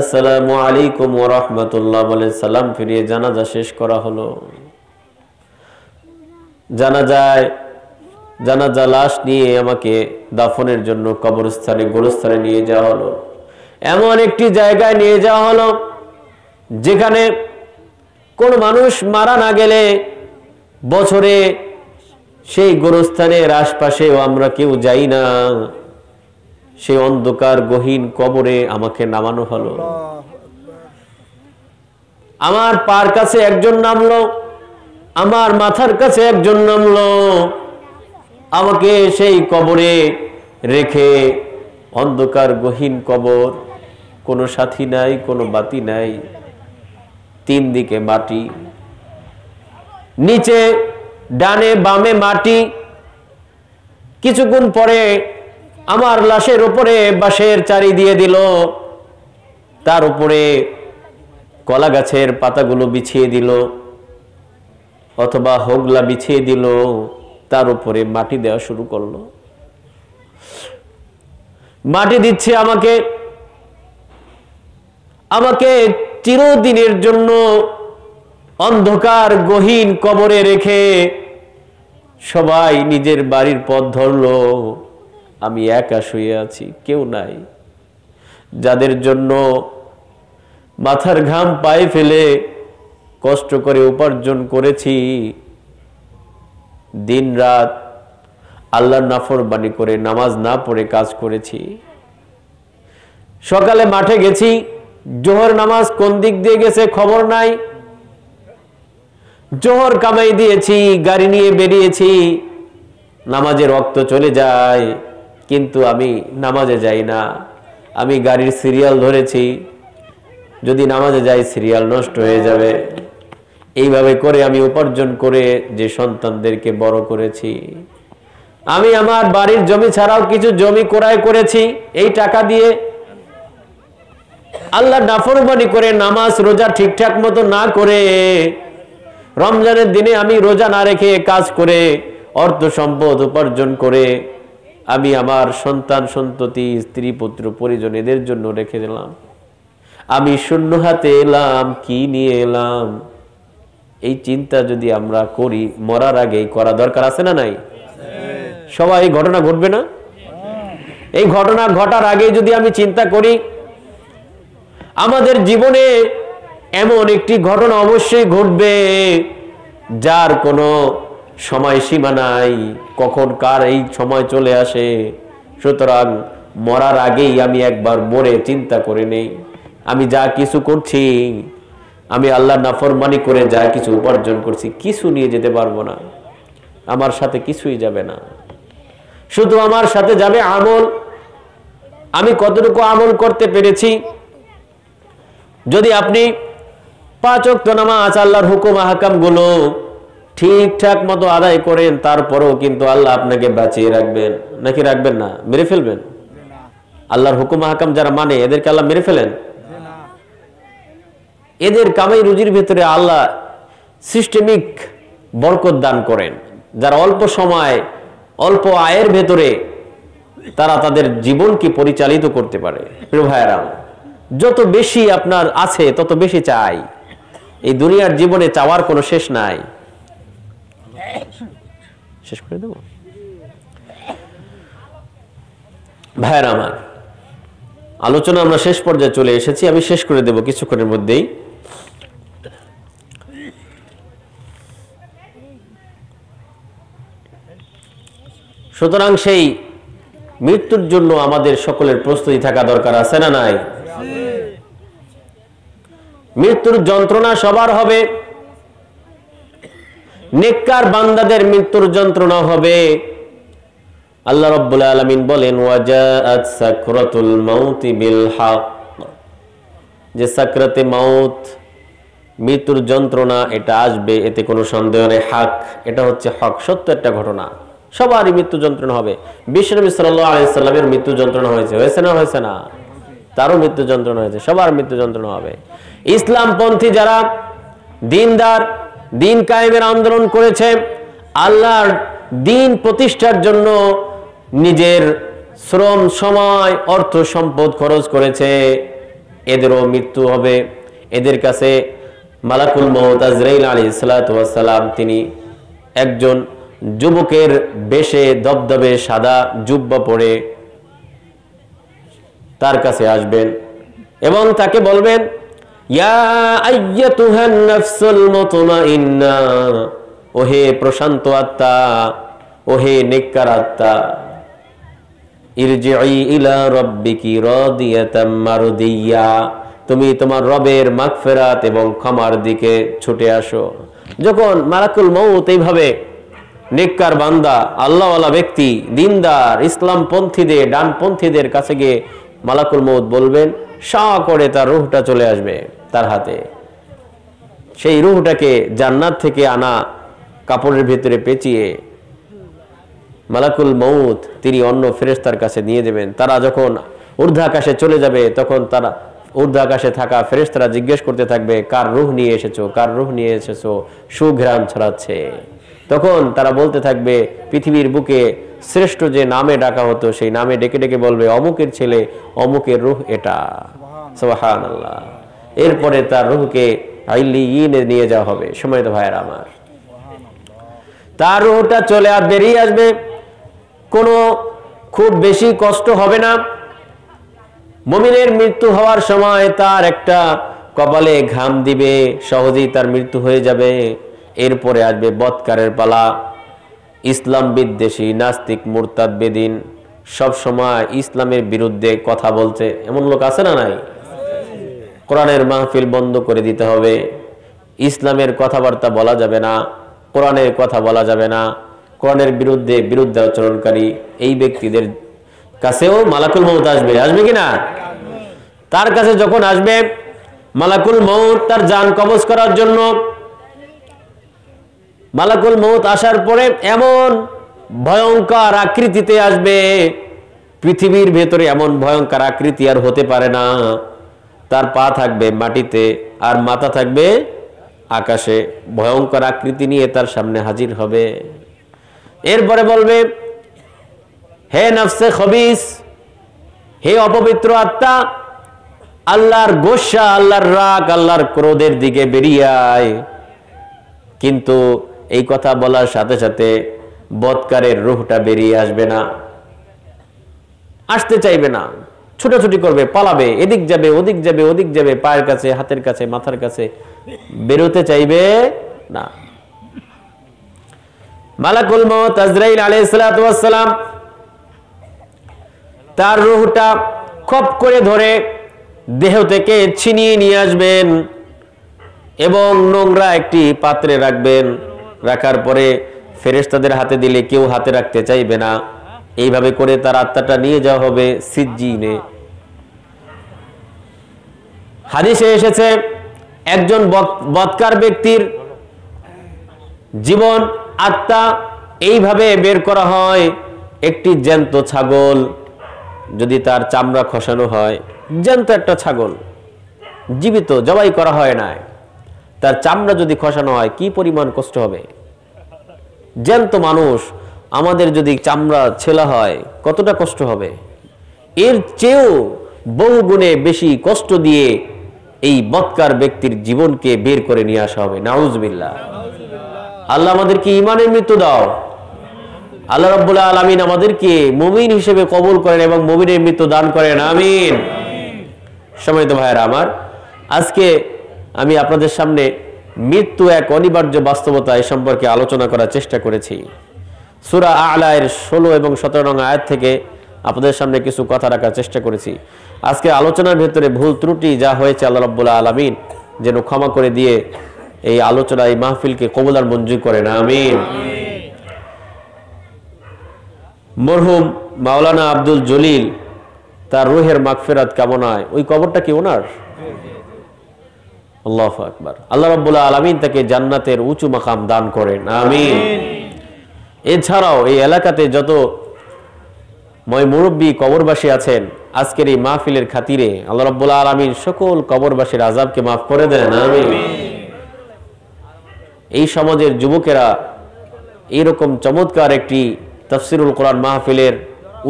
Speaker 1: আসসালামু আলাইকুম ওয়া রাহমাতুল্লাহ বলে সালাম ফিরিয়ে জানাজা শেষ করা হলো। জানাজা লাশ নিয়ে আমাকে দাফনের জন্য কবরস্থানে, গোরস্থানে নিয়ে যাওয়া হলো। এমন একটি জায়গায় নিয়ে যাওয়া হলো যেখানে কোন মানুষ মারা না গেলে বছরে সেই গোরস্থানের আশপাশেও আমরা কেউ যাই না। সেই অন্ধকার গহীন কবরে আমাকে নামানো হলো। আমার পার কাছে একজন নামলো, আমার মাথার কাছে একজন নামলো, আমাকে সেই কবরে রেখে, অন্ধকার গহীন কবর, কোনো সাথী নাই, কোনো বাতি নাই, 3 দিকে মাটি, নিচে ডানে বামে মাটি। কিছুক্ষণ পরে আমার লাশের উপরে বাঁশের চারি দিয়ে দিল, তার উপরে কলা গাছের পাতাগুলো বিছিয়ে দিল অথবা হোগলা বিছিয়ে দিল, তার উপরে মাটি দেওয়া শুরু করলো। মাটি দিচ্ছে আমাকে চিরদিনের জন্য অন্ধকার গহীন কবরে রেখে সবাই নিজের বাড়ির পথ ধরলো। আমি একা শুয়ে আছি, কেউ নাই। যাদের জন্য মাথার ঘাম পায়ে ফেলে কষ্ট করে উপার্জন করেছি, দিন রাত আল্লাহর নাফরমানি করে নামাজ না পড়ে কাজ করেছি। সকালে মাঠে গেছি, জোহর নামাজ কোন দিক দিয়ে গেছে খবর নাই। জোহর কামাই দিয়েছি, গাড়ি নিয়ে বেরিয়েছি, নামাজের ওয়াক্ত চলে যায়, কিন্তু আমি নামাজে যাই না। আমি গাড়ির সিরিয়াল ধরেছি, যদি নামাজে যাই সিরিয়াল নষ্ট হয়ে যাবে। এইভাবে করে আমি উপার্জন করে যে সন্তানদেরকে বড় করেছি। আমি আমার বাড়ির জমি ছাড়াও কিছু জমি ক্রয় করেছি এই টাকা দিয়ে। আল্লাহ নাফরমানি করে নামাজ রোজা ঠিকঠাক মতো না করে, রমজানের দিনে আমি রোজা না রেখে কাজ করে অর্থ সম্পদ উপার্জন করে আমি আমার সন্তান সন্ততি, স্ত্রী পুত্র পরিজন এদের জন্য রেখে দিলাম। আমি শূন্য হাতে এলাম, কি নিয়ে এলাম? এই চিন্তা যদি আমরা করি, মরার আগেই করা দরকার আছে না নাই? সবাই এই ঘটনা ঘটবে না? এই ঘটনা ঘটার আগে যদি আমি চিন্তা করি, আমাদের জীবনে এমন একটি ঘটনা অবশ্যই ঘটবে যার কোনো সময়সীমা নাই, কখন কার এই সময় চলে আসে। সুতরাং মরার আগেই আমি একবার মরে চিন্তা করে নেই, আমি যা কিছু করছি, আমি আল্লাহর নাফরমানি করে যা কিছু উপার্জন করছি, কিছু নিয়ে যেতে পারবো না, আমার সাথে কিছুই যাবে না। শুধু আমার সাথে যাবে আমল। আমি কতটুকু আমল করতে পেরেছি। যদি আপনি 5 ওয়াক্ত নামাজ, আল্লাহর হুকুম আহকাম গুলো ঠিকঠাক মতো আদায় করেন, তারপরেও কিন্তু আল্লাহ আপনাকে বাঁচিয়ে রাখবেন। নাকি রাখবেন না? মেরে ফেলবেন? আল্লাহর হুকুম আহকাম যারা মানে এদেরকে আল্লাহ মেরে ফেলেন? এদের কামাই রুজির ভেতরে আল্লাহ সিস্টেমিক বরকত দান করেন। যারা অল্প সময় অল্প আয়ের ভেতরে তারা তাদের জীবনকে পরিচালিত করতে পারে। প্রিয় ভাইয়েরা, যত বেশি আপনার আছে তত বেশি চাই। এই দুনিয়ার জীবনে চাওয়ার কোনো শেষ নাই। শেষ করে দেব ভাইয়েরা আমার, আলোচনা আমরা শেষ পর্যায়ে চলে এসেছি। আমি শেষ করে দেব কিছুক্ষণের মধ্যেই। সুতরাং সেই মৃত্যুর জন্য আমাদের সকলের প্রস্তুতি থাকা দরকার, আছে না নাই? মৃত্যুর যন্ত্রণা সবার হবে। নেককার বান্দাদের মৃত্যুর যন্ত্রণা হবে। আল্লাহ রাব্বুল আলামিন বলেন, ওয়াজাআত সাকরাতুল মাউতি বিল হক, যে সাকরাতে মাউত, মৃত্যুর যন্ত্রণা এটা আসবে, এতে কোনো সন্দেহ নেই। হক, এটা হচ্ছে হক, সত্য একটা ঘটনা। সবারই মৃত্যু যন্ত্রণা হবে। বিশ্বনবী সাল্লাল্লাহু আলাইহি সাল্লামের মৃত্যু যন্ত্রণা হয়েছে না হয়েছে না? তারও মৃত্যু যন্ত্রণা হয়েছে। সবার মৃত্যু যন্ত্রণা হবে। ইসলামপন্থী যারা দিনদার, দিন কায়েমের আন্দোলন করেছে, আল্লাহর দিন প্রতিষ্ঠার জন্য নিজের শ্রম, সময়, অর্থ, সম্পদ খরচ করেছে, এদেরও মৃত্যু হবে। এদের কাছে মালাকুল মউত আজরাইল আলাইহিস সালাতু ওয়াস সালাম, তিনি একজন যুবকের বেশে দবদবে সাদা জুব্বা পরে তার কাছে আসবেন এবং তাকে বলবেন, ইয়া আইয়াতুহান নাফসুল মুতমাইন্না, ওহে প্রশান্ত আত্মা, ওহে নেককার আত্মা, ইরজিই ইলা রাব্বিকি রাদিয়াতাম মারদিয়া, তুমি তোমার রবের মাগফিরাত এবং ক্ষমার দিকে ছুটে আসো। যখন মালাকুল মউত এইভাবে নেককার বান্দা, আল্লাহওয়ালা ব্যক্তি, দিনদার ইসলামপন্থীদের, ডানপন্থীদের কাছে গিয়ে মালাকুল মউত বলবেন, সা করে তার রূহটা চলে আসবে তার হাতে। সেই রূহটাকে জান্নাত থেকে আনা কাপড়ের ভিতরে পেঁচিয়ে মালাকুল মউত তিনি অন্য ফেরেশতার কাছে নিয়ে দেবেন। তারা যখন ঊর্ধ্বাকাশে চলে যাবে, তখন তারা ঊর্ধ্বাকাশে থাকা ফেরেশতারা জিজ্ঞেস করতে থাকবে, কার রূহ নিয়ে এসেছো, কার রূহ নিয়ে এসেছো, সুঘ্রাণ ছড়াচ্ছে। তখন তারা বলতে থাকবে, পৃথিবীর বুকে শ্রেষ্ঠ যে নামে ডাকা হতো সেই নামে ডেকে ডেকে বলবে, অমুকের ছেলে, অমুকের রূহ এটা। সুবহানাল্লাহ। এরপরে তার রূহকে আইলিয়িনে নিয়ে যাওয়া হবে। সময়ত ভাইয়েরা আমার, তার রূহটা চলে বেরিয়ে আসবে। কোনো খুব বেশি কষ্ট হবে না। মুমিনের মৃত্যু হওয়ার সময় তার একটা কপালে ঘাম দিবে, সহজেই তার মৃত্যু হয়ে যাবে। এরপরে আসবে বৎকারের পালা। ইসলাম বিদ্বেষী, নাস্তিক, মুরতাদ, বেদিন, সব সময় ইসলামের বিরুদ্ধে কথা বলছে, এমন লোক আছে না নাই? কোরআনের মাহফিল বন্ধ করে দিতে হবে। ইসলামের কথাবার্তা বলা যাবে না, কোরআনের কথা বলা যাবে না। কোরআনের বিরুদ্ধে আচরণকারী এই ব্যক্তিদের কাছেও মালাকুল মউত আসবে। আসবে কিনা? তার কাছে যখন আসবে মালাকুল মউত তার জান কবজ করার জন্য, মালাকুল মউত আসার পরে এমন ভয়ঙ্কর আকৃতিতে আসবে, পৃথিবীর ভেতরে এমন ভয়ঙ্কর আকৃতি আর হতে পারে না। তার পা থাকবে মাটিতে আর মাথা থাকবে আকাশে। ভয়ঙ্কর আকৃতি নিয়ে তার সামনে হাজির হবে। এরপরে বলবে, হে নফসে খবিস, হে অপবিত্র আত্মা, আল্লাহর গোসা, আল্লাহর রাগ, আল্লাহর ক্রোধের দিকে বেরিয়ে আয়। কিন্তু এই কথা বলার সাথে সাথে বৎকারের রূহটা বেরিয়ে আসবে না, আসতে চাইবে না, ছুটাছুটি করবে, পালাবে, এদিক যাবে, ওদিক যাবে, ওদিক যাবে, পায়ের কাছে, হাতের কাছে, মাথার কাছে, বেরোতে চাইবে না। মালাকুল মউত আজরাইল আলাইহিস সালাতু ওয়াস সালাম তার রূহটা খপ করে ধরে দেহ থেকে ছিনিয়ে নিয়ে আসবেন এবং নোংরা একটি পাত্রে রাখবেন। রাখার পরে ফেরেশতাদের হাতে দিলে কেউ হাতে রাখতে চাইবে না। এইভাবে করে তার আত্মাটা নিয়ে যাওয়া হবে সিজ্জিনে। হাদিসে এসেছে একজন বদকার ব্যক্তির জীবন আত্মা এইভাবে বের করা হয়। একটি জ্যান্ত ছাগল যদি তার চামড়া খসানো হয়, জ্যান্ত একটা ছাগল জীবিত জবাই করা হয় না, তার চামড়া যদি খসানো হয় কি পরিমাণ কষ্ট হবে। জ্যান্ত মানুষ আমাদের যদি চামড়া ছেলা হয় কতটা কষ্ট হবে। এর চেয়েও বহু গুণে বেশি কষ্ট দিয়ে এই বদকার ব্যক্তির জীবনকে বের করে নিয়ে আসা হবে। নাউজুবিল্লাহ। আল্লাহ আমাদেরকে ঈমানের মৃত্যু দাও। আল্লাহ রাব্বুল আলামিন আমাদেরকে মুমিন হিসেবে কবুল করেন এবং মুমিনের মৃত্যু দান করেন, আমিন। সম্মানিত ভাইয়েরা আমার, আজকে আমি আপনাদের সামনে মৃত্যু এক অনিবার্য বাস্তবতা এই সম্পর্কে আলোচনা করার চেষ্টা করেছি। সূরা আ'লা এর 16 এবং 17 নং আয়াত থেকে আপনাদের সামনে কিছু কথা রাখার চেষ্টা করেছি। আজকে আলোচনার ভেতরে ভুল ত্রুটি যা হয়েছে আল্লাহ রাব্বুল আলামিন যেন ক্ষমা করে দিয়ে এই আলোচনা, এই মাহফিলকে কবুল আর মঞ্জুর করেন, আমিন। মরহুম মাওলানা আব্দুল জলিল তার রূহের মাগফিরাত কামনায়, ওই কবরটা কি ওনার? আল্লাহু আকবার। আল্লাহ রাব্বুল আলামিন তাকে জান্নাতের উঁচু মাকাম দান করেন, আমিন। এছাড়াও এই এলাকাতে যত মুরব্বী কবরবাসী আছেন, আজকের এই মাহফিলের খাতিরে আল্লাহ রাব্বুল আলামিন সকল কবরবাসীর আযাবকে মাফ করে দেন, আমিন। এই সমাজের যুবকেরা এইরকম চমৎকার একটি তাফসিরুল কোরআন মাহফিলের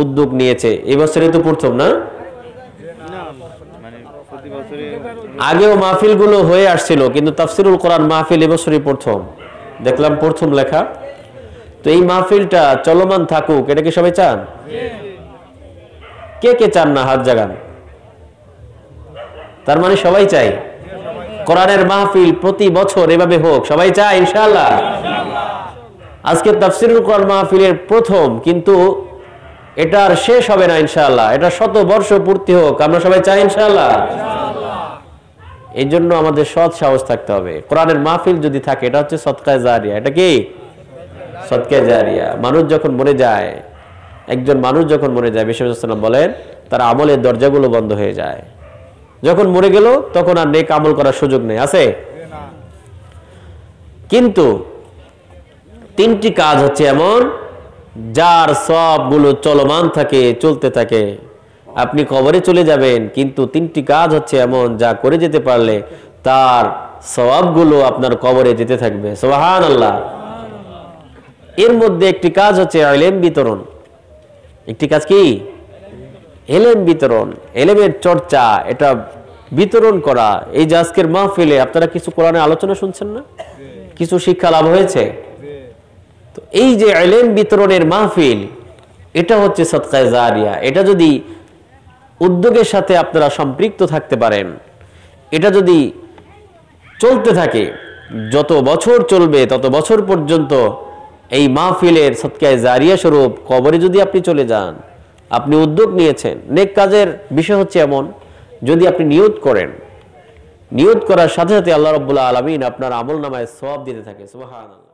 Speaker 1: উদ্যোগ নিয়েছে। এই বছরই তো প্রথম না? আগেও মাহফিলগুলো হয়ে আসছিল, কিন্তু তাফসিরুল কোরআন মাহফিল এবছরই প্রথম দেখলাম, প্রথম লেখা। তো এই মাহফিলটা চলমান থাকুক, এটা কি সবাই চান? কে কে চান না হাত জাগান। তার মানে সবাই চাই কোরআনের মাহফিল প্রতি বছর এভাবে হোক, সবাই চায় ইনশাআল্লাহ। আজকে তাফসিরুল কোরআন মাহফিলের প্রথম, কিন্তু এটা আর শেষ হবে না ইনশাআল্লাহ। এটা 100 বর্ষ পূর্তি হোক, আমরা সবাই চাই ইনশাআল্লাহ। এই জন্য আমাদের সৎ সাহস থাকতে হবে। কোরআনের মাহফিল যদি থাকে, এটা হচ্ছে সদকায়ে জারিয়া। এটা কি সদকায়ে জারিয়া? মানুষ যখন মরে যায়, একজন মানুষ যখন মরে যায়, বিশ্বনবী সাল্লাল্লাহু আলাইহি ওয়াসাল্লাম বলেন তার আমলের দরজাগুলো বন্ধ হয়ে যায়। যখন মরে গেল তখন আর নেক আমল করার সুযোগ নেই, আছে? কিন্তু 3টি কাজ হচ্ছে এমন যার সবগুলো চলমান থাকে, চলতে থাকে। আপনি কবরে চলে যাবেন, কিন্তু 3টি কাজ হচ্ছে এমন যা করে যেতে পারলে তার সওয়াবগুলো আপনার কবরে যেতে থাকবে, সুবহানাল্লাহ। এর মধ্যে একটি কাজ হচ্ছে ইলম বিতরণ। একটি কাজ কি? ইলম বিতরণ, ইলমের চর্চা, এটা বিতরণ করা। এই যে আজকের মাহফিলে আপনারা কিছু কোরআনের আলোচনা শুনছেন না? কিছু শিক্ষা লাভ হয়েছে। তো এই যে ইলম বিতরণের মাহফিল, এটা হচ্ছে সদকায়ে জারিয়া। এটা যদি উদ্যোগের সাথে আপনারা সম্পৃক্ত থাকতে পারেন, এটা যদি চলতে থাকে, যত বছর চলবে তত বছর পর্যন্ত এই মাহফিলের সদকায়ে জারিয়া স্বরূপ কবরে যদি আপনি চলে যান, আপনি উদ্যোগ নিয়েছেন। নেক কাজের বিষয় হচ্ছে এমন, যদি আপনি নিয়ত করেন, নিয়ত করার সাথে সাথে আল্লাহ রাব্বুল আলামিন আপনার আমলনামায় সওয়াব দিতে থাকে, সুবহানাল্লাহ।